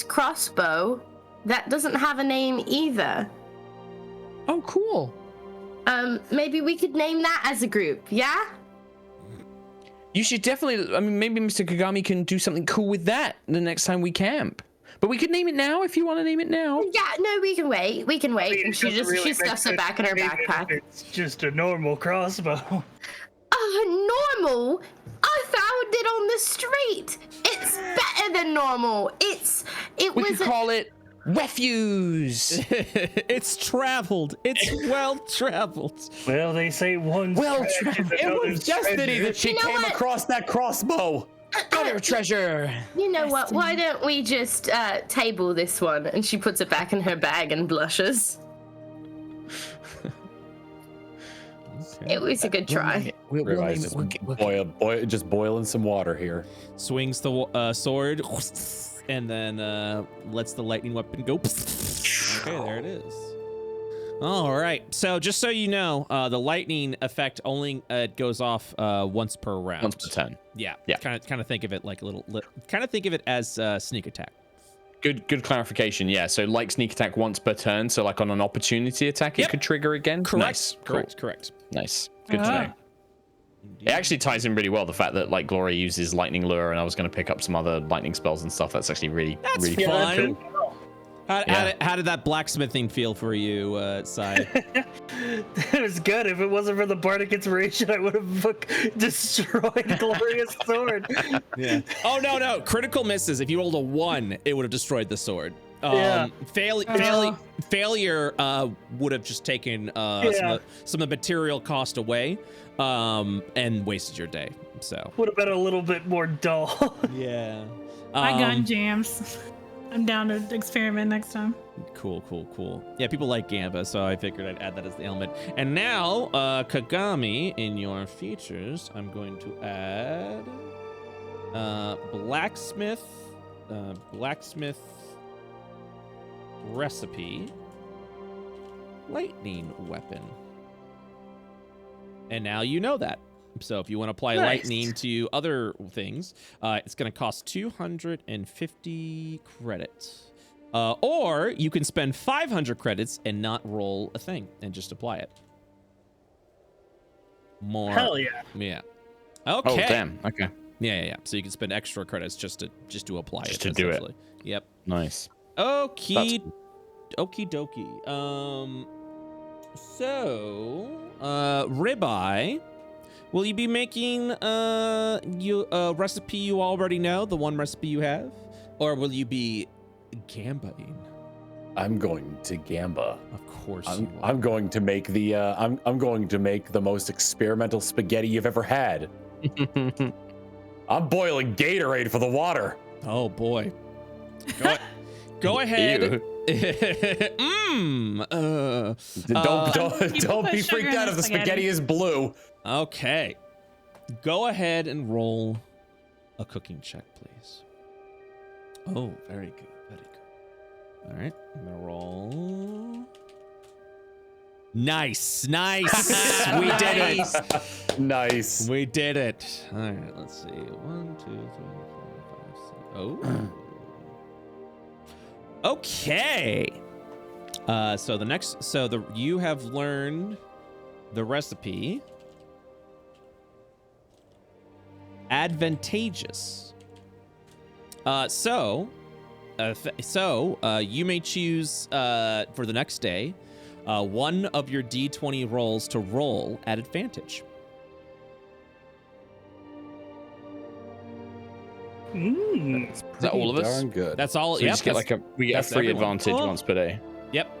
crossbow that doesn't have a name either. Oh, cool. Maybe we could name that as a group, yeah? You should definitely. I mean, maybe Mr. Kagami can do something cool with that the next time we camp. But we could name it now if you want to name it now. Yeah, no, we can wait. We can wait. I mean, And she stuffs it back in her backpack. It's just a normal crossbow. Normal? I found it on the street. It's better than normal. We could call it refuse. It's traveled. It's well traveled. Well, they say one's It was destiny that she came across that crossbow. Other treasure. You know what? Why don't we just table this one? And she puts it back in her bag and blushes. Okay. It was a good try. Just boiling some water here. Swings the sword and then lets the lightning weapon go. Okay, there it is. All right. So just so you know, the lightning effect only goes off once per round. Once per turn. Yeah. Yeah. Kind of think of it like a little. Kind of think of it as sneak attack. Good clarification. Yeah. So like sneak attack once per turn. So like on an opportunity attack, it could trigger again. Correct. Nice. Correct. Nice. Good to know. It actually ties in really well. The fact that like Gloria uses lightning lure, and I was going to pick up some other lightning spells and stuff. That's actually really fun. Cool. How did that blacksmithing feel for you, Sai? It was good. If it wasn't for the bardic inspiration, I would have destroyed Gloria's sword. Yeah. Oh no! Critical misses. If you rolled a 1, it would have destroyed the sword. Failure would have just taken some of the material cost away, and wasted your day. So would have been a little bit more dull. Yeah. My gun jams. I'm down to experiment next time. Cool. Yeah, people like Gamba, so I figured I'd add that as the element. And now, Kagami, in your features, I'm going to add blacksmith recipe, lightning weapon. And now you know that. So if you want to apply lightning to other things, it's going to cost 250 credits. Or you can spend 500 credits and not roll a thing and just apply it. More. Hell yeah. Yeah. Okay. Oh damn. Okay. Yeah. So you can spend extra credits just to apply it. Just to do it. Yep. Nice. Okie dokie. So, Ribeye, will you be making a recipe you already know, the one recipe you have, or will you be gambaing? I'm going to gamba. Of course you will. I'm going to make the I'm going to make the most experimental spaghetti you've ever had. I'm boiling Gatorade for the water. Oh boy. Go ahead. Don't be freaked out if the spaghetti is blue. Okay. Go ahead and roll a cooking check, please. Oh, very good. All right, I'm gonna roll. Nice. We did it. Nice. We did it. All right, let's see. 1, 2, 3, 4, 5, 6. Oh. Okay. You have learned the recipe. Advantageous. You may choose for the next day one of your D20 rolls to roll at advantage. Mm. Is that all of us? Darn good. That's all. So we just get we get a free everyone. advantage once per day. Yep.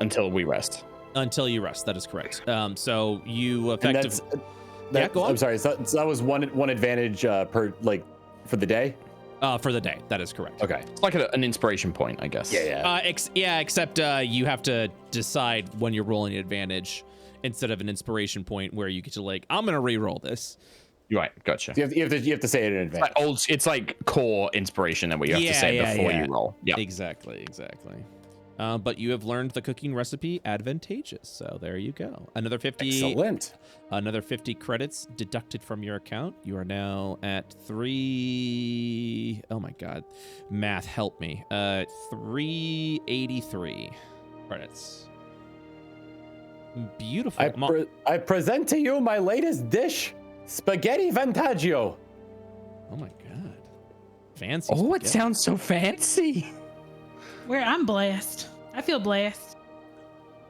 Until we rest. Until you rest. That is correct. So you And effectively. that's, go on. I'm sorry. So that was one advantage per for the day. For the day. That is correct. Okay. It's like an inspiration point, I guess. Yeah. Except you have to decide when you're rolling an advantage instead of an inspiration point where you get to I'm gonna re-roll this. Right, gotcha. So you have to say it in advance. It's like core inspiration that you have to say before you roll. Yeah. Exactly. But you have learned the cooking recipe advantageous. So there you go. Another 50. Excellent. Another 50 credits deducted from your account. You are now at 3. Oh my God, math, help me. 383 credits. Beautiful. I present to you my latest dish, spaghetti vantaggio. Oh my God, fancy. Oh, spaghetti. it sounds so fancy. I'm blessed. I feel blessed.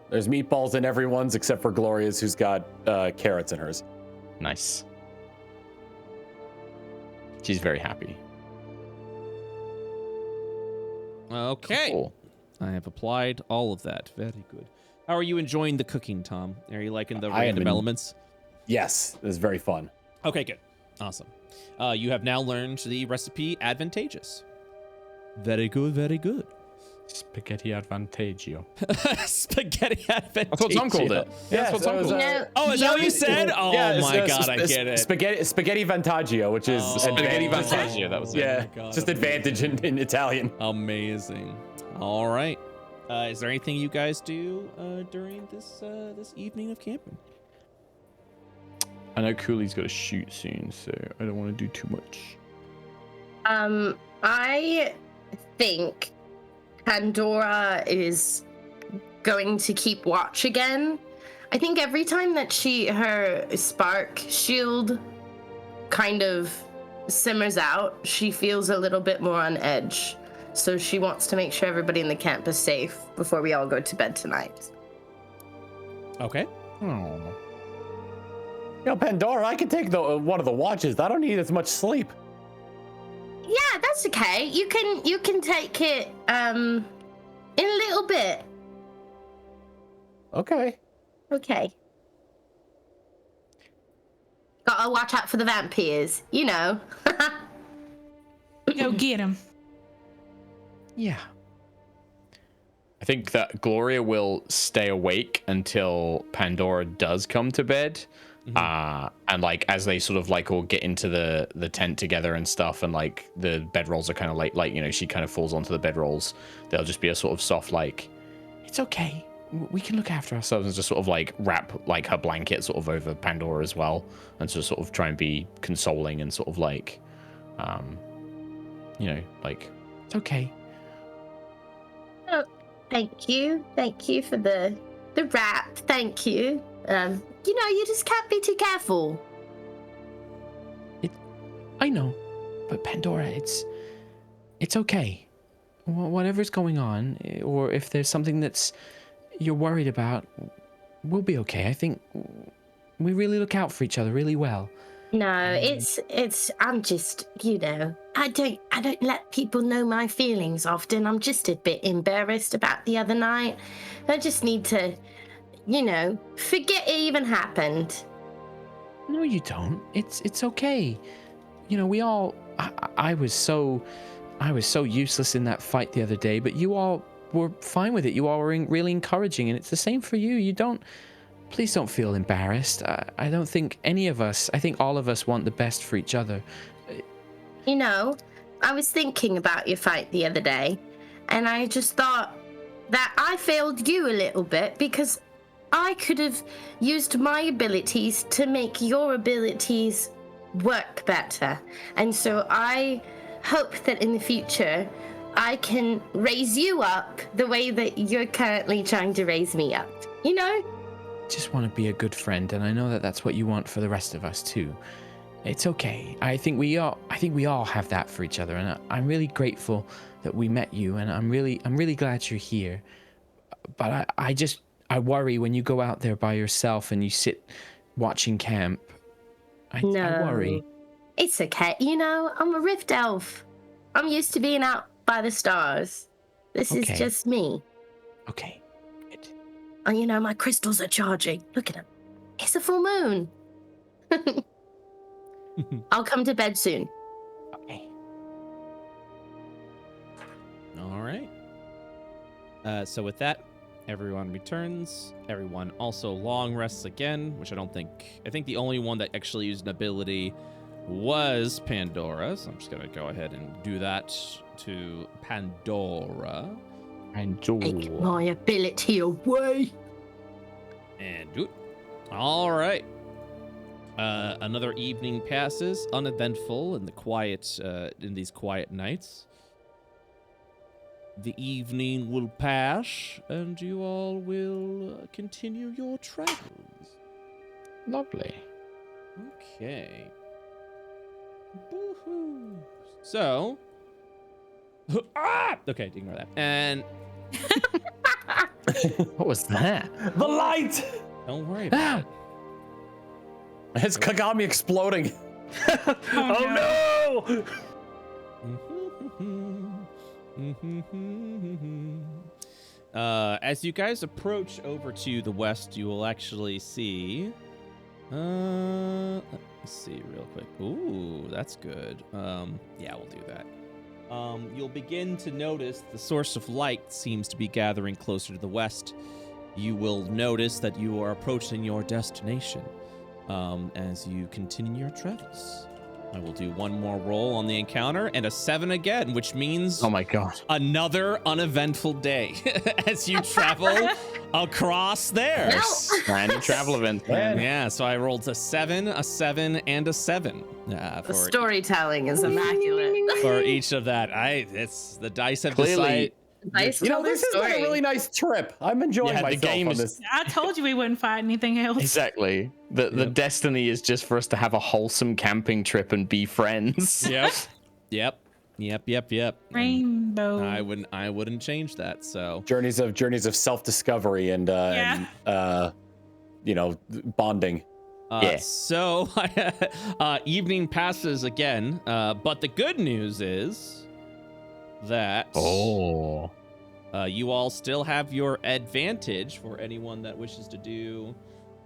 There's meatballs in everyone's except for Gloria's, who's got carrots in hers. Nice. She's very happy. Okay. Cool. I have applied all of that. Very good. How are you enjoying the cooking, Tom? Are you liking the random elements? Yes, it was very fun. Okay, good. Awesome. You have now learned the recipe advantageous. Very good, very good. Spaghetti advantaggio. Spaghetti advantaggio. That's what Tom called it. Yeah, that's what Tom called it. Oh, is that what you said? Oh Yeah, my God, I get it. Spaghetti vantaggio, which is Spaghetti advantage. vantaggio, that was it. Yeah, Oh my God, just advantage in Italian. Amazing. All right. Is there anything you guys do during this evening of camping? I know Cooley's got to shoot soon, so I don't want to do too much. I think Pandora is going to keep watch again. I think every time that her spark shield kind of simmers out, she feels a little bit more on edge. So she wants to make sure everybody in the camp is safe before we all go to bed tonight. Okay. Oh. Pandora, I can take one of the watches. I don't need as much sleep. Yeah, that's okay. You can take it in a little bit. Okay. Okay. Gotta watch out for the vampires, you know. Go get him. Yeah. I think that Gloria will stay awake until Pandora does come to bed. And as they sort of all get into the tent together and stuff, and the bedrolls are kind of she kind of falls onto the bedrolls, there'll just be a sort of soft it's okay, we can look after ourselves, and just sort of wrap her blanket sort of over Pandora as well, and sort of try and be consoling and sort of it's okay. Oh, thank you for the wrap. Thank you. You just can't be too careful. I know, but Pandora, it's okay. Whatever's going on, or if there's something that's you're worried about, we'll be okay. I think we really look out for each other really well. No, I'm just, I don't let people know my feelings often. I'm just a bit embarrassed about the other night. I just need to, forget it even happened. No, you don't. It's okay. We all, I was so useless in that fight the other day, but you all were fine with it. You all were really encouraging, and it's the same for you. Please don't feel embarrassed. I don't think any of us, I think all of us want the best for each other. I was thinking about your fight the other day, and I just thought that I failed you a little bit because I could have used my abilities to make your abilities work better. And so I hope that in the future I can raise you up the way that you're currently trying to raise me up. You know? Just want to be a good friend, and I know that that's what you want for the rest of us too. It's okay. I think we all have that for each other, and I'm really grateful that we met you, and I'm really glad you're here. But I worry when you go out there by yourself and you sit watching camp. I worry. It's okay. You know, I'm a rift elf. I'm used to being out by the stars. This is just me. Okay. Good. And you know, my crystals are charging. Look at them. It's a full moon. I'll come to bed soon. Okay. All right. So with that, everyone returns. Everyone also long rests again, which I think the only one that actually used an ability was Pandora. So I'm just going to go ahead and do that to Pandora. Take my ability away. And do it. All right. Another evening passes, uneventful in these quiet nights. The evening will pass, and you all will continue your travels. Lovely. Okay. Boo-hoo. So, okay, ignore that. And what was that? The light! Don't worry about it. It's Kagami exploding. Oh no! As you guys approach over to the west, you will actually see. Let's see real quick. Ooh, that's good. Yeah, we'll do that. You'll begin to notice the source of light seems to be gathering closer to the west. You will notice that you are approaching your destination. As you continue your travels. I will do one more roll on the encounter and a 7 again, which means oh my god, another uneventful day as you travel across there. Random travel event. Yeah, so I rolled a 7, a 7, and a 7. The storytelling is immaculate. For each of that, it's the dice have Clearly. decided. Nice. You know, this has been a really nice trip. I'm enjoying myself the game on this. I told you we wouldn't fight anything else. Exactly. The destiny is just for us to have a wholesome camping trip and be friends. Yep. Rainbow. I wouldn't change that. So Journeys of self-discovery and bonding. So evening passes again, but the good news is that you all still have your advantage for anyone that wishes to do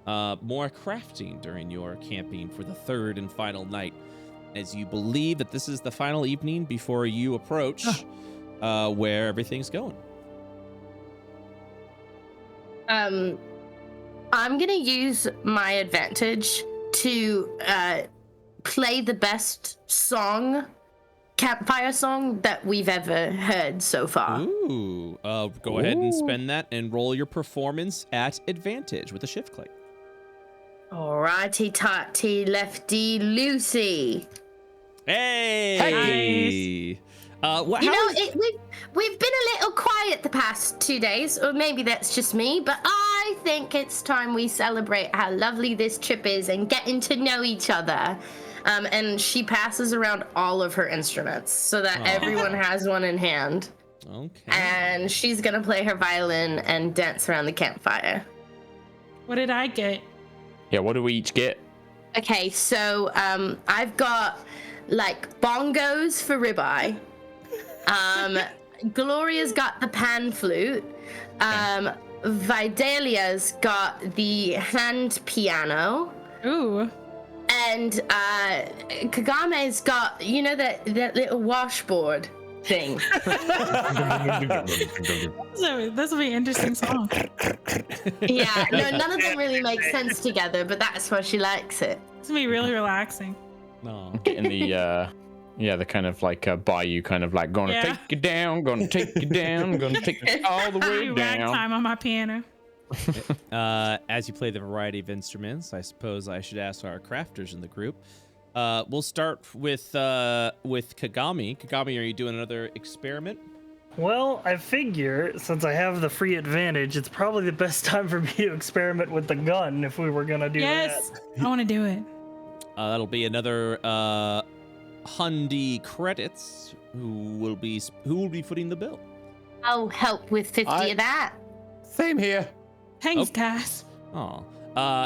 more crafting during your camping for the third and final night, as you believe that this is the final evening before you approach where everything's going. I'm gonna use my advantage to play the best campfire song that we've ever heard so far. Ooh. Go ahead and spend that and roll your performance at advantage with a shift click. Alrighty, Tati, lefty, Lucy. Hey! We've been a little quiet the past 2 days, or maybe that's just me, but I think it's time we celebrate how lovely this trip is and getting to know each other. And she passes around all of her instruments so that everyone has one in hand. Okay. And she's gonna play her violin and dance around the campfire. What did I get? Yeah, what do we each get? Okay, so I've got like bongos for ribeye. Gloria's got the pan flute. Vidalia's got the hand piano. Ooh. And Kagame's got, that little washboard thing. This will be an interesting song. Yeah, no, none of them really make sense together, but that's why she likes it. It's gonna be really relaxing. No. Getting the the kind of like bayou kind of like gonna take you down, gonna take you down, gonna take you all the way down. Ragtime on my piano. As you play the variety of instruments, I suppose I should ask our crafters in the group. We'll start with Kagami. Kagami, are you doing another experiment? Well, I figure since I have the free advantage, it's probably the best time for me to experiment with the gun if we were gonna do Yes, that. I want to do it. That'll be another Hundi credits. Who will be footing the bill? I'll help with 50 of that. Same here. Thanks, guys. Oh.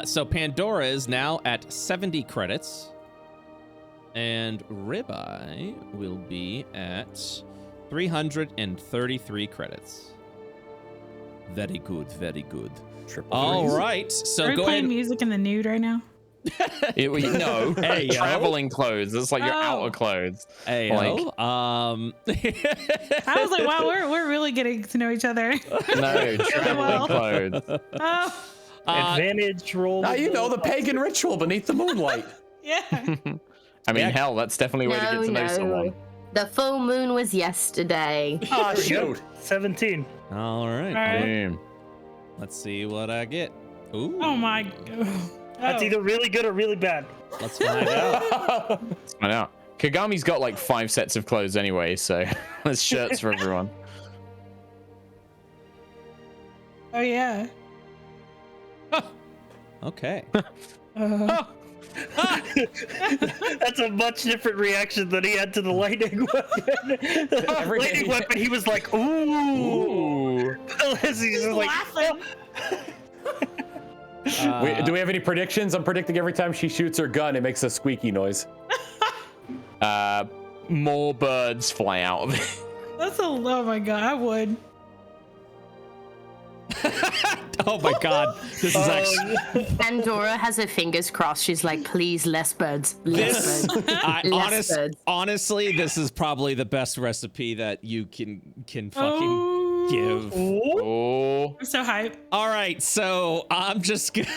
So Pandora is now at 70 credits. And Ribeye will be at 333 credits. Very good, very good. All right, so Are we go playing ahead. music in the nude right now? No, Hey, yo. traveling clothes. It's like your Oh. outer clothes. Hey, Like- I was like, wow, we're really getting to know each other. No, traveling Well. clothes. Oh, Advantage roll. Now you know the pagan ritual beneath the moonlight. yeah. I mean, Yeah. hell, that's definitely a way to get to know someone. The full moon was yesterday. Ah, shoot. 17. All right. All right. Boom. Let's see what I get. Ooh. Oh my. That's Oh. either really good or really bad. Let's find out. I know. Kagami's got like 5 sets of clothes anyway, so there's shirts for everyone. Oh yeah. Okay. That's a much different reaction than he had to the lightning weapon. The lightning weapon, he was like, ooh. He's just like, laughing. Do we have any predictions? I'm predicting every time she shoots her gun, it makes a squeaky noise. More birds fly out of it. That's a. Oh my god, I would. Oh my God. This is actually. Pandora has her fingers crossed. She's like, please, less birds. Less This, birds. Less birds. honestly, this is probably the best recipe that you can fucking give. Oh. I'm so hyped. All right, so I'm just gonna.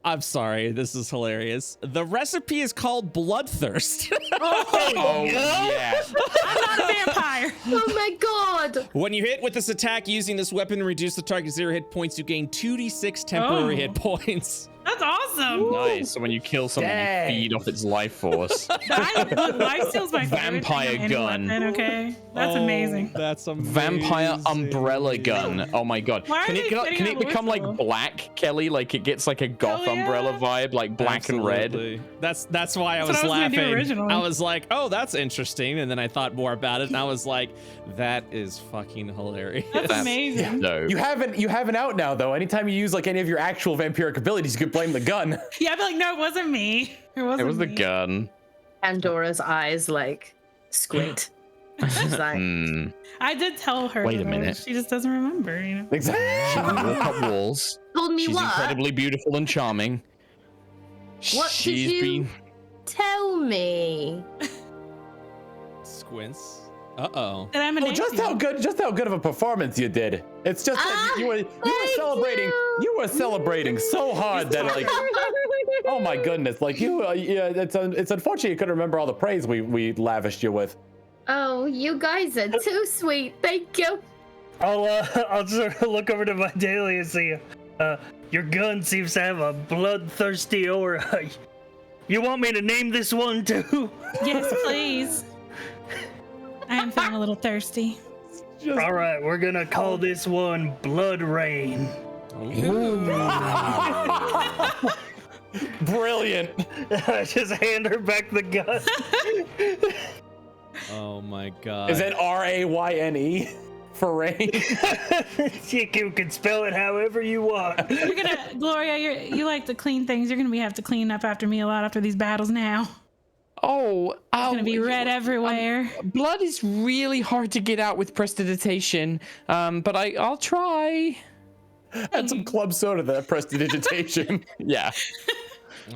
I'm sorry, this is hilarious. The recipe is called Bloodthirst. Oh, yeah. I'm not a vampire. Oh my god. When you hit with this attack using this weapon, reduce the target's 0 hit points. You gain 2d6 temporary hit points. That's awesome. Nice. So when you kill someone, Dang. you feed off its life force. Life steal's my favorite Vampire thing on any gun. weapon, okay, that's Oh, amazing. That's amazing. Vampire umbrella gun. Oh my god. Why are Can they it fitting can out it become like whistle? black, Kelly? Like it gets like a goth Hell yeah. umbrella vibe, like black and red. Absolutely. That's why I That's was what I was gonna do laughing. originally. I was like, oh, that's interesting. And then I thought more about it, and I was like, that is fucking hilarious. That's amazing. No. You have an out now though. Anytime you use like any of your actual vampiric abilities, you could blame the gun. Yeah, I'd be like, no, it wasn't me. It wasn't It was the me. gun. Pandora's eyes like squint. She's like, Hmm. I did tell her. Wait a though. minute. She just doesn't remember, you know. She Exactly. can walk up walls. Told me She's what? incredibly beautiful and charming. What did She's you been tell me? Squints. Uh-oh. And I'm an Oh, just how good of a performance you did. It's just that you were thank celebrating. you. You were celebrating so hard that like, oh my goodness, like you. Yeah, it's unfortunate you couldn't remember all the praise we lavished you with. Oh, you guys are too sweet. Thank you. I'll just look over to my daily and see, your gun seems to have a bloodthirsty aura. You want me to name this one too? Yes, please. I am feeling a little thirsty. All right, we're gonna call this one Blood Rain. Brilliant. I just hand her back the gun. Oh my God. Is it RAYNE for rain? You can spell it however you want. You're gonna, Gloria, you like to clean things. You're gonna have to clean up after me a lot after these battles now. Oh, It's gonna be red everywhere. Blood is really hard to get out with prestidigitation, but I'll try. Add some club soda to that prestidigitation. Yeah.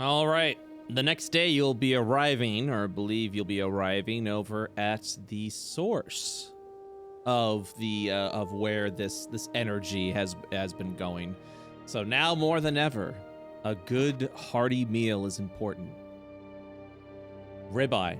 All right. The next day you'll be arriving, or I believe you'll be arriving over at the source of the of where this energy has been going. So now more than ever, a good hearty meal is important. Ribeye,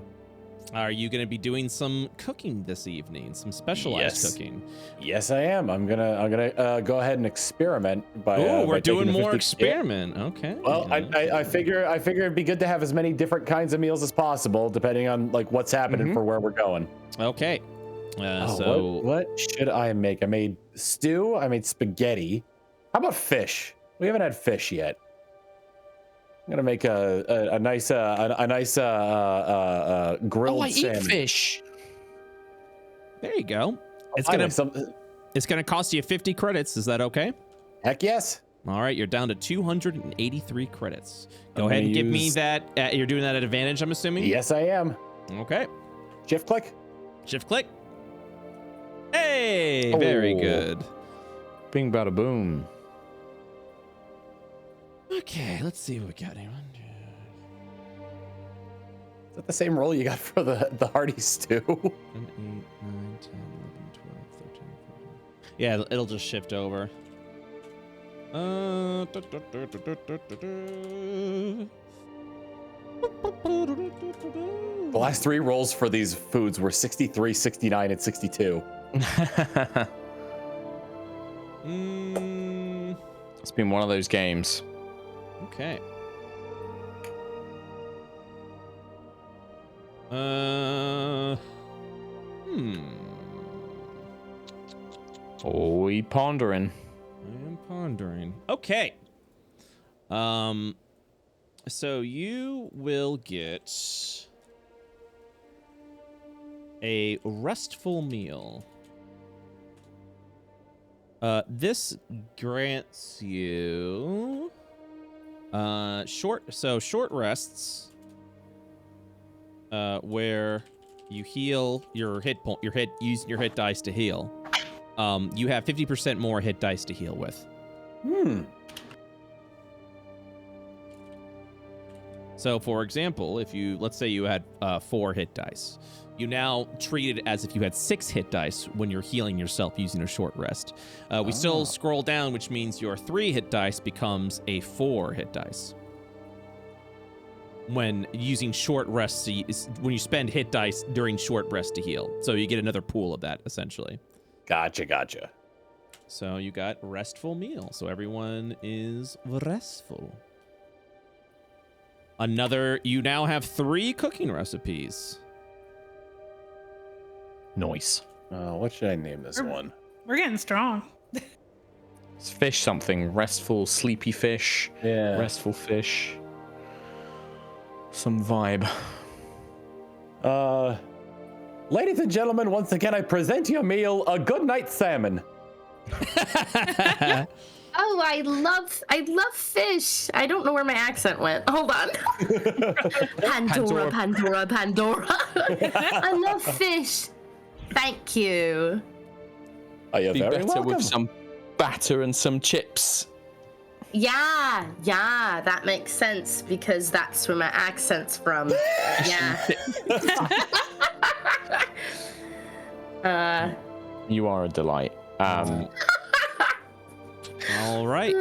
are you going to be doing some cooking this evening? Some specialized Yes. cooking? Yes, I am. I'm gonna go ahead and experiment by. Oh, we're by taking doing the more 50 experiment. Okay. Well, I figure it'd be good to have as many different kinds of meals as possible, depending on like what's happening for where we're going. Okay. What should I make? I made stew. I made spaghetti. How about fish? We haven't had fish yet. I'm gonna make a nice grilled salmon. Eat fish. There you go. It's gonna cost you 50 credits. Is that okay? Heck yes. All right, you're down to 283 credits. Go ahead and give me that. You're doing that at advantage, I'm assuming? Yes, I am. Okay. Shift click. Shift click. Hey, very good. Bing bada boom. Okay, let's see what we got here. Is that the same roll you got for the hearty stew? 7, 8, 9, 10, 11, 12, 13, 14. Yeah, it'll just shift over. The last 3 rolls for these foods were 63, 69, and 62. It's been one of those games. Okay. Oh, we pondering. I am pondering. Okay. So you will get a restful meal. This grants you short rests, where you heal your using your hit dice to heal. You have 50% more hit dice to heal with. So, for example, let's say you had 4 hit dice, you now treat it as if you had 6 hit dice when you're healing yourself using a short rest. We still scroll down, which means your 3 hit dice becomes a 4 hit dice. When using short rests, when you spend hit dice during short rest to heal. So you get another pool of that, essentially. Gotcha. So you got restful meal. So everyone is restful. You now have 3 cooking recipes. Nice. What should I name this one? We're getting strong. It's fish something. Restful, sleepy fish. Yeah. Restful fish. Some vibe. Ladies and gentlemen, once again, I present your meal, a good night salmon. Oh, I love fish. I don't know where my accent went. Hold on. Pandora. I love fish. Thank you. Are you Be very better welcome. with some batter and some chips. Yeah, that makes sense because that's where my accent's from. Yeah. You are a delight. All right.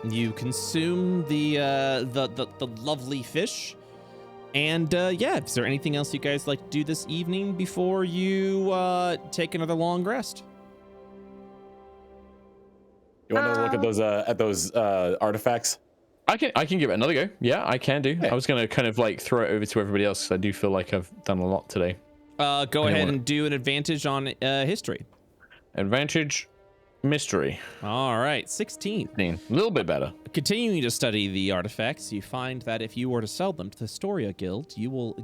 You consume the lovely fish. And is there anything else you guys like to do this evening before you take another long rest? You want to look at those artifacts? I can give it another go. Yeah, I can do. Hey. I was gonna kind of like throw it over to everybody else because I do feel like I've done a lot today. Go ahead and do an advantage on history. Advantage, mystery. All right, 16. A little bit better. Continuing to study the artifacts, you find that if you were to sell them to the Storia Guild, you will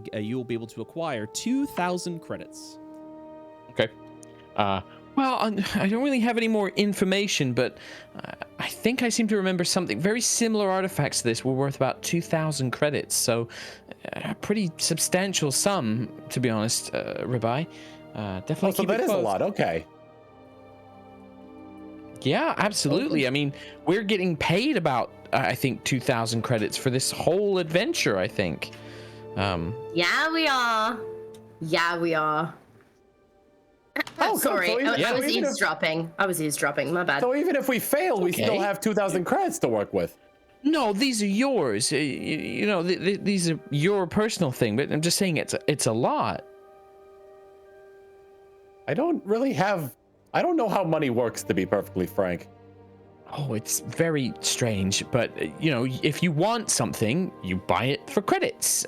be able to acquire 2,000 credits. Okay. Well, I don't really have any more information, but I think I seem to remember something. Very similar artifacts to this were worth about 2,000 credits, so a pretty substantial sum, to be honest, Ribai. Definitely. So that is a lot. Okay. Yeah, absolutely. I mean, we're getting paid about, I think, 2,000 credits for this whole adventure, I think. Yeah, we are. Sorry, I was eavesdropping. I was eavesdropping. My bad. So even if we fail, we still have 2,000 credits to work with. No, these are yours. You know, these are your personal thing. But I'm just saying, it's a lot. I don't know how money works, to be perfectly frank. Oh, it's very strange. But you know, if you want something, you buy it for credits.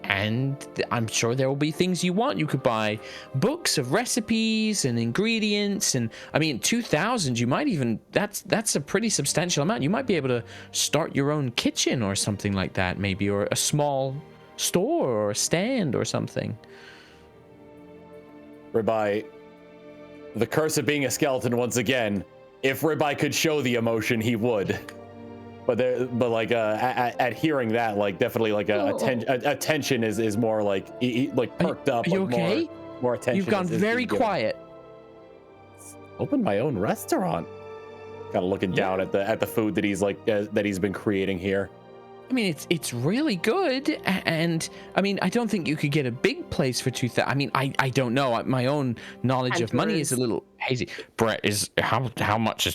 and I'm sure there will be things you want. You could buy books of recipes and ingredients, and I mean, 2,000. You might even that's a pretty substantial amount. You might be able to start your own kitchen or something like that, maybe, or a small store or a stand or something. Ribeye, the curse of being a skeleton once again. If Ribeye could show the emotion, he would. But at hearing that, like, definitely like attention is more like like perked up. Are you like okay? More attention. You've gone very quiet. Opened my own restaurant. Kind of looking down at the food that he's been creating here. I mean, it's really good, and I mean, I don't think you could get a big place for 2,000. I mean, I don't know. My own knowledge of money is a little hazy. Brett, is how much is?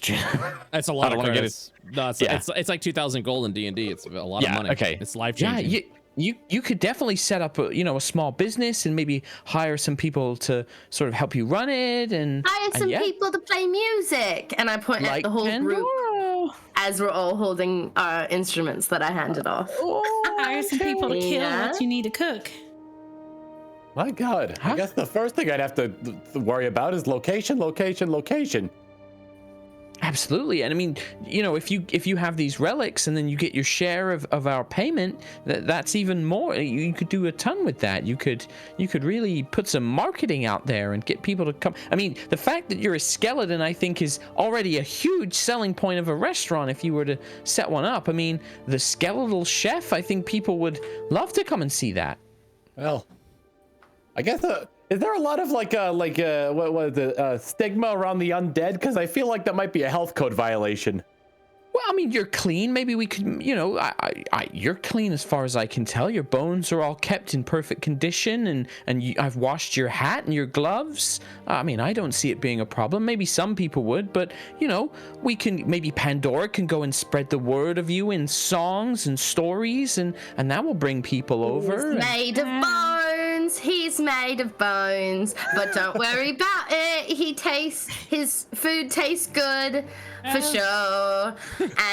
That's a lot of credits. No, it's like 2,000 gold in D&D. It's a lot of money. Okay, it's life changing. Yeah, you could definitely set up a small business and maybe hire some people to sort of help you run it and hire some people to play music. And I point at the whole group as we're all holding our instruments that I handed off. Hire some people to kill what you need to cook. My God, I guess the first thing I'd have to worry about is location. Absolutely. And I mean, if you have these relics and then you get your share of our payment, that's even more. You could do a ton with that. You could really put some marketing out there and get people to come. I mean, the fact that you're a skeleton, I think, is already a huge selling point of a restaurant if you were to set one up. I mean, the skeletal chef, I think people would love to come and see that. Well, I guess is there a lot of stigma around the undead? Because I feel like that might be a health code violation. Well, I mean, you're clean. Maybe we could, you're clean as far as I can tell. Your bones are all kept in perfect condition, and I've washed your hat and your gloves. I mean, I don't see it being a problem. Maybe some people would, but maybe Pandora can go and spread the word of you in songs and stories, and that will bring people over. He's made of bones. He's made of bones, but don't worry about it. His food tastes good for sure.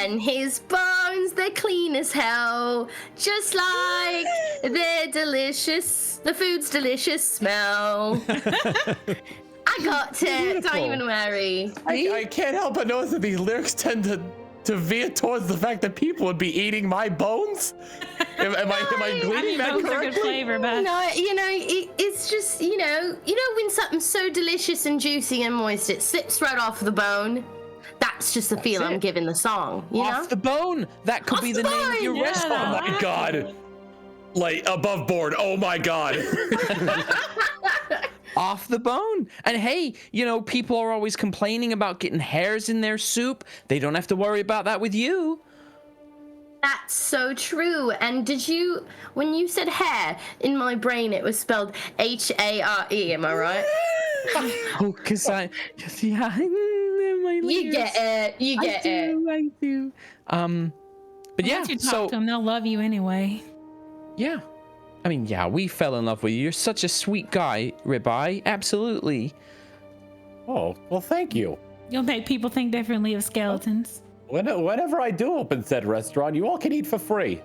And his bones, they're clean as hell. Just like their the food's delicious smell. I got it. Don't even worry. I can't help but notice that these lyrics tend to veer towards the fact that people would be eating my bones. Am I gleaning that correctly? Bones are good flavor, but no, it's just when something's so delicious and juicy and moist, it slips right off the bone. That's just the feel I'm giving the song. Off the bone. That could be the name of your restaurant. Oh my God. Like above board. Oh my God. Off the bone. And hey, people are always complaining about getting hairs in their soup. They don't have to worry about that with you. That's so true. And when you said hair, in my brain it was spelled Hare. Am I right? You get it. I do. But yeah, once you talk to them, they'll love you anyway. Yeah. I mean, yeah, we fell in love with you. You're such a sweet guy, Ribeye. Absolutely. Oh, well, thank you. You'll make people think differently of skeletons. Whenever I do open said restaurant, you all can eat for free.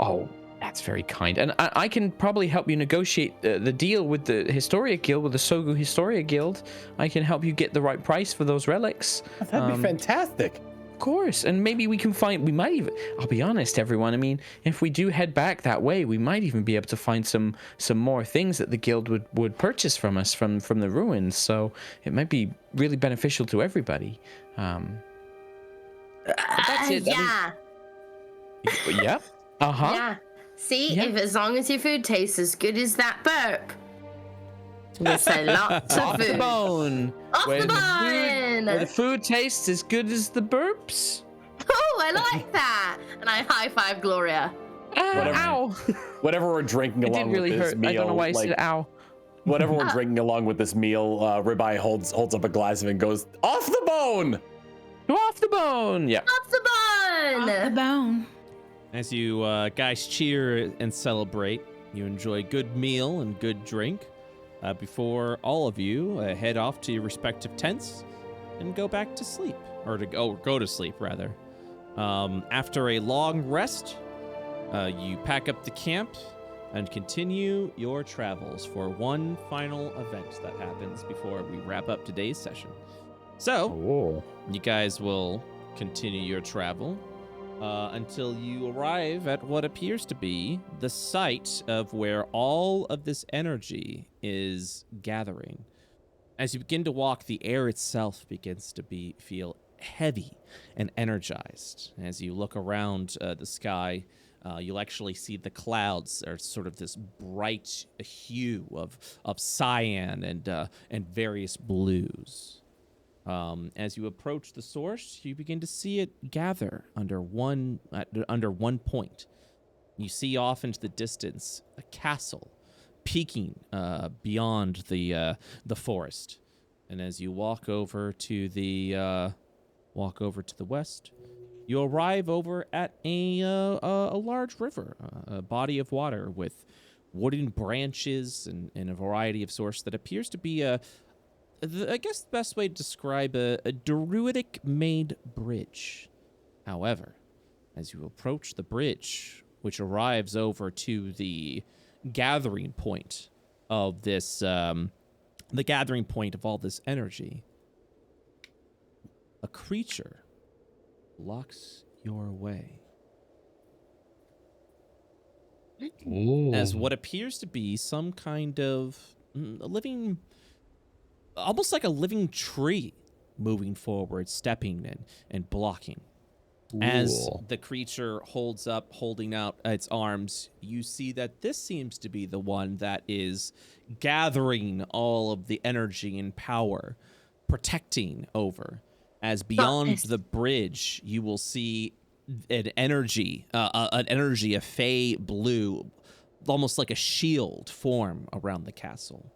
Oh, that's very kind. And I can probably help you negotiate the deal with the Historia Guild, with the Sogu Historia Guild. I can help you get the right price for those relics. That'd be fantastic. Of course. And maybe we might even, I'll be honest, everyone. I mean, if we do head back that way, we might even be able to find some more things that the guild would purchase from us from the ruins. So it might be really beneficial to everybody. But that's it. Yeah. Yeah. Uh-huh. Yeah. See, if as long as your food tastes as good as that burp, we'll say lots of Off food. the bone. Off the bone. Where the food tastes as good as the burps. Oh, I like that. And I high five Gloria. Ow. Whatever we're drinking along with this meal. I don't know why I said ow. Whatever we're drinking along with this meal, Ribeye holds up a glass of it and goes, off the bone. Off the bone. Yeah. Off the bone. Off the bone. As you guys cheer and celebrate, you enjoy good meal and good drink before all of you head off to your respective tents and go back to sleep, or go to sleep rather. After a long rest, you pack up the camp and continue your travels for one final event that happens before we wrap up today's session. So, you guys will continue your travel until you arrive at what appears to be the site of where all of this energy is gathering. As you begin to walk, the air itself begins to feel heavy and energized. As you look around the sky, you'll actually see the clouds are sort of this bright hue of cyan and various blues. As you approach the source, you begin to see it gather under one point. You see off into the distance a castle peeking beyond the forest. And as you walk over to the west, you arrive over at a large river, a body of water with wooden branches and a variety of sorts that appears to be I guess the best way to describe a druidic-made bridge. However, as you approach the bridge, which arrives over to the gathering point of this, the gathering point of all this energy, a creature blocks your way. Ooh. As what appears to be some kind of living, almost like a living tree moving forward, stepping and blocking. Ooh. As the creature holding out its arms, you see that this seems to be the one that is gathering all of the energy and power, protecting over. As beyond the bridge, you will see an energy of fey blue, almost like a shield, form around the castle.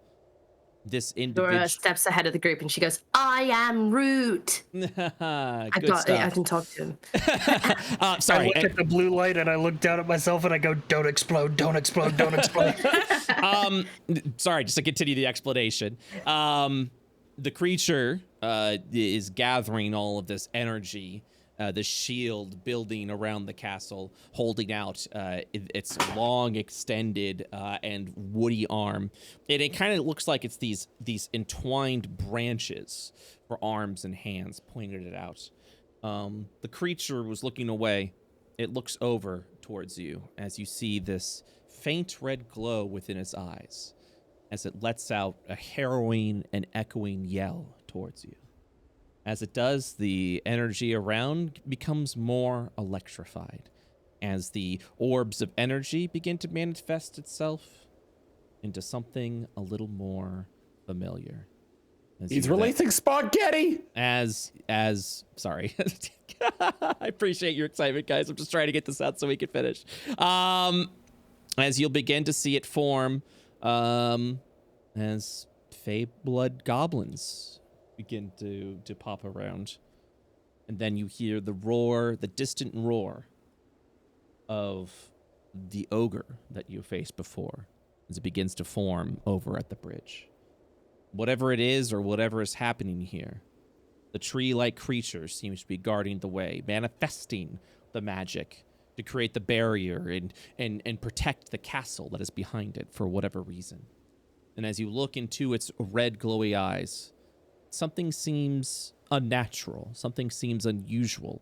This individual Dora steps ahead of the group and she goes, "I am Root." I can talk to him. Sorry. I look at the blue light and I look down at myself and I go, "Don't explode, don't explode, don't explode." Sorry, just to continue the explanation. The creature is gathering all of this energy, the shield building around the castle, holding out its long, extended, and woody arm. And it kind of looks like it's these entwined branches for arms and hands pointed it out. The creature was looking away. It looks over towards you as you see this faint red glow within its eyes, as it lets out a harrowing and echoing yell towards you. As it does, the energy around becomes more electrified as the orbs of energy begin to manifest itself into something a little more familiar. He's releasing spaghetti! Sorry. I appreciate your excitement, guys. I'm just trying to get this out so we can finish. As you'll begin to see it form, as fey blood goblins begin to pop around. And then you hear the distant roar of the ogre that you faced before as it begins to form over at the bridge. Whatever it is or whatever is happening here, the tree-like creature seems to be guarding the way, manifesting the magic to create the barrier and protect the castle that is behind it for whatever reason. And as you look into its red glowy eyes, something seems unnatural, something seems unusual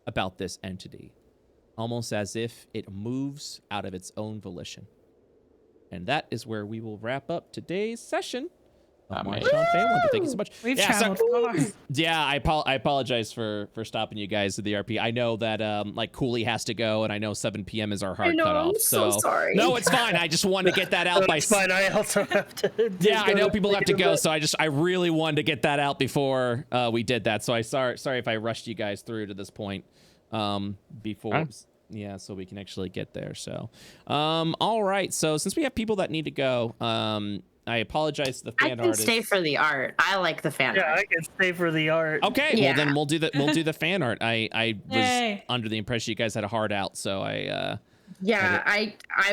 about this entity, almost as if it moves out of its own volition. And that is where we will wrap up today's session. Faewunder, thank you so much. We've traveled far. Yeah, I apologize for stopping you guys at the RP. I know that Cooley has to go, and I know 7 p.m. is our hard cutoff. I'm so sorry. No, it's fine. I just wanted to get that out by. It's fine. I also have to. Yeah, I know people have to go, so I really wanted to get that out before we did that. So sorry if I rushed you guys through to this point before. Huh? Yeah, so we can actually get there. So, all right. So since we have people that need to go, I apologize to the fan artist. I can stay for the art. I like the fan art. Yeah, I can stay for the art. Okay, yeah. Well then we'll do the fan art. I was under the impression you guys had a hard out, so I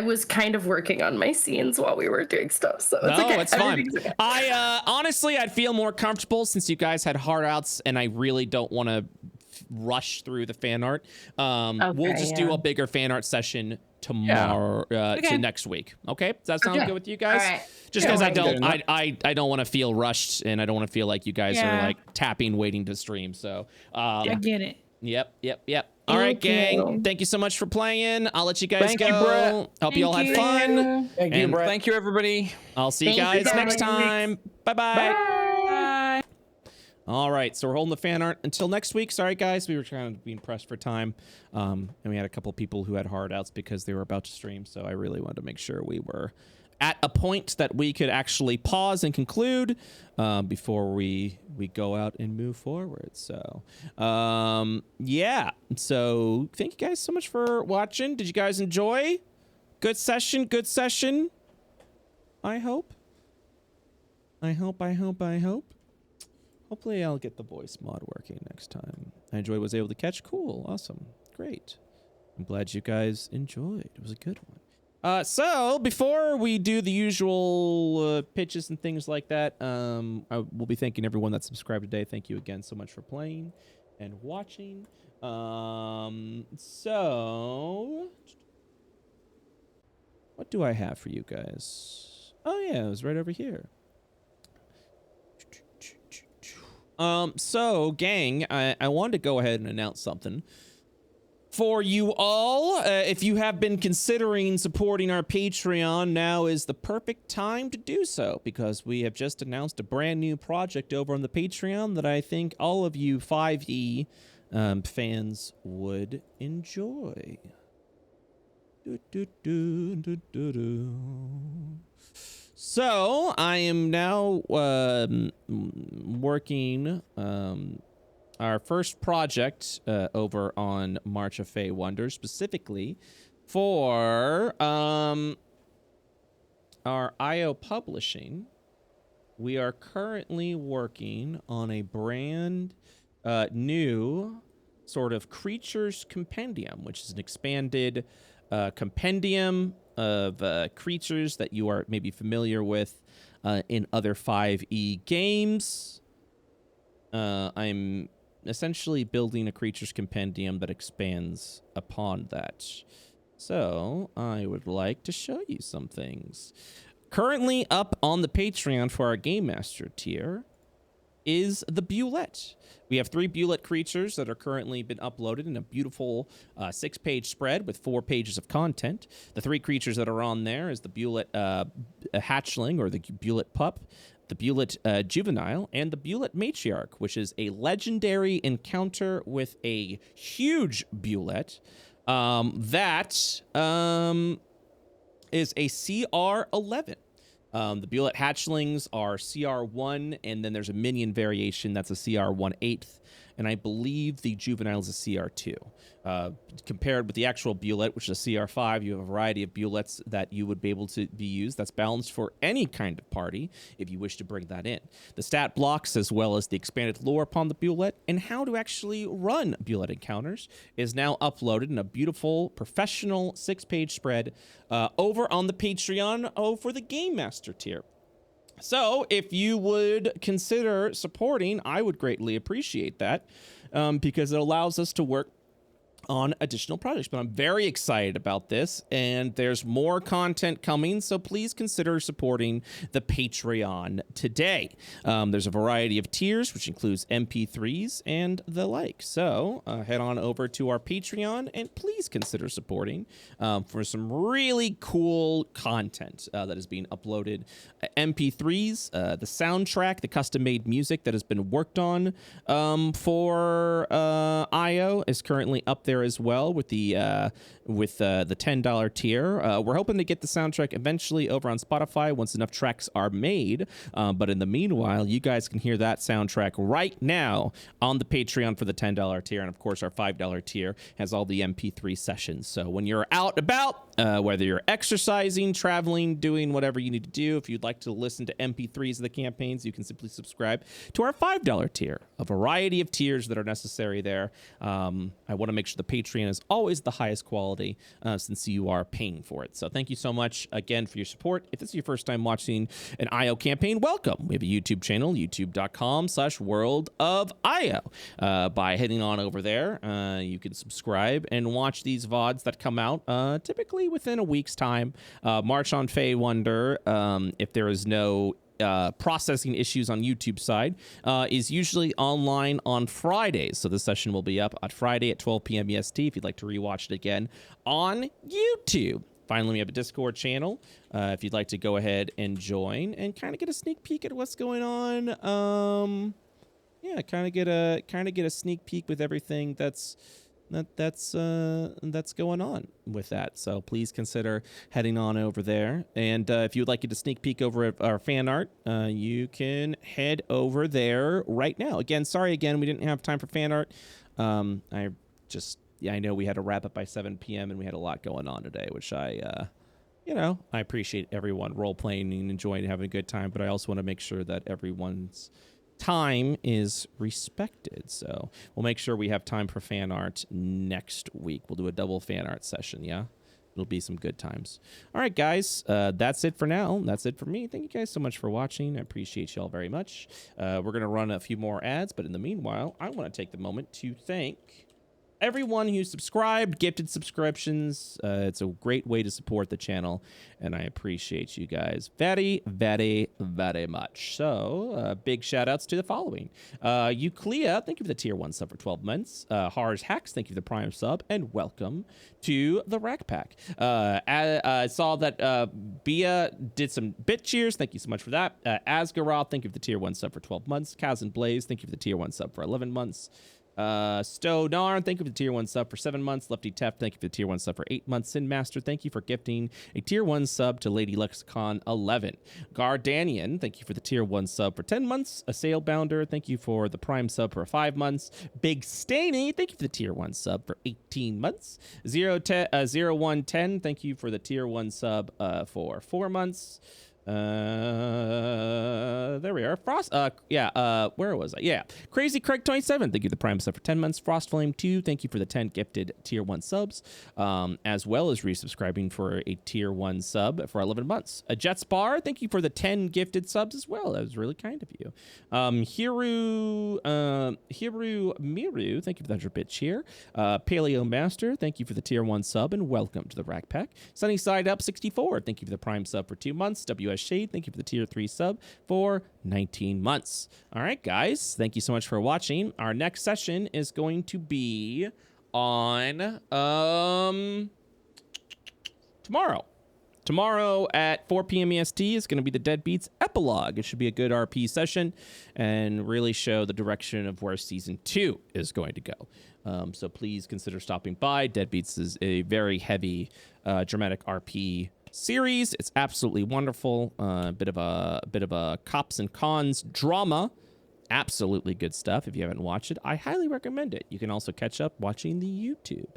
was kind of working on my scenes while we were doing stuff, so it's okay. It's fine. Okay. I honestly I'd feel more comfortable since you guys had hard outs, and I really don't want to rush through the fan art. We'll just do a bigger fan art session tomorrow to next week. Okay, does that sound good with you guys? All right. Just because I don't want to feel rushed, and I don't want to feel like you guys are like tapping waiting to stream. So I get it. Yep. All right, gang. Thank you so much for playing. I'll let you guys go. Thank you, Brett. Hope you all had fun. Thank you, Brett. Thank you, everybody. I'll see you guys next time. Bye-bye. Bye. All right, so we're holding the fan art until next week. Sorry, guys, we were trying to be pressed for time, and we had a couple people who had hard outs because they were about to stream, so I really wanted to make sure we were at a point that we could actually pause and conclude before we go out and move forward. So, yeah. So thank you guys so much for watching. Did you guys enjoy? Good session. I hope. Hopefully I'll get the voice mod working next time. Was able to catch. Cool. Awesome. Great. I'm glad you guys enjoyed. It was a good one. So before we do the usual pitches and things like that, I will be thanking everyone that subscribed today. Thank you again so much for playing and watching. So what do I have for you guys? Oh yeah, it was right over here. So gang, I wanted to go ahead and announce something. For you all, if you have been considering supporting our Patreon, now is the perfect time to do so, because we have just announced a brand new project over on the Patreon that I think all of you 5e fans would enjoy. So I am now working our first project over on March of Faewunder, specifically for our IO publishing. We are currently working on a brand new sort of creatures compendium, which is an expanded compendium of creatures that you are maybe familiar with in other 5e games. I'm essentially building a creatures compendium that expands upon that. So I would like to show you some things. Currently up on the Patreon for our Game Master tier is the Bulette. We have 3 Bulette creatures that are currently been uploaded in a beautiful 6-page spread with 4 pages of content. The 3 creatures that are on there is the Bulette hatchling, or the Bulette pup, the Bulette juvenile, and the Bulette matriarch, which is a legendary encounter with a huge Bulette that is a CR11. The Bulette hatchlings are CR1, and then there's a minion variation that's a CR1/8, and I believe the juvenile is a CR2. Compared with the actual Bulette, which is a CR5, you have a variety of Bulettes that you would be able to be used. That's balanced for any kind of party if you wish to bring that in. The stat blocks, as well as the expanded lore upon the Bulette and how to actually run Bulette encounters, is now uploaded in a beautiful professional 6-page spread over on the Patreon for the Game Master tier. So if you would consider supporting, I would greatly appreciate that because it allows us to work on additional projects. But I'm very excited about this, and there's more content coming, so please consider supporting the Patreon today. There's a variety of tiers, which includes MP3s and the like. So head on over to our Patreon and please consider supporting for some really cool content that is being uploaded. MP3s, the soundtrack, the custom-made music that has been worked on for IO is currently up there as well with the $10 tier. We're hoping to get the soundtrack eventually over on Spotify once enough tracks are made. But in the meanwhile, you guys can hear that soundtrack right now on the Patreon for the $10 tier. And of course, our $5 tier has all the MP3 sessions. So when you're out about, whether you're exercising, traveling, doing whatever you need to do, if you'd like to listen to MP3s of the campaigns, you can simply subscribe to our $5 tier. A variety of tiers that are necessary there. I want to make sure the Patreon is always the highest quality since you are paying for it. So thank you so much again for your support. If this is your first time watching an IO campaign, welcome. We have a YouTube channel, youtube.com/worldofio. By heading on over there, you can subscribe and watch these VODs that come out typically within a week's time. March on Faewunder, if there is no processing issues on YouTube side, is usually online on Fridays. So this session will be up on Friday at 12 p.m. EST if you'd like to rewatch it again on YouTube. Finally, we have a Discord channel if you'd like to go ahead and join and kind of get a sneak peek at what's going on. Yeah, kind of get a sneak peek with everything that's going on with that. So please consider heading on over there. And if you would like to sneak peek over at our fan art, you can head over there right now. Again, sorry again, we didn't have time for fan art. I know we had to wrap up by 7 p.m. and we had a lot going on today, which I appreciate everyone role playing and enjoying having a good time, but I also want to make sure that everyone's time is respected. So we'll make sure we have time for fan art next week. We'll do a double fan art session. Yeah, it'll be some good times. All right, guys, that's it for now. That's it for me. Thank you guys so much for watching. I appreciate y'all very much. We're going to run a few more ads, but in the meanwhile, I want to take the moment to thank everyone who subscribed, gifted subscriptions. It's a great way to support the channel, and I appreciate you guys very, very, very much. So, big shout outs to the following. Quille, thank you for the tier 1 sub for 12 months. Harz Hacks, thank you for the prime sub, and welcome to the Rack Pack. I saw that Bia did some bit cheers. Thank you so much for that. Asgaroth, thank you for the tier 1 sub for 12 months. Kaz and Blaze, thank you for the tier 1 sub for 11 months. Stonar, thank you for the tier 1 sub for 7 months. Lefty Tef, thank you for the tier 1 sub for 8 months. Sin Master, thank you for gifting a tier 1 sub to Lady Lexicon 11. Gardanian, thank you for the tier 1 sub for 10 months. A Sailbounder, thank you for the prime sub for 5 months. Big Staney, thank you for the tier 1 sub for 18 months. 0110, thank you for the tier 1 sub for 4 months. There we are. Where was I? Yeah. Crazy Craig 27, thank you for the prime sub for 10 months. Frostflame 2, thank you for the 10 gifted tier 1 subs, as well as resubscribing for a tier 1 sub for 11 months. A Jetspar, thank you for the 10 gifted subs as well. That was really kind of you. Hiru Miru, thank you for the 100-bit cheer. Paleo Master, thank you for the tier 1 sub and welcome to the Rack Pack. Sunny Side Up 64, thank you for the prime sub for 2 months. WS Shade, thank you for the tier 3 sub for 19 months. All right, guys, thank you so much for watching. Our next session is going to be on tomorrow. Tomorrow at 4 p.m. EST is going to be the Deadbeats epilogue. It should be a good RP session and really show the direction of where season 2 is going to go. So please consider stopping by. Deadbeats is a very heavy dramatic RP series. It's absolutely wonderful. A bit of a cops and cons drama. Absolutely good stuff. If you haven't watched it, I highly recommend it. You can also catch up watching the YouTube.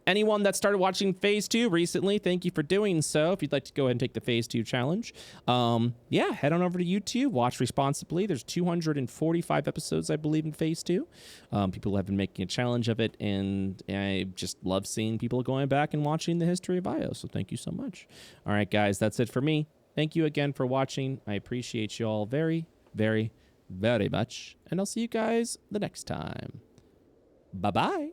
Anyone that started watching Phase 2 recently, thank you for doing so. If you'd like to go ahead and take the Phase 2 challenge, head on over to YouTube, watch responsibly. There's 245 episodes, I believe, in Phase 2. People have been making a challenge of it, and I just love seeing people going back and watching the history of IO, so thank you so much. All right, guys, that's it for me. Thank you again for watching. I appreciate you all very, very, very much, and I'll see you guys the next time. Bye-bye.